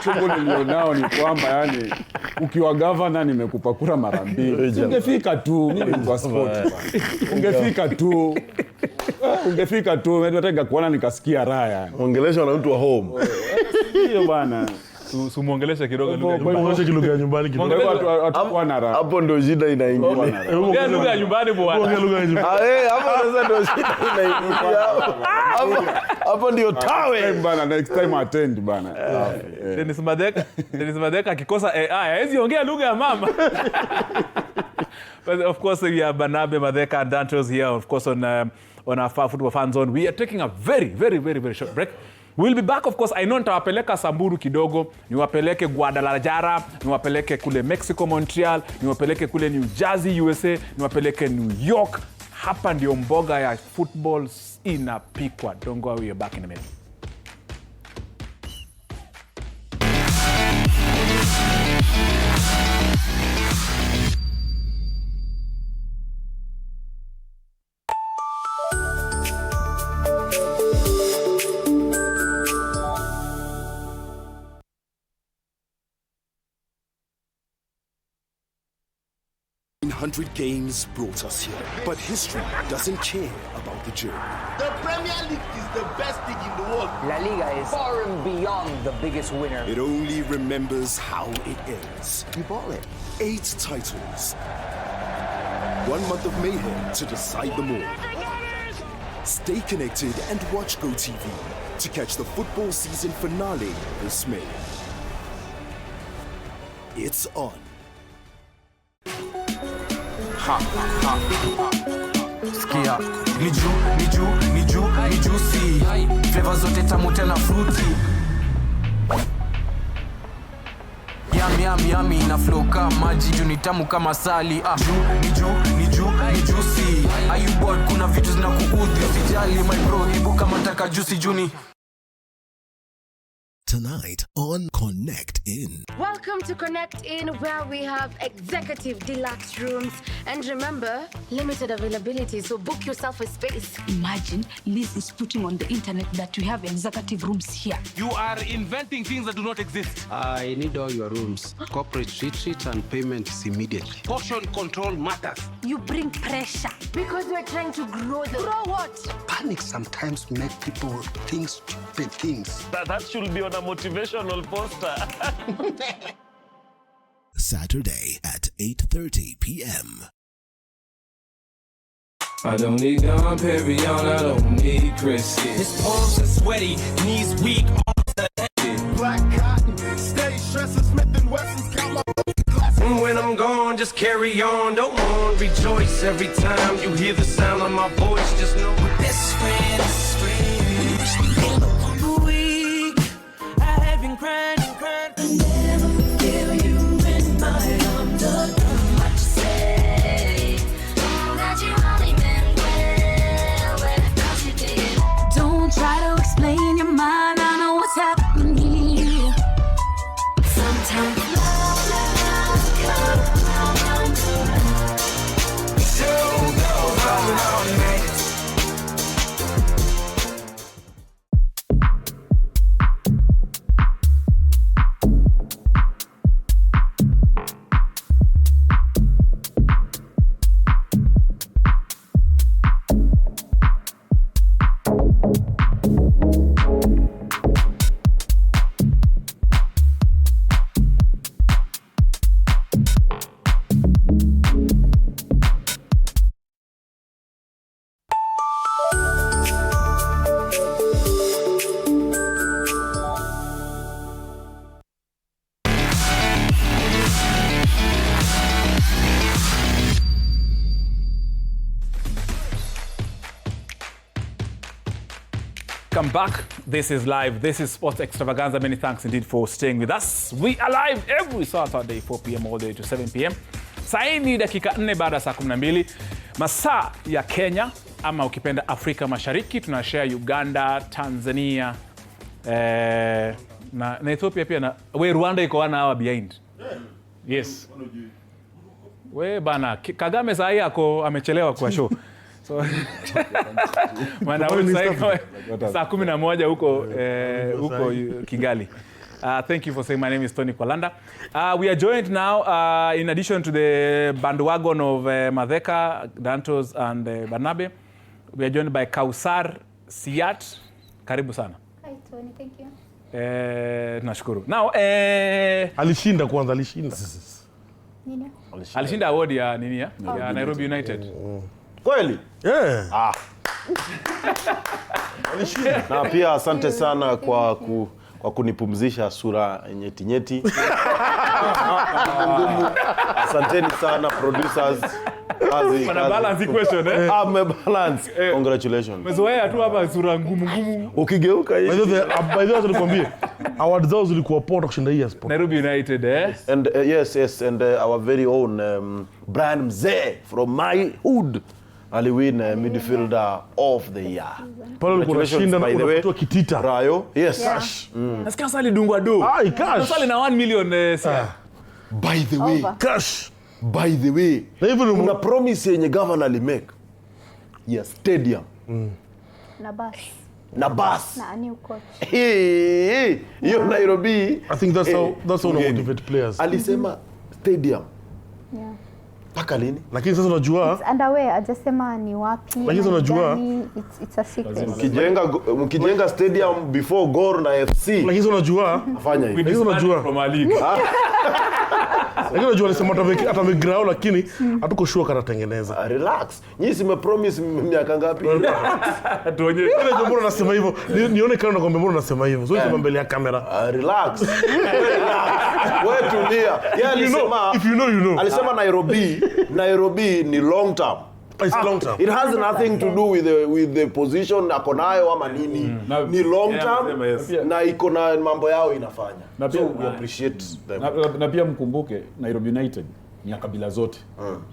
Chungu nilionao ni kwamba yani ukiwa governor nimekupa kura mara 2. Ungefika tu, mimi ni kwa sport. Ungefika tu, nataka kuona nikasikia raha yani. Ongelesha na mtu wa home. Hiyo bwana. Sumuongelesha kidogo lugha ya nyumbani kidogo. Atakuwa na raha. Hapo ndio shida inaingia. Ongea lugha ya nyumbani bwana. Hapo sasa ndio shida inaingia. Hapo ndio tawe bana, next time attend bana. Dennis Madeka akikosa AI, hizi ongea lugha ya mama. But of course we are Banabe, Madeka and Dantos here, of course on our Football Fan Zone. We are taking a very short break. We'll be back, of course. I know nitawapeleka Samburu kidogo, niwapeleke Guadalajara, niwapeleke kule Mexico, Montreal, niwapeleke kule New Jersey, USA, niwapeleke New York. Hapa ndio mboga ya football inapikwa. Don't go away, you're back in a minute. Games brought us here, but history doesn't care about the journey. The Premier League is the best league in the world. La Liga is far and beyond the biggest winner. It only remembers how it ends. You ball it. 8 titles. 1 month of mayhem to decide them all. Stay connected and watch GOtv to catch the football season finale this May. It's on. Skia ni juicy. Flavor zote tamu tena fruity. Yummy na flow kama maji, juu ni tamu kama sali. Ni juicy. Are you bored? Kuna vitu zinakuudhi, usijali my bro, ibu kama taka juicy juni. Tonight on Connect In. Welcome to Connect In, where we have executive deluxe rooms. And remember, limited availability, so book yourself a space. Imagine Liz is putting on the internet that we have executive rooms here. You are inventing things that do not exist. I need all your rooms. Corporate retreat and payments immediately. Portion control matters. You bring pressure. Because we're trying to grow the... Grow what? Panic sometimes make people think stupid things. That should be on a motivational poster. Saturday at 8:30 p.m. I don't need Dom Perignon, I don't need Chrissy. His palms are sweaty, knees weak, arms are heavy. Black cotton, steady stressing, Smith & Wesson's count my when I'm gone, just carry on, don't mourn, rejoice every time you hear the sound of my voice. Just know my best friend. Weak, I have been crying. I never forgive you and Welcome back. This is live. This is Sports Extravaganza. Many thanks indeed for staying with us. We are live every Saturday 4 p.m. all the way to 7 p.m. Saa ni dakika 4 baada ya saa 12 masaa ya Kenya ama ukipenda Afrika Mashariki. Tunashare Uganda, Tanzania, na Ethiopia pia na Rwanda iko wana hawa behind. Yes. We bana Kagame saa hii amechelewa kwa show. So maana saa 11 huko Kigali. Thank you for saying my name is Tony Kwalanda. We are joined now in addition to the bandwagon of Madheka, Dantos and Barnabe. We are joined by Kausar Siat. Karibu sana. Hi Tony, thank you. Nashukuru. Now alishinda kwanza alishinda. Nini? Alishinda award ya nini ya? Ya Nairobi United. Kweli? Yeah. Na pia asante sana kwa kunipumzisha sura nyeti. Asanteni sana producers. Wana balance equation balance. Congratulations. Mezoea tu hapa sura ngumu. Ukigeuka hivi. By the way tulikwambia award zao zilikuwa poa kushinda hii sport. Nairobi United And yes and our very own Brian Mzee from my hood aliwin midfielder of the year. Pale kuna shinda na unatoa kitita. Rayo. Yes. Yeah. Nasikia sali dungwa do. Cash. Sali na 1 million By the way, cash. By the way, kuna promise yenye governor alimake ya stadium. Na bus. Na new coach. Hiyo Nairobi. I think that's how motivate players. Alisema stadium. Yeah. Paka lini? Lakini sasa unajua it's underway, ajasema ni wapi. Lakini sasa unajua it's a secret. Mkijenga stadium before Gor na FC. Lakini sasa unajua afanya hivi. Lakini unajua from a league. Lakini unajua alisema atamegrao lakini hatuko sure kana tengeneza. Relax. Nyinyi simepromise miaka ngapi? Tuonye. Ile jambo unasema hivyo. Nione kana nakwambia mbona unasema hivyo. Sio sema mbele ya kamera. Relax. Wewe tulia. Yeye alisema if you know you know. Alisema Nairobi ni long term. It's long term. It has nothing to do with the position akonayo ama nini. Ni long term na iko na mambo yao inafanya. So we appreciate them. Na pia mkumbuke Nairobi United ni ya kabila zote.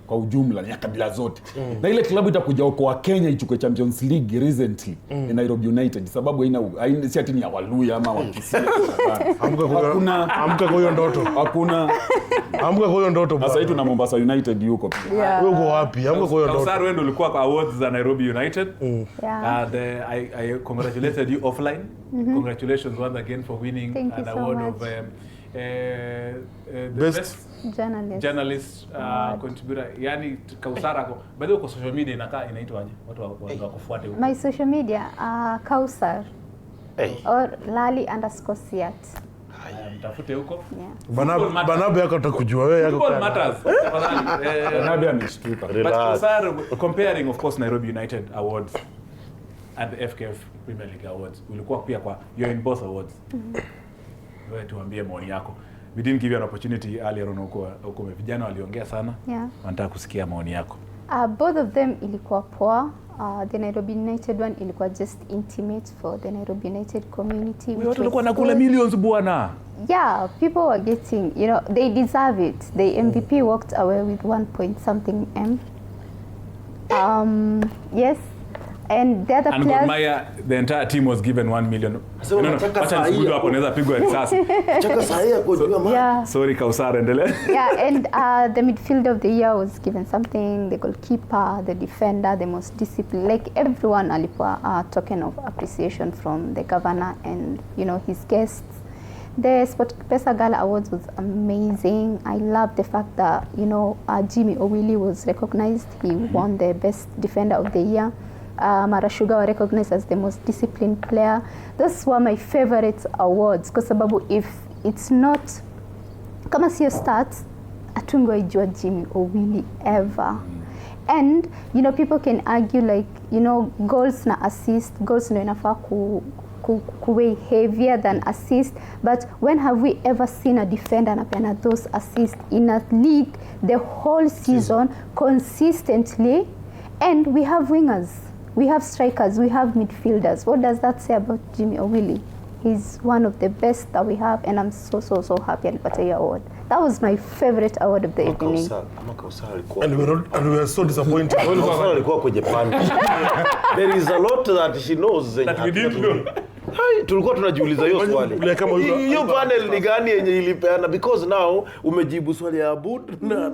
Kwa ujumla ni ya kabila zote. Na ile klabu itakuja kwa Kenya ichukue Champions League recently ni Nairobi United sababu haina si ati ni ya Waluya ama wa Kisii. Amka kwa hiyo ndoto. Hakuna amka kwa hiyo ndoto. Sasa hitu na Mombasa United yuko pia. Wewe uko wapi? Amka kwa hiyo ndoto. Kausar wewe ulikuwa kwa awards za Nairobi United. I congratulated you offline. Congratulations once again for winning an award of the best journalist contributor. Yani Kausar ako bado kwa social media inaitwaje? Watu wakufuate huko. My social media Kausar or Lali_Siat. Mtafute huko. Banabe yako atakujua wewe yako. Football matters. Tafadhali. Banabe ameshtuka. But Kausar comparing of course Nairobi United awards and the FKF Premier League awards. Ulikuwa pia kwa you're in both awards. Wewe tuambie maoni yako. We didn't give you an opportunity earlier on huko vijana waliongea sana. Wanataka kusikia maoni yako. Both of them ilikuwa poa. The Nairobi United one ilikuwa just intimate for the Nairobi United community. Watu walikuwa nakula millions bwana. Yeah, people were getting, they deserve it. The MVP walked away with 1 point something M. Yes. And the other players... And Maya, the entire team was given 1 million. Acha nikudu hapo naweza pigwa risasi. Chaka sahihi kwa jua mama. Sorry Kausar endelea. Yeah, and the midfielder of the year was given something, the goalkeeper, the defender, the most disciplined. Like everyone alipewa a token of appreciation from the governor and his guests. The SportPesa Gala Awards was amazing. I love the fact that Jimmy Owili was recognized. He won the best defender of the year. Marashuga were recognized as the most disciplined player. Those were my favorite awards because if it's not kama sio stats atungeijua Jimmy Owili ever. And people can argue like goals na assist, goals no inafaa kuwe heavier than assist, but when have we ever seen a defender anapeana those assists in a league the whole season consistently? And we have wingers. We have strikers, we have midfielders. What does that say about Jimmy Owili? He's one of the best that we have, and I'm so happy alipata hii award. That was my favorite award of the evening. And we were so disappointed. There is a lot that she knows that we didn't know. Tulikuwa tunajiuliza hiyo swali. Hiyo panel ni gani yenye ilipeana, because now umejibu swali ya Abud na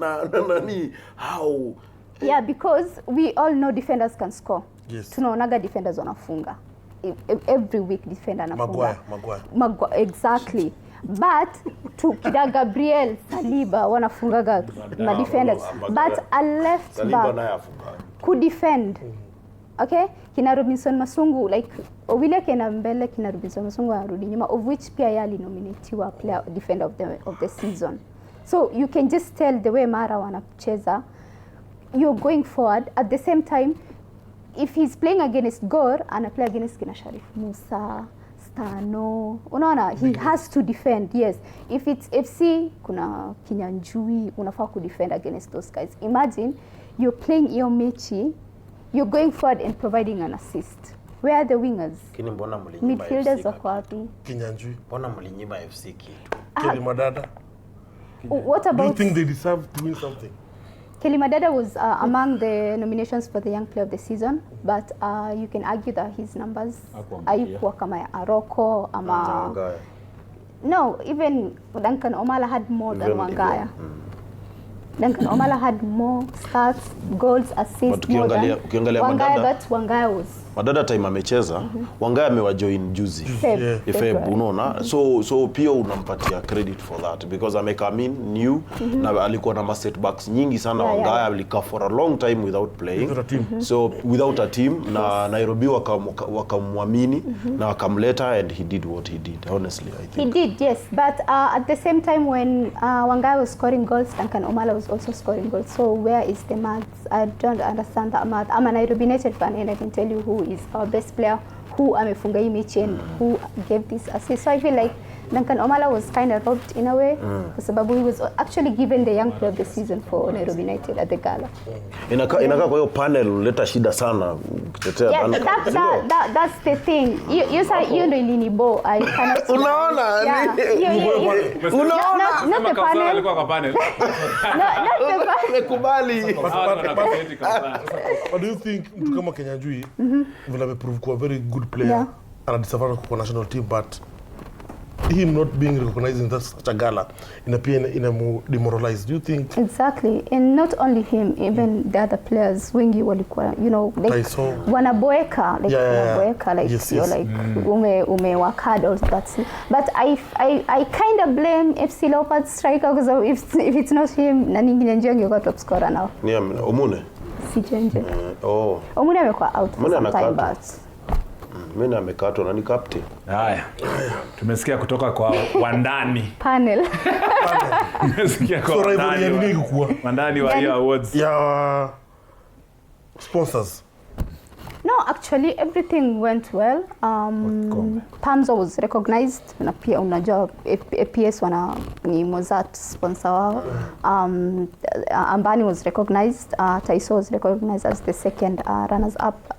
nani how. Yeah, because we all know defenders can score. Yes. Tunaonaga defenders wanafunga. Every week defender anafunga. Maguire. Exactly. But tukida Gabriel Saliba wanafungaga na defenders. But a left back could defend. Okay? Kina Robinson Masungu, like Owili kena mbele, kina Robinson Masungu arudi nyuma, of which pia yali nominatiwa player defender of the season. So you can just tell the way Mara wanacheza, you're going forward. At the same time, if he's playing against Gor and play against kina Sharif Musa, Stano, unaona, he has to defend. Yes, if it's FC, kuna Kinyanjui, unafaa ku defend against those guys. Imagine you're playing iyo mechi, you're going forward and providing an assist. Where are the wingers? Kini mbona mlinyima midfielders wako wapi? Kinyanjui. Mbona mlinyima FC kitu? Kelly Madada. What about? Do you think they deserve to win something? Kelly Madada was among the nominations for the Young Player of the Season, but you can argue that his numbers haikuwa kama ya Aroko ama no, even Duncan Omala had more than Wangaya. Duncan Omala had more starts, goals, assists, more than Wangaya, but Wangaya was Madada time amecheza, Wangaya amewajoin juzi. Feb, unaona. So pia unampatia credit for that because amekame in new na alikuwa na setbacks nyingi sana. Wangaya alikaa for a long time without playing. So without a team na Nairobi wakamwamini na wakamleta, and he did what he did. Honestly, I think. He did, yes. But at the same time when Wangaya was scoring goals, Duncan Omala was also scoring goals. So where is the maths? I don't understand that math. I'm a Nairobi United fan and I can tell you who is our best player, who amefunga hii mechi and who gave this assist. So I feel like Duncan Omala was kind of robbed in a way, kwa sababu he was actually given the Young Player of the Season for Nairobi United at the gala. Inaka kwa hiyo panel uleta shida sana kutetea Duncan. That's the thing. You say you ndo ilinibo. I cannot. Unaona? Unaona? Not the panel. Alikuwa kwa panel. Not the panel. Kubali. What do you think mtu kama Kinyanjui vile ameprove kuwa very good player and deserve kwa national team, but him not being recognized in such a gala in a more demoralized? Do you think? Exactly, and not only him, even the other players wengi walikuwa, you know, like wanaboeka, like wanaboeka, like yes, you're like ume work hard or that. But I kind of blame FC Leopards striker because if it's not him, nani Kinyanjui angekuwa top scorer now. Ni Omune. Si Jenje. Omune amekuwa out for some time, but mimi amekatwa na ni captain. Haya. Tumesikia kutoka kwa wandani. Panel. Tumesikia kwa wandani. Wandani wa hiyo awards. Yeah. Sponsors. No, actually everything went well. Pamzo was recognized na pia unajua PS wana ni Mozart sponsor wao. Ambani was recognized, Taiso was recognized as the second runners up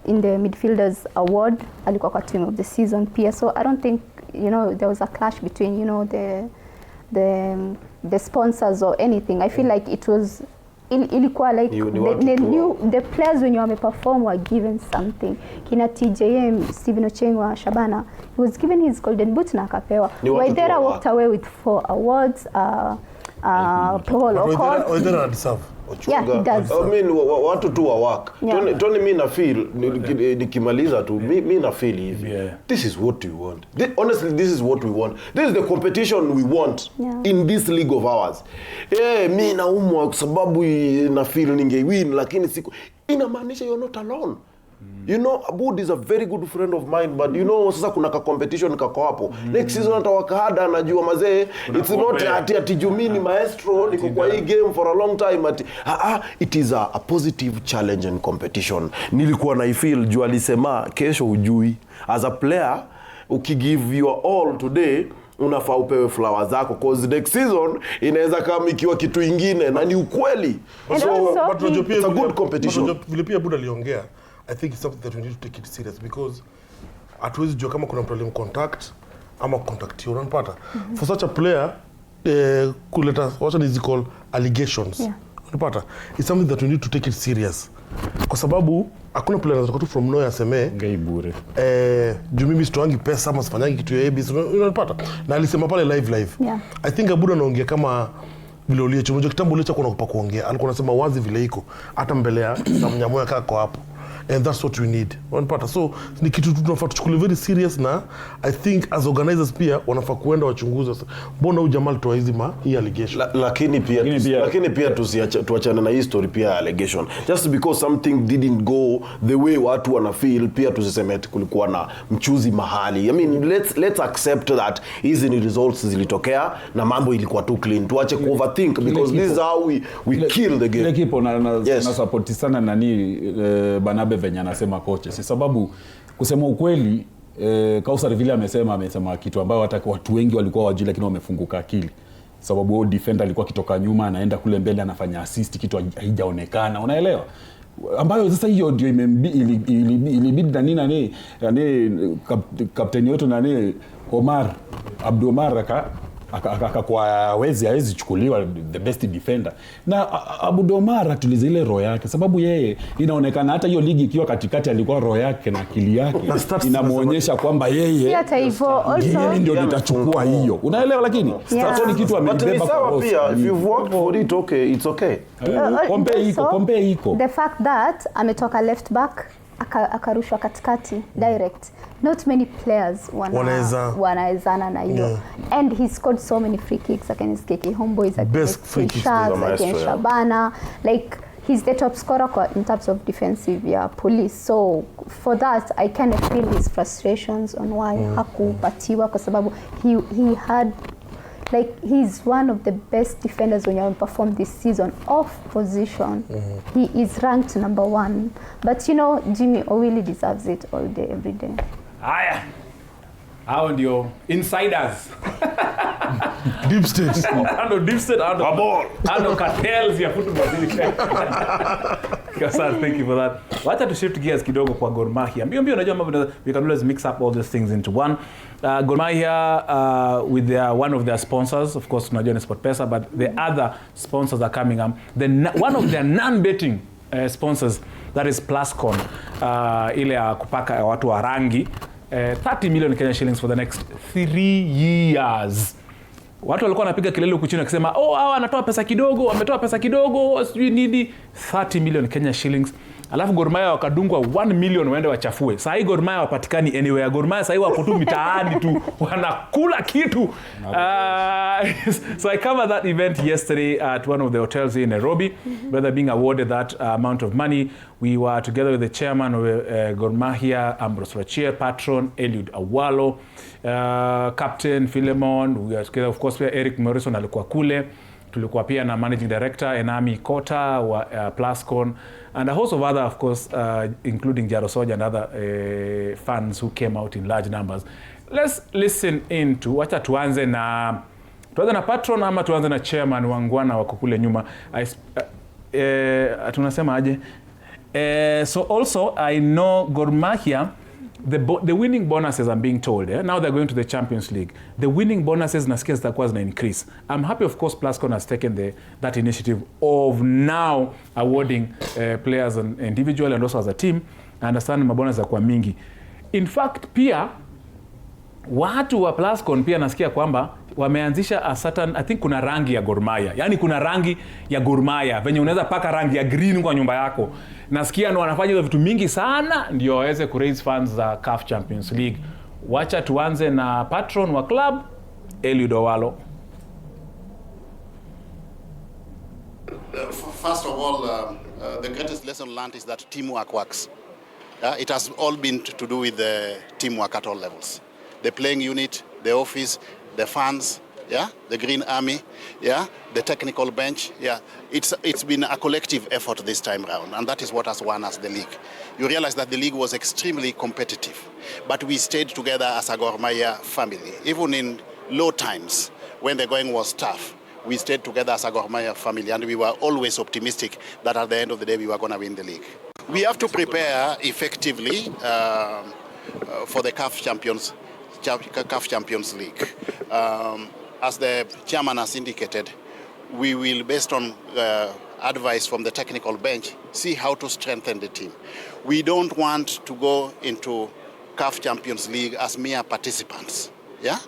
in the midfielders award. Alikuwa kwa team of the season pia. So I don't think, you know, there was a clash between, you know, the sponsors or anything. I feel like it was ilikuwa like the players when you wameperform were given something. Kina TJM Steven Ochengwa Shabana, he was given his golden boot na akapewa. Waidera walked away with 4 awards. Paul Okot. Waidera deserve. Yeah, he does. I mean, watu tu wa work. Tony mimi na feel nikimaliza tu mimi na feel hivi. This is what we want. Honestly, this is what we want. This is the competition we want in this league of ours. Mimi naumwa kwa sababu na feel ningewin lakini siku inamaanisha you're not alone. You know, Abud is a very good friend of mine, but you know, sasa kuna ka competition kako hapo. Next season atawaka hada anajua mazee. It's not ati jumini maestro niko kwa hii game for a long time it is a positive challenge and competition. Nilikuwa na feel juu alisema kesho hujui. As a player, ukigive your all today, unafaa upewe flowers zako cause next season inaweza kama ikiwa kitu ingine na ni ukweli. But it's a good competition. Vile pia Buda aliongea, I think it's something that we need to take it serious because hatuwezi jua kama kuna mtu contact ama contact unanipata. For such a player kuleta what is called allegations. Unapata? It's something that we need to take it serious. Kwa sababu hakuna player anatoka tu from nowhere aseme ngai bure. Juu mimi sitoangi pesa ama sifanyangi kitu ya ABC. Unapata? Na alisema pale live. I think Abuda anaongea kama vile uliacho. Unajua kitambo uliacho kuna kupa kuongea. Alikuwa anasema wazi vile iko. Hata mbele ya Mnyamoya kako hapo. And that's what we need. Unapata? So ni kitu tunafaa tuchukue very serious na I think as organizers pia wanafaa kuenda wachunguze. Mbona huyu jamaa alitoa hizi hii allegation? Lakini pia tuachane na history pia allegation. Just because something didn't go the way watu wana feel pia tusiseme kulikuwa na mchuzi mahali. I mean let's accept that hizi ni results zilitokea na mambo ilikuwa too clean. Tuache ku overthink because this is how we kill the game. Ile kipo na support sana nani Banabe venye anasema kocha. Si sababu kusema ukweli Kausar vile amesema kitu ambayo hata watu wengi walikuwa wajui lakini wamefunguka akili. Sababu huyo defender alikuwa kitoka nyuma anaenda kule mbele anafanya assist kitu haijaonekana. Unaelewa? Ambayo sasa hiyo ndio ilibidi nani kapteni wetu nani Abdul Omar akakuwa hawezi chukuliwa the best defender. Na Abdul Omar atulize ile roho yake sababu yeye inaonekana hata hiyo ligi ikiwa katikati alikuwa roho yake na akili yake inamuonyesha kwamba yeye hata hivyo also ndio nitachukua hiyo. Unaelewa lakini sasa ni kitu amebeba kwa boss. If you've worked for it okay, it's okay. Compare iko. The fact that ametoka left back akarushwa katikati direct. Not many players wanaezana na hiyo. And he scored so many free kicks against KK Homeboys, against Sharks, against Shabana. Like he's the top scorer in terms of defensive Police. So for that I kind of feel his frustrations on why hakupatiwa kwa sababu he had like he's one of the best defenders when you perform this season off position. He is ranked #1, but you know Jimmy Owili deserves it all day every day. Haya, hao ndio insiders. Deep state. Deep state, cartels ya football. Thank you for that. Wacha to shift gears kidogo kwa Gor Mahia. Mbio unajua mambo we can always mix up all these things into one. Gor Mahia with one of their sponsors, of course unajua ni SportPesa, but the other sponsors are coming up. One of their non-betting sponsors, that is Plascon, ile ya kupaka watu wa rangi, 30 million Kenya shillings for the next 3 years. Watu walikuwa wanapiga kelele huku chini wakisema hawa anatoa pesa kidogo, ametoa pesa kidogo, sijui nini. 30 million Kenya shillings. Alafu Gor Mahia wakadungwa 1 million waende wachafue. Sasa hii Gor Mahia wapatikani anywhere. Gor Mahia sasa wako tu mitaani tu wanakula kitu. So I covered that event yesterday at one of the hotels in Nairobi, where they're being awarded that amount of money. We were together with the chairman of Gor Mahia, Ambrose Rachia, patron Eliud Awalo, Captain Philemon. We were together, of course, Eric Morrison alikuwa kule. Tulikuwa pia na managing director Enami Kota wa Plascon, and a host of other, of course, including Jaro Soja and other fans who came out in large numbers. Let's listen in to wacha tuanze na patron ama tuanze na chairman wangwana wako kule nyuma. Tunasema aje? So also I know Gor Mahia, the winning bonuses, I'm being told, now they're going to the Champions League. The winning bonuses nasikia zitakuwa zina increase. I'm happy, of course, Plascon has taken that initiative of now awarding players individually and also as a team. I understand mabonus za kwa mingi. In fact, pia watu wa Plascon pia nasikia kwamba wameanzisha a certain, I think kuna rangi ya Gor Mahia. Yaani kuna rangi ya Gor Mahia. Venye unaweza paka rangi ya green kwa nyumba yako. Nasikia ni wanafanya hizo vitu mingi sana ndio waweze ku raise funds za CAF Champions League. Wacha tuanze na patron wa club Eliud Awalo. First of all, the greatest lesson learned is that teamwork works. It has all been to do with the teamwork at all levels. The playing unit, the office, the fans, the Green Army, the technical bench, It's been a collective effort this time round, and that is what has won us the league. You realize that the league was extremely competitive, but we stayed together as a Gor Mahia family. Even in low times, when the going was tough, we stayed together as a Gor Mahia family, and we were always optimistic that at the end of the day we were going to win the league. We have to prepare effectively for the CAF Champions League. As the chairman has indicated, we will, based on advice from the technical bench, see how to strengthen the team. We don't want to go into CAF Champions League as mere participants. Yeah?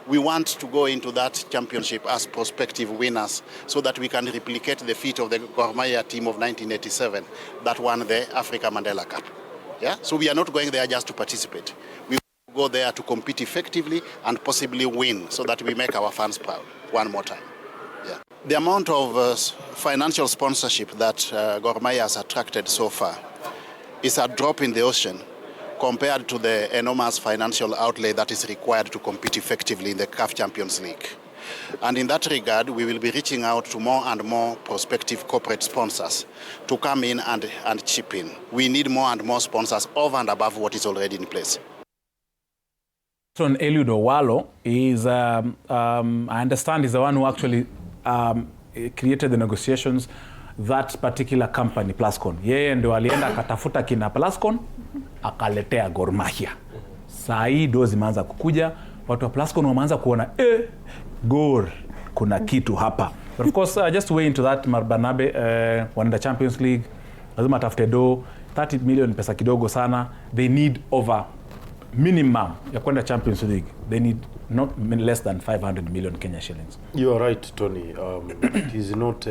We want to go into that championship as prospective winners so that we can replicate the feat of the Gor Mahia team of 1987 that won the Africa Mandela Cup. Yeah? So we are not going there just to participate. We go there to compete effectively and possibly win so that we make our fans proud one more time. Yeah. The amount of financial sponsorship that Gor Mahia has attracted so far is a drop in the ocean compared to the enormous financial outlay that is required to compete effectively in the CAF Champions League. And in that regard, we will be reaching out to more and more prospective corporate sponsors to come in and chip in. We need more and more sponsors over and above what is already in place. Eliud Owalo is, I understand, is the one who actually created the negotiations, that particular company, Plascon. Yeye ndo alienda akatafuta kina Plascon, akaletea Gor Mahia. Saa hii ndo zimeanza kukuja, watu wa Plascon wameanza kuona Gor kuna kitu hapa. But of course, just way into that, Banabe wanaenda Champions League, lazima tafute do, 30 million pesa kidogo sana. They need over minimum ya kwenda Champions League. They need not less than 500 million Kenya shillings. You are right, Tony. It is not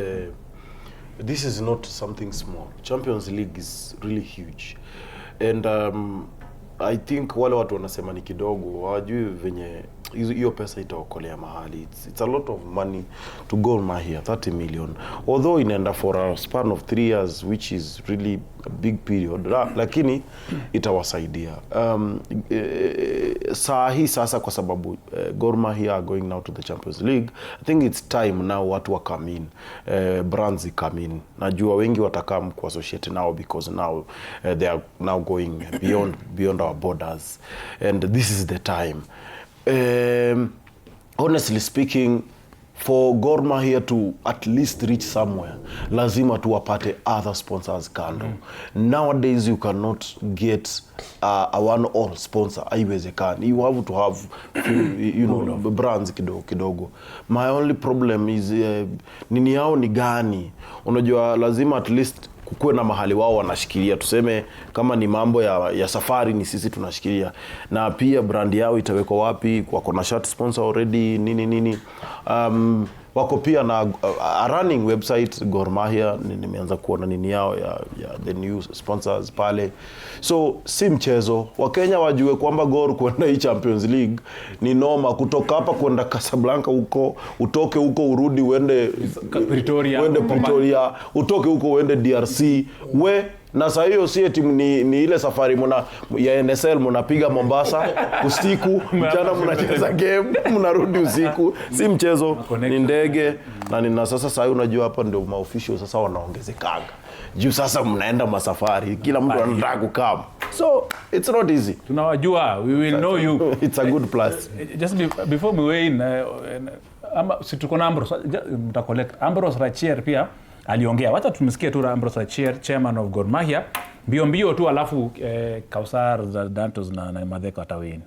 this is not something small. Champions League is really huge. And I think wale watu wanasema ni kidogo, hawajui venye hiyo pesa itaokolea mahali. It's a lot of money to Gor Mahia, 30 million. Although inaenda for a span of 3 years, which is really a big period, lakini itawasaidia. Saa hii sasa kwa sababu Gor Mahia are going now to the Champions League, I think it's time now watu wa come in, brands come in. Najua wengi watakam ku associate now because now they are now going beyond our borders, and this is the time. Honestly speaking, for Gor Mahia to at least reach somewhere, lazima tu wapate other sponsors kando. Nowadays you cannot get a one-all sponsor. Haiwezekani. You have to have brands kidogo. My only problem is nini yao ni gani? Unajua lazima at least kukuwe na mahali wao wanashikilia, tuseme kama ni mambo ya safari ni sisi tunashikilia, na pia brand yao itawekwa wapi, wako na shirt sponsor already nini. Wako pia na a running website Gor Mahia, nimeanza kuona nini yao ya the new sponsors pale. So si mchezo, Wakenya wajue kwamba Gor kwenda hii Champions League ni noma. Kutoka hapa kwenda Casablanca huko, utoke huko urudi uende Pretoria, utoke huko uende DRC, na saa hiyo si timu ni ile safari ya NSL mnapiga Mombasa usiku, mchana mnacheza game, mnarudi usiku. Si mchezo, ni ndege. Na sasa saa hiyo unajua hapa ndio maofficial sasa wanaongezeka. Juu sasa mnaenda masafari, kila mtu anataka kukaa. So it's not easy. Tunawajua, we will know you. It's a good plus. Just before we weigh in, si tuko na Ambrose, mtacollect Ambrose Rachier pia aliongea. Wacha tumsikie tu Ambrose Rachier, chairman of Gor Mahia, mbio tu alafu Kausar Dantos na Madheko atawin.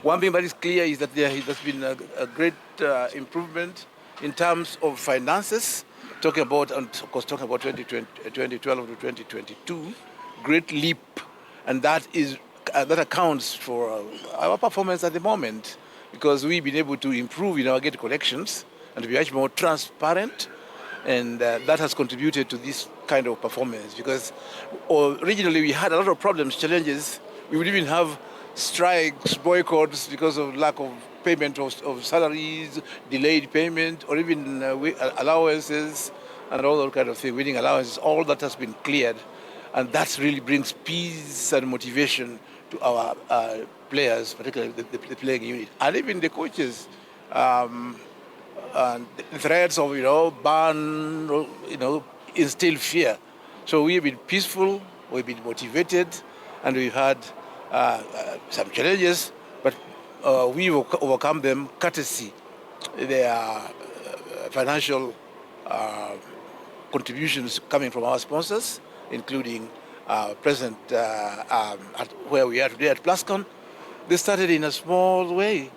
One thing that is clear is that there has been a great improvement in terms of finances. Talking about 2012 to 2022, great leap, and that accounts for our performance at the moment, because we've been able to improve in our gate collections and to be much more transparent, and that has contributed to this kind of performance. Because originally we had a lot of problems, challenges. We would even have strikes, boycotts because of lack of payment of salaries, delayed payment, or even allowances and all that kind of thing, winning allowances. All that has been cleared, and that really brings peace and motivation to our players, particularly the playing unit, and even the coaches. And the threats of ban, instill fear. So we have been peaceful, we've been motivated, and we've had some challenges, but we overcome them courtesy their financial contributions coming from our sponsors, including present at where we are today at Plascon. They started in a small way,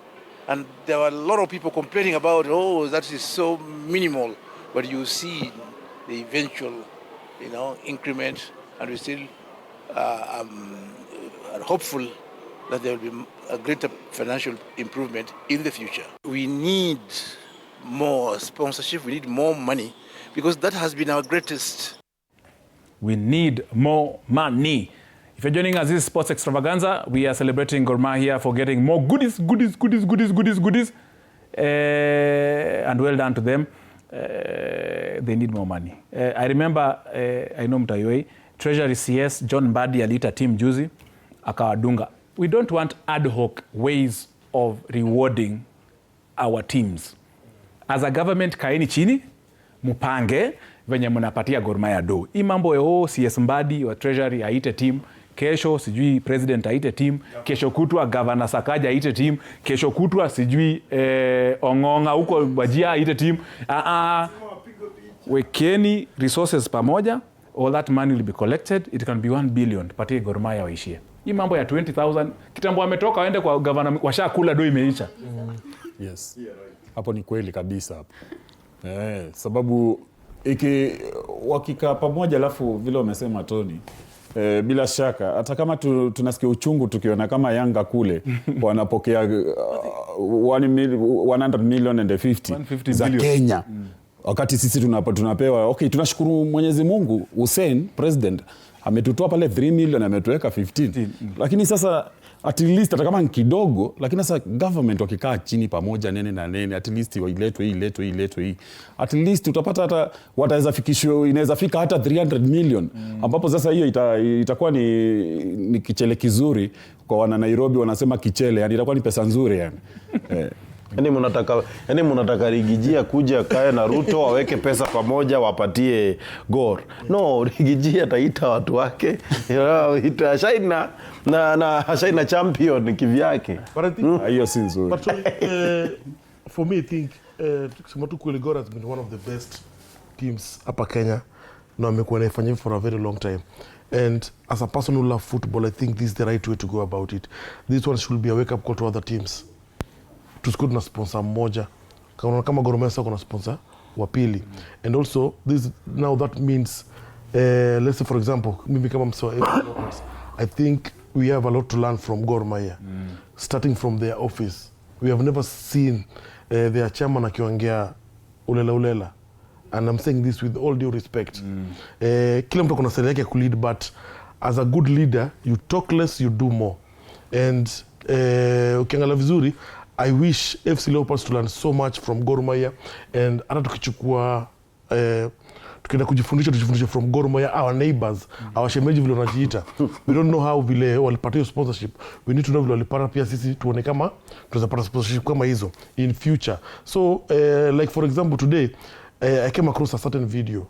and there were a lot of people complaining about, oh, that is so minimal, but you see the eventual, increment, and we still are hopeful that there will be a greater financial improvement in the future. We need more sponsorship, we need more money, because that has been our greatest. We need more money. If you're joining us, this is Sports Extravaganza. We are celebrating Gor Mahia for getting more goodies. And well done to them. They need more money. I remember, I know Mtayoi, Treasury CS, John Mbadi alita team juzi, akawadunga. We don't want ad hoc ways of rewarding our teams. As a government, kaeni chini, mupange, venye mnapatia Gor Mahia do. Hii mambo ya CS Mbadi wa Treasury aite team, kesho sijui president aite team, kesho kutwa governor Sakaja aite team, kesho kutwa sijui Ongonga huko Wajia aite team. Wekeni resources pamoja, all that money will be collected, it can be 1 billion, patie Gor Mahia waishie. Hii mambo ya 20,000, kitambo ametoka waende kwa governor, washakula do imeisha. Yes. Hapo ni kweli kabisa hapo. Sababu wakikaa pamoja alafu vile wamesema Tony, bila shaka hata kama tunasikia uchungu tukiona kama Yanga kule wanapokea 100 million and 50 za Kenya. Wakati sisi tunapewa, okay, tunashukuru Mwenyezi Mungu, Hussein president ametutoa pale 3 million, ametuweka 15. Lakini sasa at least hata kama kidogo, lakini sasa government wakikaa chini pamoja nene na nene, at least iletwe hii. At least utapata hata wataweza fikishwa, inaweza fika hata 300 million. Ambapo sasa hiyo itakuwa ni kichele kizuri kwa wana Nairobi, wanasema kichele, yani itakuwa ni pesa nzuri yani. Yani mnataka Rigijia kuja kae na Ruto waweke pesa pamoja wapatie Gor. No, Rigijia taita watu wake. Ita Shaina na Shaina champion kivyake. Hiyo si nzuri. But for me I think Gor has been one of the best teams hapa Kenya. Na amekuwa anafanya for a very long time. And as a person who loves football, I think this is the right way to go about it. This one should be a wake up call to other teams. Tusikudi na sponsor mmoja. Kama Gor Mahia kuna sponsor wa pili. And also this now that means let's say for example, mimi kama mswa I think we have a lot to learn from Gor Mahia. Starting from their office. We have never seen their chairman akiongea ulela. And I'm saying this with all due respect. Kila mtu kuna style yake ku lead, but as a good leader you talk less, you do more. And ukiangalia vizuri, I wish FC Leopards to learn so much from Gor Mahia, and hata tukichukua tukienda kujifundisha from Gor Mahia, our neighbors, our shemeji vile wanajiita. We don't know how vile walipata sponsorship. We need to know vile walipata pia sisi tuone kama tunaweza pata sponsorship kama hizo in future. So like for example today I came across a certain video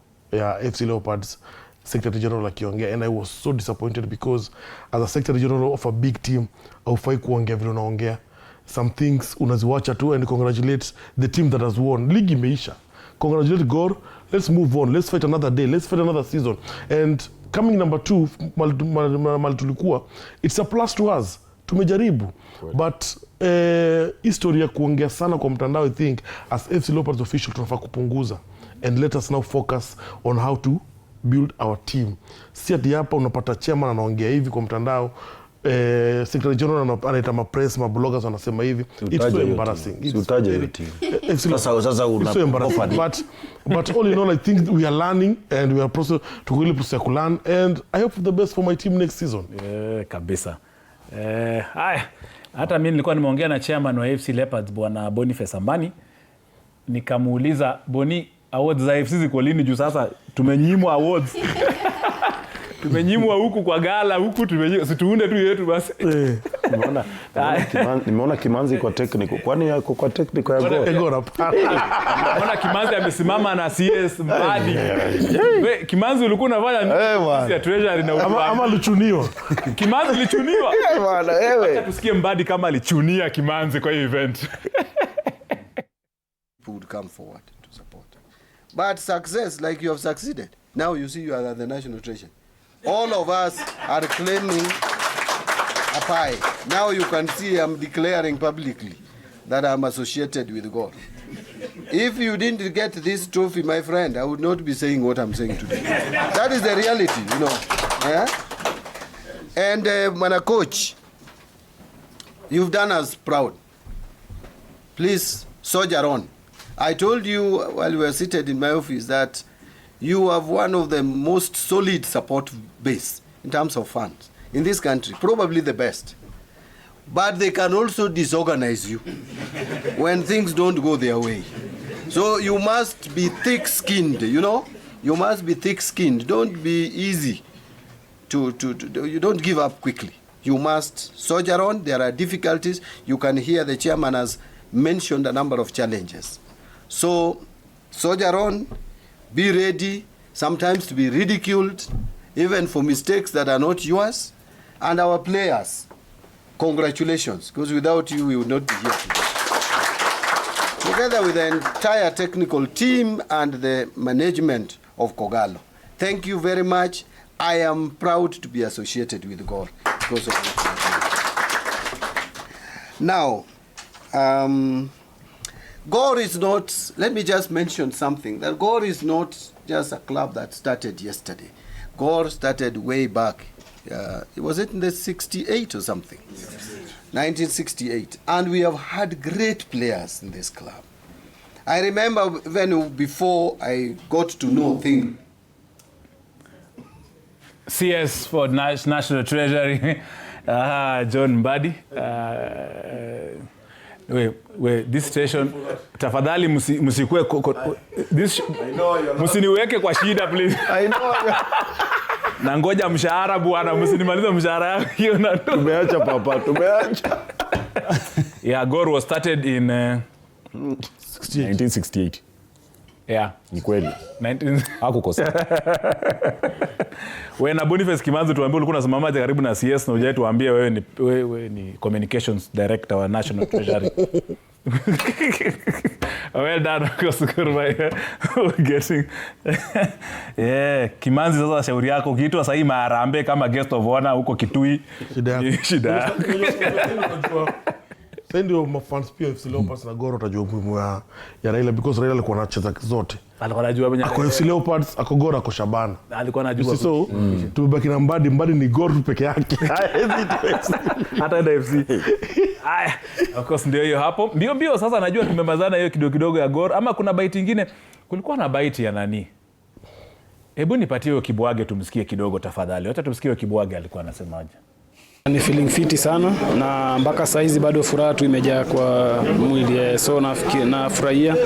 FC Leopards Secretary General akiongea, and I was so disappointed because as a Secretary General of a big team haufai kuongea vile unaongea. Some things unaziwacha tu and congratulate the team that has won. Ligi imeisha. Congratulate Gor. Let's move on. Let's fight another day. Let's fight another season. And coming number 2, Maltulikuwa, it's a plus to us. Tumejaribu. But historia kuongea sana kwa mtandao, I think as FC Leopards official tunafaa kupunguza. And let us now focus on how to build our team. Si ati hapa unapata chairman anaongea hivi kwa mtandao, Secretary General anaita press, bloggers wanasema hivi. It's so embarrassing. It's so embarrassing. But all in all, I think we are learning and we are process to really process to learn, and I hope for the best for my team next season. Kabisa. Hata mimi nilikuwa nimeongea na chairman wa FC Leopards bwana Boniface Ambani, nikamuuliza Boni, awards za FC ziko lini juu sasa tumenyimwa awards. Tumenyimwa huku kwa gala huku, situunde tu yetu basi. Nimeona Kimanzi kwa technical. Kwani yako kwa technical ya Gor hapana. Naona Kimanzi amesimama na CS Mbadi. Wewe Kimanzi ulikuwa unafanya ya treasury na ama lichuniwa. Kimanzi lichuniwa. Bwana wewe. Acha tusikie Mbadi kama alichunia Kimanzi kwa hiyo event. Would come forward to support. But success, like you have succeeded, now you see you are the national treasure. All of us are claiming a pie. Now you can see I'm declaring publicly that I'm associated with God. If you didn't get this trophy, my friend, I would not be saying what I'm saying today. That is the reality, you know. Yeah? And when a coach, you've done us proud. Please soldier on. I told you while we were seated in my office that you have one of the most solid support base in terms of funds in this country, probably the best. But they can also disorganize you when things don't go their way. So you must be thick-skinned, you know? You must be thick-skinned. Don't be easy you don't give up quickly. You must soldier on. There are difficulties. You can hear the chairman has mentioned a number of challenges. So soldier on, be ready, sometimes to be ridiculed, even for mistakes that are not yours. And our players, congratulations, because without you, we would not be here today. Together with the entire technical team and the management of Kogalo, thank you very much. I am proud to be associated with God because of what you are doing. Now, GOR is not, let me just mention something, that GOR is not just a club that started yesterday. GOR started way back. Was it in the 68 or something? 1968. And we have had great players in this club. I remember when before I got to know things. CS for National Treasury, John Mbadi. This station, tafadhali msikue msiniweke kwa shida please. I know. Na ngoja mshahara bwana, msinimalize mshahara yako hiyo na tumeacha papa, tumeacha. Yeah, GOR was started in 1968. Yeah, ni kweli. Hakukosa. Wewe na Boniface Kimanzi tuambie ulikuwa unasimama karibu na CS na ujaye tuambie wewe ni communications director wa National Treasury. Well done, Kosukuruma. Getting. Yeah, Kimanzi sasa shauri yako kiitwa sasa hii Maharambe kama guest of honor huko Kitui. Shida. Sasa ndio mafans pia FC Leopards na GOR utajua umuhimu ya Raila because Raila alikuwa anacheza zote. Alikuwa anajua benye. Ako FC Leopards, ako GOR, ako Shabana. Alikuwa anajua. So tumebaki na Mbadi ni GOR peke yake. Hata ndio FC. Haya, of course ndio hiyo hapo. Mbio sasa najua tumemazana hiyo kidogo ya GOR ama kuna bite nyingine. Kulikuwa na bite ya nani? Hebu nipatie hiyo Kibwage tumsikie kidogo tafadhali. Wacha tumsikie hiyo Kibwage alikuwa anasemaje. Ni feeling fiti sana na mpaka saizi bado furaha tu imejaa kwa mwili, so nafurahia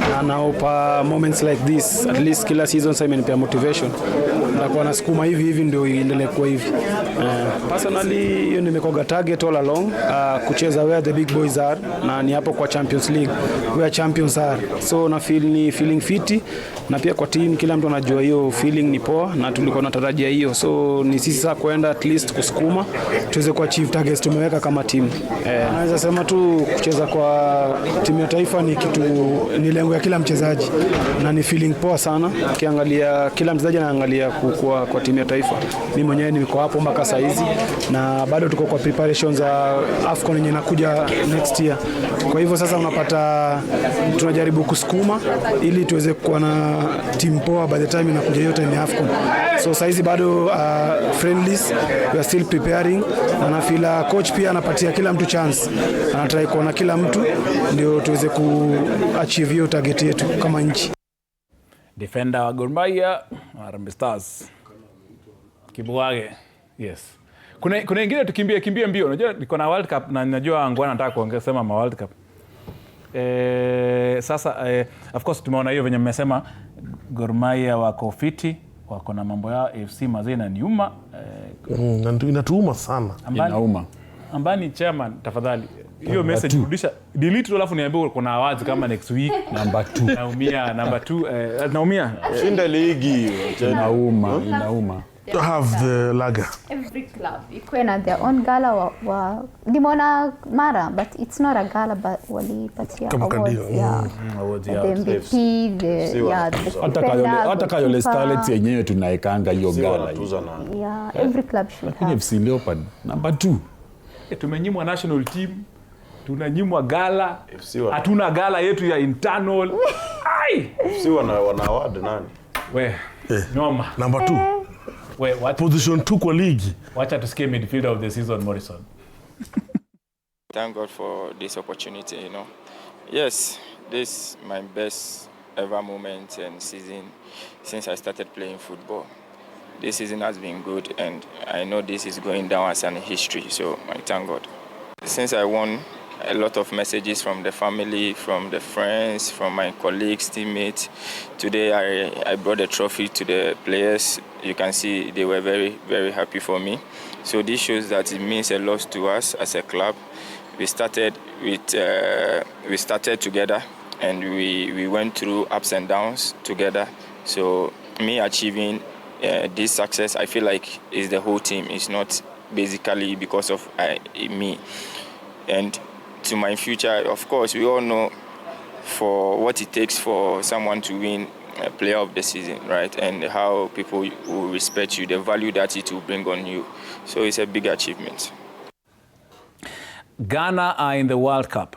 na naopa moments like this at least kila season sasa imenipea motivation na kwa nasukuma hivi ndio iendelee kwa hivi. Personally hiyo nimekuwa target all along kucheza where the big boys are na ni hapo kwa Champions League where champions are, so na feeling fiti na pia kwa team kila mtu anajua hiyo feeling ni poa na tulikuwa tunatarajia hiyo, so ni sisi sasa kwenda at least kusukuma tuweze kwa achieve targets tumeweka kama team. Naweza sema tu kucheza kwa timu ya taifa ni kitu, ni lengo ya kila mchezaji na ni feeling poa sana. Ukiangalia kila mchezaji anaangalia kukua kwa timu ya taifa. Mimi mwenyewe niko hapo mpaka saa hizi na bado tuko kwa preparations za AFCON yenye inakuja next year. Kwa hivyo sasa unapata tunajaribu kusukuma ili tuweze kuwa na team poa by the time inakuja hiyo time ya AFCON. So saa hizi bado friendlies, we are still preparing. Na nafila coach pia anapatia kila mtu chance. Anataka kuona kila mtu ndio tuweze kuachieve hiyo target yetu kama nchi. Defender wa Gor Mahia, Harambee Stars. Kibwage. Yes. Kuna ingine tukimbie mbio. Unajua niko na World Cup na najua Ngwana anataka kuongea ma World Cup. Sasa of course tumeona hiyo venye mmesema Gor Mahia wako fiti, wako na mambo ya FC mazee na niuma. Inatuuma sana. Inauma. Ambani chairman tafadhali. Hiyo message rudisha. Delete alafu niambie kuna awards kama next week. Number 2. Naumia number 2. Naumia. Shinda ligi. Inauma. To have the lager. Every club ikuwe na their own gala nimeona mara, but it's not a gala, but walipatia awards. Awards, the MVP, hata Kayole Starlets yenyewe tunaekanga hiyo gala. Every club should have. FC Leopard number 2. Tumenyimwa national team, tunanyimwa gala, hatuna gala yetu ya internal. Ai! FC wana award nani? Noma. Number 2. What position 2 kwa ligi? Wacha tusikie midfielder of the season Morrison. Thank God for this opportunity, Yes, this is my best ever moment and season since I started playing football. This season has been good and I know this is going down as an history, so I thank God. Since I won, a lot of messages from the family, from the friends, from my colleagues, teammates. Today I brought a trophy to the players. You can see they were very, very happy for me. So this shows that it means a lot to us as a club. We started together and we went through ups and downs together. So me achieving this success, I feel like is the whole team. It's not basically because of me. And to my future, of course, we all know for what it takes for someone to win a player of the season, right? And how people will respect you, the value that it will bring on you. So it's a big achievement. Ghana are in the World Cup.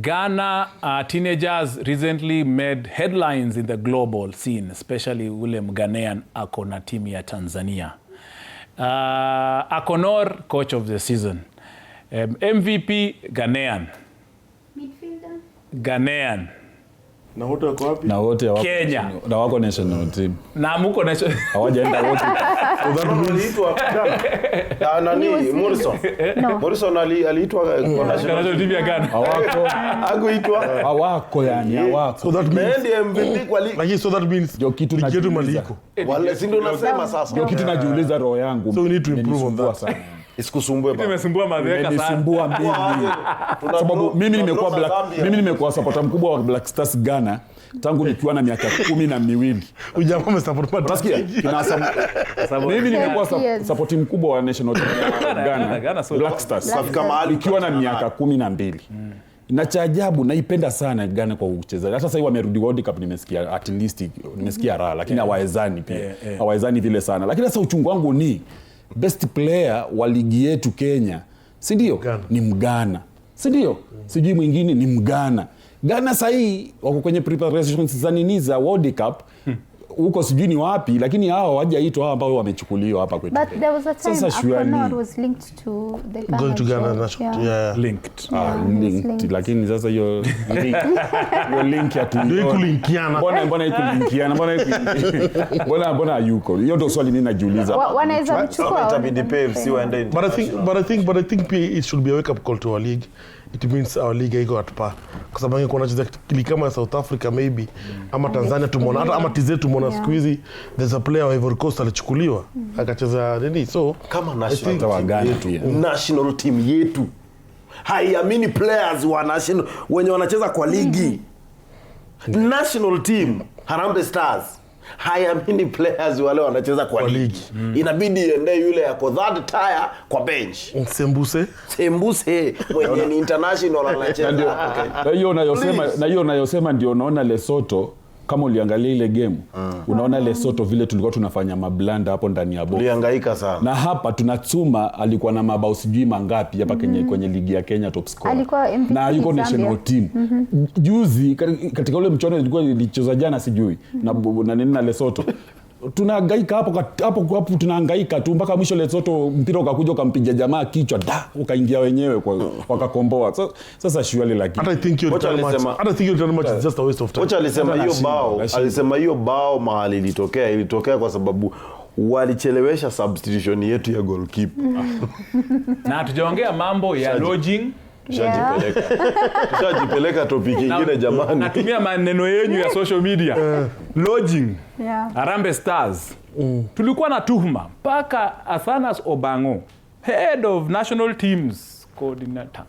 Ghana teenagers recently made headlines in the global scene, especially William Ghanaian ako na timu ya Tanzania. Akonor, coach of the season. MVP Ghanaian. Midfielder Ghanaian. Na wote wako wapi? Na wote wako Kenya. Na wako national team. Na muko national. Hawajaenda wote. Aliitwa nani? Morrison aliitwa kwa national team ya Ghana. Hawako. Hakuitwa. Hawako yani, hawako. So that means MVP kwa ligi. Lakini so that means ndio kitu maliko. Wale si ndio nasema sasa. Ndio kitu najiuliza roho yangu. So we need to improve on that. Isikusumbue baba. Nimesumbua madheka sana. Nimesumbua mimi. Sababu mimi nimekuwa supporter mkubwa wa Black Stars Ghana tangu nikiwa na miaka 12. Ujamaa umesupport Unasikia? Mimi nimekuwa support mkubwa wa national team Ghana Black Stars nikiwa na miaka 12. Na cha ajabu naipenda sana Ghana kwa uchezaji. Hata sasa hivi wamerudi World Cup nimesikia at least nimesikia raha lakini hawawezani pia. Hawawezani vile sana. Lakini sasa uchungu wangu ni best player wa ligi yetu Kenya, si ndio? Ni Mghana. Si ndio? Sijui mwingine ni Mghana. Ghana sasa hii wako kwenye preparations za nini za World Cup. Huko sijui ni wapi lakini hao hawajaitwa hao ambao wamechukuliwa hapa kwetu. But there was a time Akonor was linked to the Ghana. Going to Ghana national. Yeah. Linked. Linked. Lakini sasa hiyo link ya tu. Ndio kulinkiana. Mbona ikulinkiana? Mbona yuko? Hiyo ndio swali mimi najiuliza. Wanaweza kuchukua. Itabidi PFC waende. But I think it should be a wake up call to our league. It means our league iko at par. Kwa sababu kuna cheza kama South Africa maybe ama Tanzania tumeona hata ama TZ tumeona siku hizi there's a player wa Ivory Coast alichukuliwa akacheza nini, so kama national team yetu haiamini players wa national wenye wanacheza kwa ligi. National team Harambee Stars haiamini players wale wanacheza kwa ligi. Inabidi ende yule yako that tire kwa bench. Sembuse mwenye ni international anacheza. Na hiyo unayosema ndio unaona Lesotho. Kama uliangalia ile game, unaona Lesotho vile tulikuwa tunafanya mablanda hapo ndani ya box. Ulihangaika sana. Na hapa Tunatsuma alikuwa na mabao sijui mangapi hapa kwenye ligi ya Kenya top scorer. Alikuwa MVP na yuko national team. Juzi katika ule mchuano ilikuwa ilicheza jana sijui na nini na Lesotho. Tunahangaika hapo tunahangaika tu mpaka mwisho Lesotho mpira ukakuja ukampiga jamaa kichwa ukaingia wenyewe wakakomboa. Sasa surely lakini I think you tell much is just a waste of time. Kocha alisema hiyo bao mahali ilitokea kwa sababu walichelewesha substitution yetu ya goalkeeper. Na tujaongea mambo ya lodging. Tushajipeleka topic nyingine jamani. Natumia maneno yenu ya social media. Lodging. Harambee Stars. Tulikuwa na tuhuma mpaka Athanas Obango. head of national teams coordinator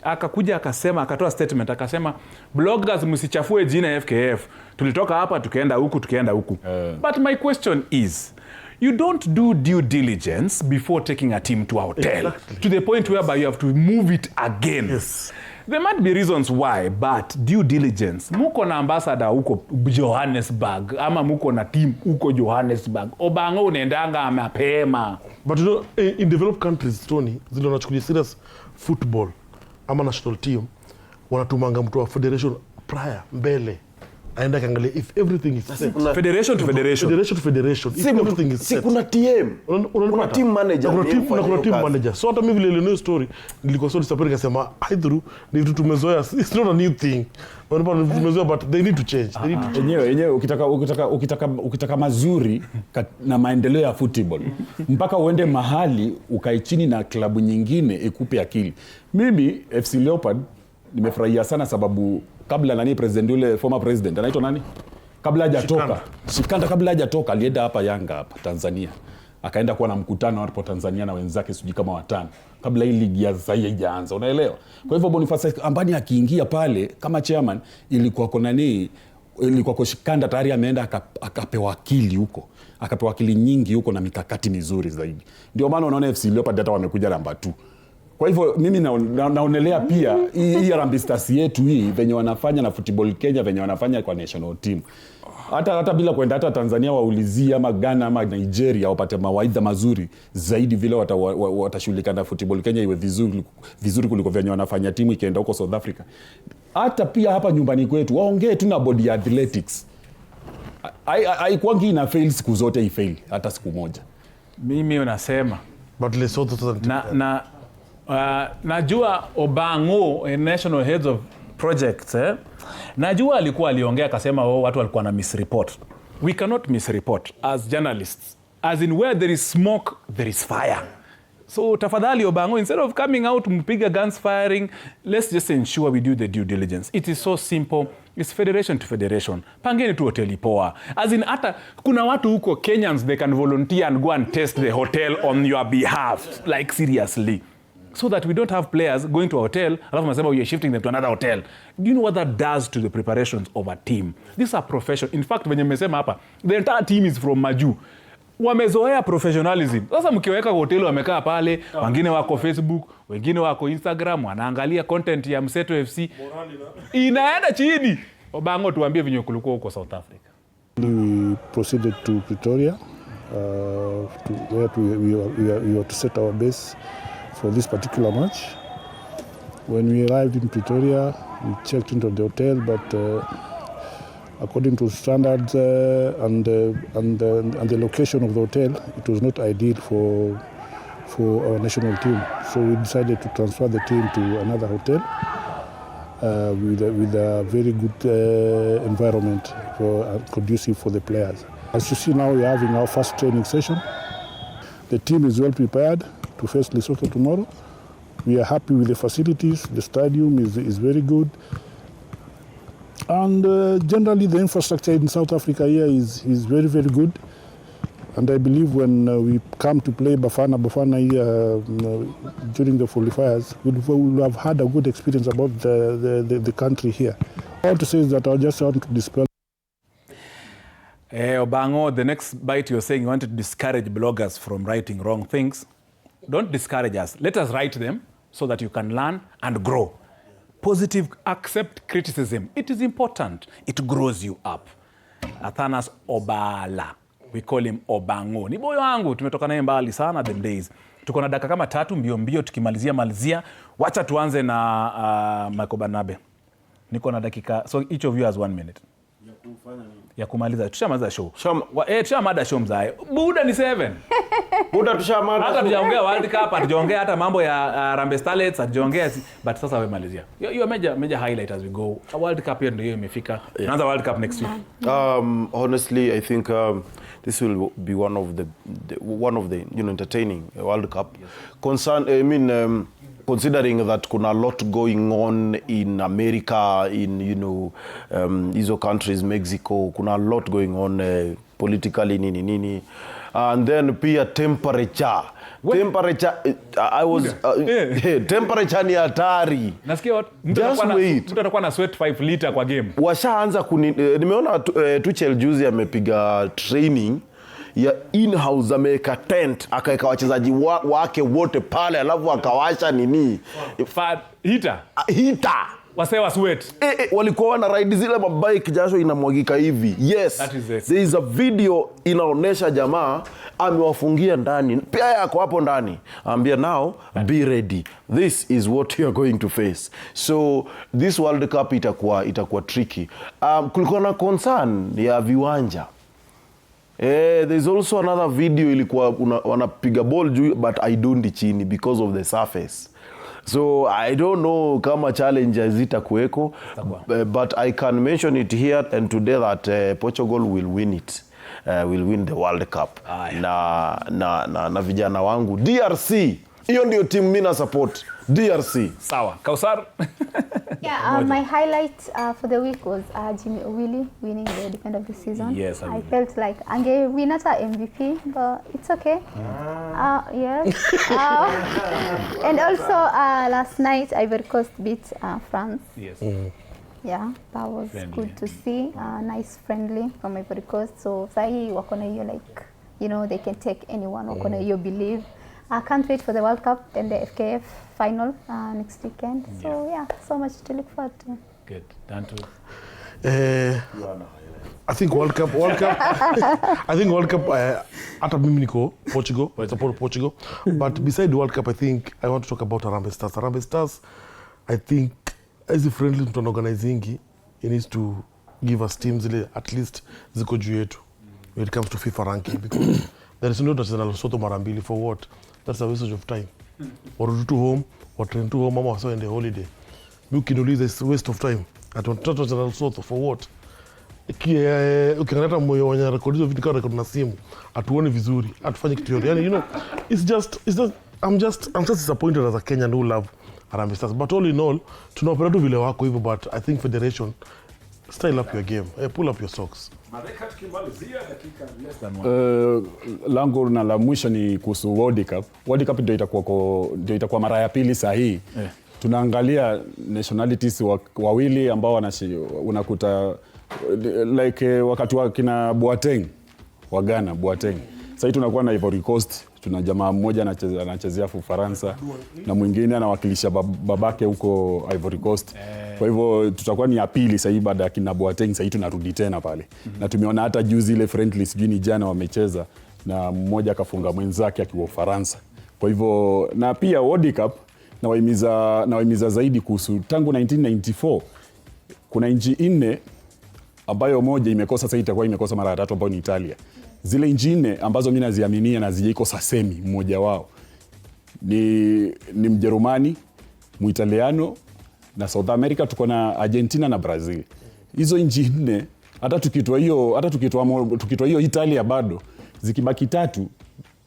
akakuja akasema, akatoa statement akasema, bloggers msichafue jina FKF, tulitoka hapa tukaenda huku. But my question is, you don't do due diligence before taking a team to a hotel. Exactly. To the point whereby you have to move it again. Yes. There might be reasons why, but due diligence. Muko na ambassador huko Johannesburg, ama muko na team huko Johannesburg. Obango unaendanga mapema. But you know, in developed countries, Tony, zile wanachukulia serious football ama national team, wanatumanga mtu wa federation prior mbele. Aenda kaangalia if everything is set. Federation to federation. Federation to federation. If everything is set. Kuna TM. Kuna team manager. Kuna team manager. So hata mimi vile ile story nilikuwa so disappointed kasema either ni vitu tumezoea, it's not a new thing. Wanapo tumezoea but they need to change. Yenyewe ukitaka mazuri na maendeleo ya football mpaka uende mahali ukae chini na klabu nyingine ikupe akili. Mimi FC Leopard nimefurahia sana sababu kabla nani president yule former president anaitwa nani? Kabla hajatoka. Shikanda kabla hajatoka alienda hapa Yanga hapa Tanzania. Akaenda kuwa na mkutano hapo Tanzania na wenzake sijui kama 5. Kabla hii ligi ya sasa haijaanza, unaelewa? Kwa hivyo Boniface Ambani akiingia pale kama chairman ilikuwa kwa Shikanda tayari ameenda akapewa akili huko. Akapewa akili nyingi huko na mikakati mizuri zaidi. Ndio maana unaona FC Leopard hata wamekuja namba 2. Kwa hivyo mimi naonelea pia hii Harambee Stars yetu hii venye wanafanya na Football Kenya venye wanafanya kwa national team. Hata bila kwenda hata Tanzania waulizie ama Ghana ama Nigeria wapate mawaidha mazuri zaidi vile watashughulika na Football Kenya iwe vizuri kuliko venye wanafanya timu ikienda huko South Africa. Hata pia hapa nyumbani kwetu waongee tu na body athletics. Haikuangi ina fail siku zote ifail hata siku moja. Mimi unasema but Lesotho najua Obango national heads of projects najua aliongea akasema watu walikuwa na misreport. We cannot misreport as journalists, as in where there is smoke there is fire. So tafadhali Obango, instead of coming out mpiga guns firing, let's just ensure we do the due diligence. It is so simple. It's federation to federation. Pangeni tu hoteli poa. As in hata kuna watu huko Kenyans they can volunteer and go and test the hotel on your behalf, like seriously. So that we don't have players going to a hotel, alafu nasema we are shifting them to another hotel. Do you know what that does to the preparations of a team? These are professional. In fact, venye mmesema hapa, the entire team is from Maju. Wamezoea professionalism. Sasa mkiweka hotel wamekaa pale, wengine wako Facebook, wengine wako Instagram, wanaangalia content ya Mseto FC. Inaenda chini. Obango, tuambie venye kulikuwa huko South Africa. We proceeded to Pretoria, where we were to set our base for this particular match. When we arrived in Pretoria, we checked into the hotel, but according to standards and the location of the hotel, it was not ideal for our national team. So we decided to transfer the team to another hotel with a very good environment conducive for the players. As you see now, we are having our first training session. The team is well prepared to face Lesotho tomorrow. We are happy with the facilities. The stadium is very good. And generally the infrastructure in South Africa here is very, very good. And I believe when we come to play Bafana here during the qualifiers, we'll have had a good experience about the country here. All to say is that I just want to dispel. Obango, the next bite you're saying you want to discourage bloggers from writing wrong things. Don't discourage us. Let us write them so that you can learn and grow. Positive, accept criticism. It is important. It grows you up. Athanas Obala. We call him Obango. Ni boyo wangu. Tumetoka naye mbali sana them days. Tuko na dakika kama 3 mbio tukimalizia. Wacha tuanze na Michael Barnabe. Niko na dakika. So each of you has 1 minute. Ya kumaliza. Tushamaliza show. Tushamada show mzae. Buda ni 7. Buda tushamada. Hata tujaongea World Cup, tujaongea hata mambo ya Harambee Starlets, tujaongea but sasa wewe malizia. Your major highlight as we go. A World Cup here ndio imefika. Tunaanza World Cup next week. Honestly, I think this will be one of the entertaining World Cup. Yes. Considering that kuna a lot going on in America, in hizo countries, Mexico, kuna a lot going on politically nini. And then pia temperature temperature I was temperature ni hatari. Nasikia mtu atakuwa na sweat 5 liter kwa game. Washaanza nimeona Tuchel juzi amepiga training ya in-house, ameweka tent, akaweka wachezaji wake wote pale, alafu akawasha nini? Heater. Wasewa sweat. Walikuwa wana ride zile mabike, jasho inamwagika hivi. Yes. There is a video inaonesha jamaa amewafungia ndani. Pia yako hapo ndani. Ambia now be ready. This is what you are going to face. So this World Cup itakuwa tricky. Kulikuwa na concern ya viwanja. There's also another video ilikuwa wanapiga ball juu but I don't chini because of the surface. So I don't know kama challenge zitakuweko, but I can mention it here and today that Portugal will win it. Will win the World Cup. Na vijana wangu DRC, hiyo ndio team mimi na support. DRC. Sawa. Kausar. Yeah, my highlight for the week was Jimmy Willy winning the Defender of the Season. Yes, I felt like ange win at MVP, but it's okay. Yes. And also last night Ivory Coast beat France. Yes. Yeah, that was good to see. Nice friendly from Ivory Coast. So sahi wako na hiyo like, you know, they can take anyone. Wako na hiyo believe. I can't wait for the World Cup and the FKF final next weekend. So yeah, so much to look forward to. Good. Danto. I think World Cup. I think World Cup. Hata mimi niko Portugal. I support Portugal. But beside the World Cup, I think I want to talk about Harambee Stars. Harambee Stars, I think, as a friendly to an organizing, it needs to give us teams at least ziko juu yetu when it comes to FIFA ranking, because there is no national Lesotho mara mbili for what? That's a waste of time. Warudi tu home, watrain tu home, mama wasoende holiday. Ukiniuliza is waste of time. Atoto national Lesotho for what? Ukiangalia moyo wanya record hizo vitu kama record na simu, atuone vizuri, atufanye kitu yote. Yani, you know, it's just I'm just disappointed as a Kenyan who love Harambee Stars. But all in all, tunaopera tu vile wako hivyo, but I think federation style up your game. Pull up your socks. Lango na la mwisho ni kuhusu World Cup. World Cup ndio itakuwa mara ya pili sahihi. Tunaangalia nationalities wawili ambao unakuta like wakati wa kina Boateng wa Ghana, Boateng. Sasa tunakuwa na Ivory Coast, tuna jamaa mmoja anachezea Ufaransa na mwingine anawakilisha babake huko Ivory Coast. Kwa hivyo tutakuwa ni ya pili sasa baada ya kina Boateng, sasa tunarudi tena pale. Na tumeona hata juzi ile friendly sijui jana wamecheza na mmoja akafunga mwenzake akiwa Ufaransa. Kwa hivyo na pia World Cup na wahimiza zaidi kuhusu tangu 1994 kuna nchi 4 ambayo moja imekosa, sasa itakuwa imekosa mara 3 ambayo ni Italia. Zile nchi 4 ambazo mimi naziaminia na zijaikosa semi, mmoja wao ni Mjerumani, Muitaliano na South America, tuko na Argentina na Brazil. Hizo nchi 4 hata tukitoa hiyo Italia bado zikibaki 3,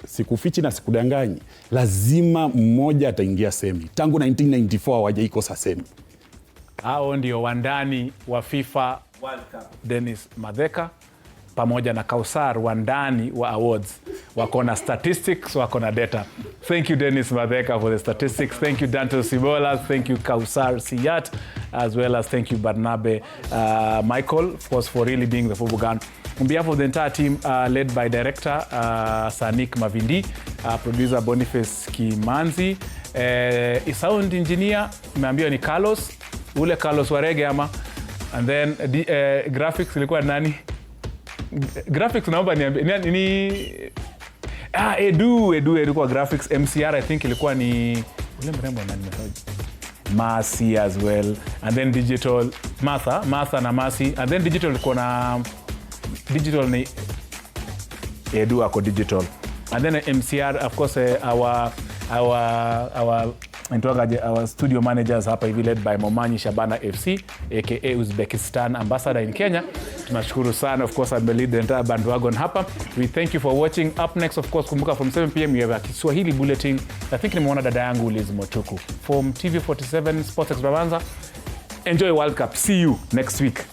sikufichi na sikudanganyi, lazima mmoja ataingia semi. Tangu 1994 hawajaikosa semi. Hao ndio wandani wa FIFA World Cup. Dennis Madheka pamoja na Kausar wandani wa awards. Wako na statistics, wako na data. Thank you Dennis Madheka for the statistics. Thank you Danto Sibola. Thank you Kausar Siyat. As well as thank you Barnabe Michael, of course, for really being the football gun. On behalf of the entire team, led by director Sanik Mavindi, producer Boniface Kimanzi, sound engineer nimeambiwa ni Carlos, ule Carlos Warege ama, and then graphics ilikuwa nani? Graphics naomba ni Edu kwa graphics. MCR I think ilikuwa ni ule mrembo nani message Masi as well, and then digital Martha na Masi, and then digital ilikuwa na digital ni Edu ako digital, and then MCR of course our studio managers hapa hivi led by Momanyi Shabana FC aka Uzbekistan ambassador in Kenya. Tunashukuru sana, of course I believe the entire bandwagon hapa. We thank you for watching. Up next, of course, kumbuka from 7 p.m. we have a Kiswahili bulletin. I think nimeona dada yangu Liz Motuku from TV47 Sports Extravaganza. Enjoy World Cup. See you next week.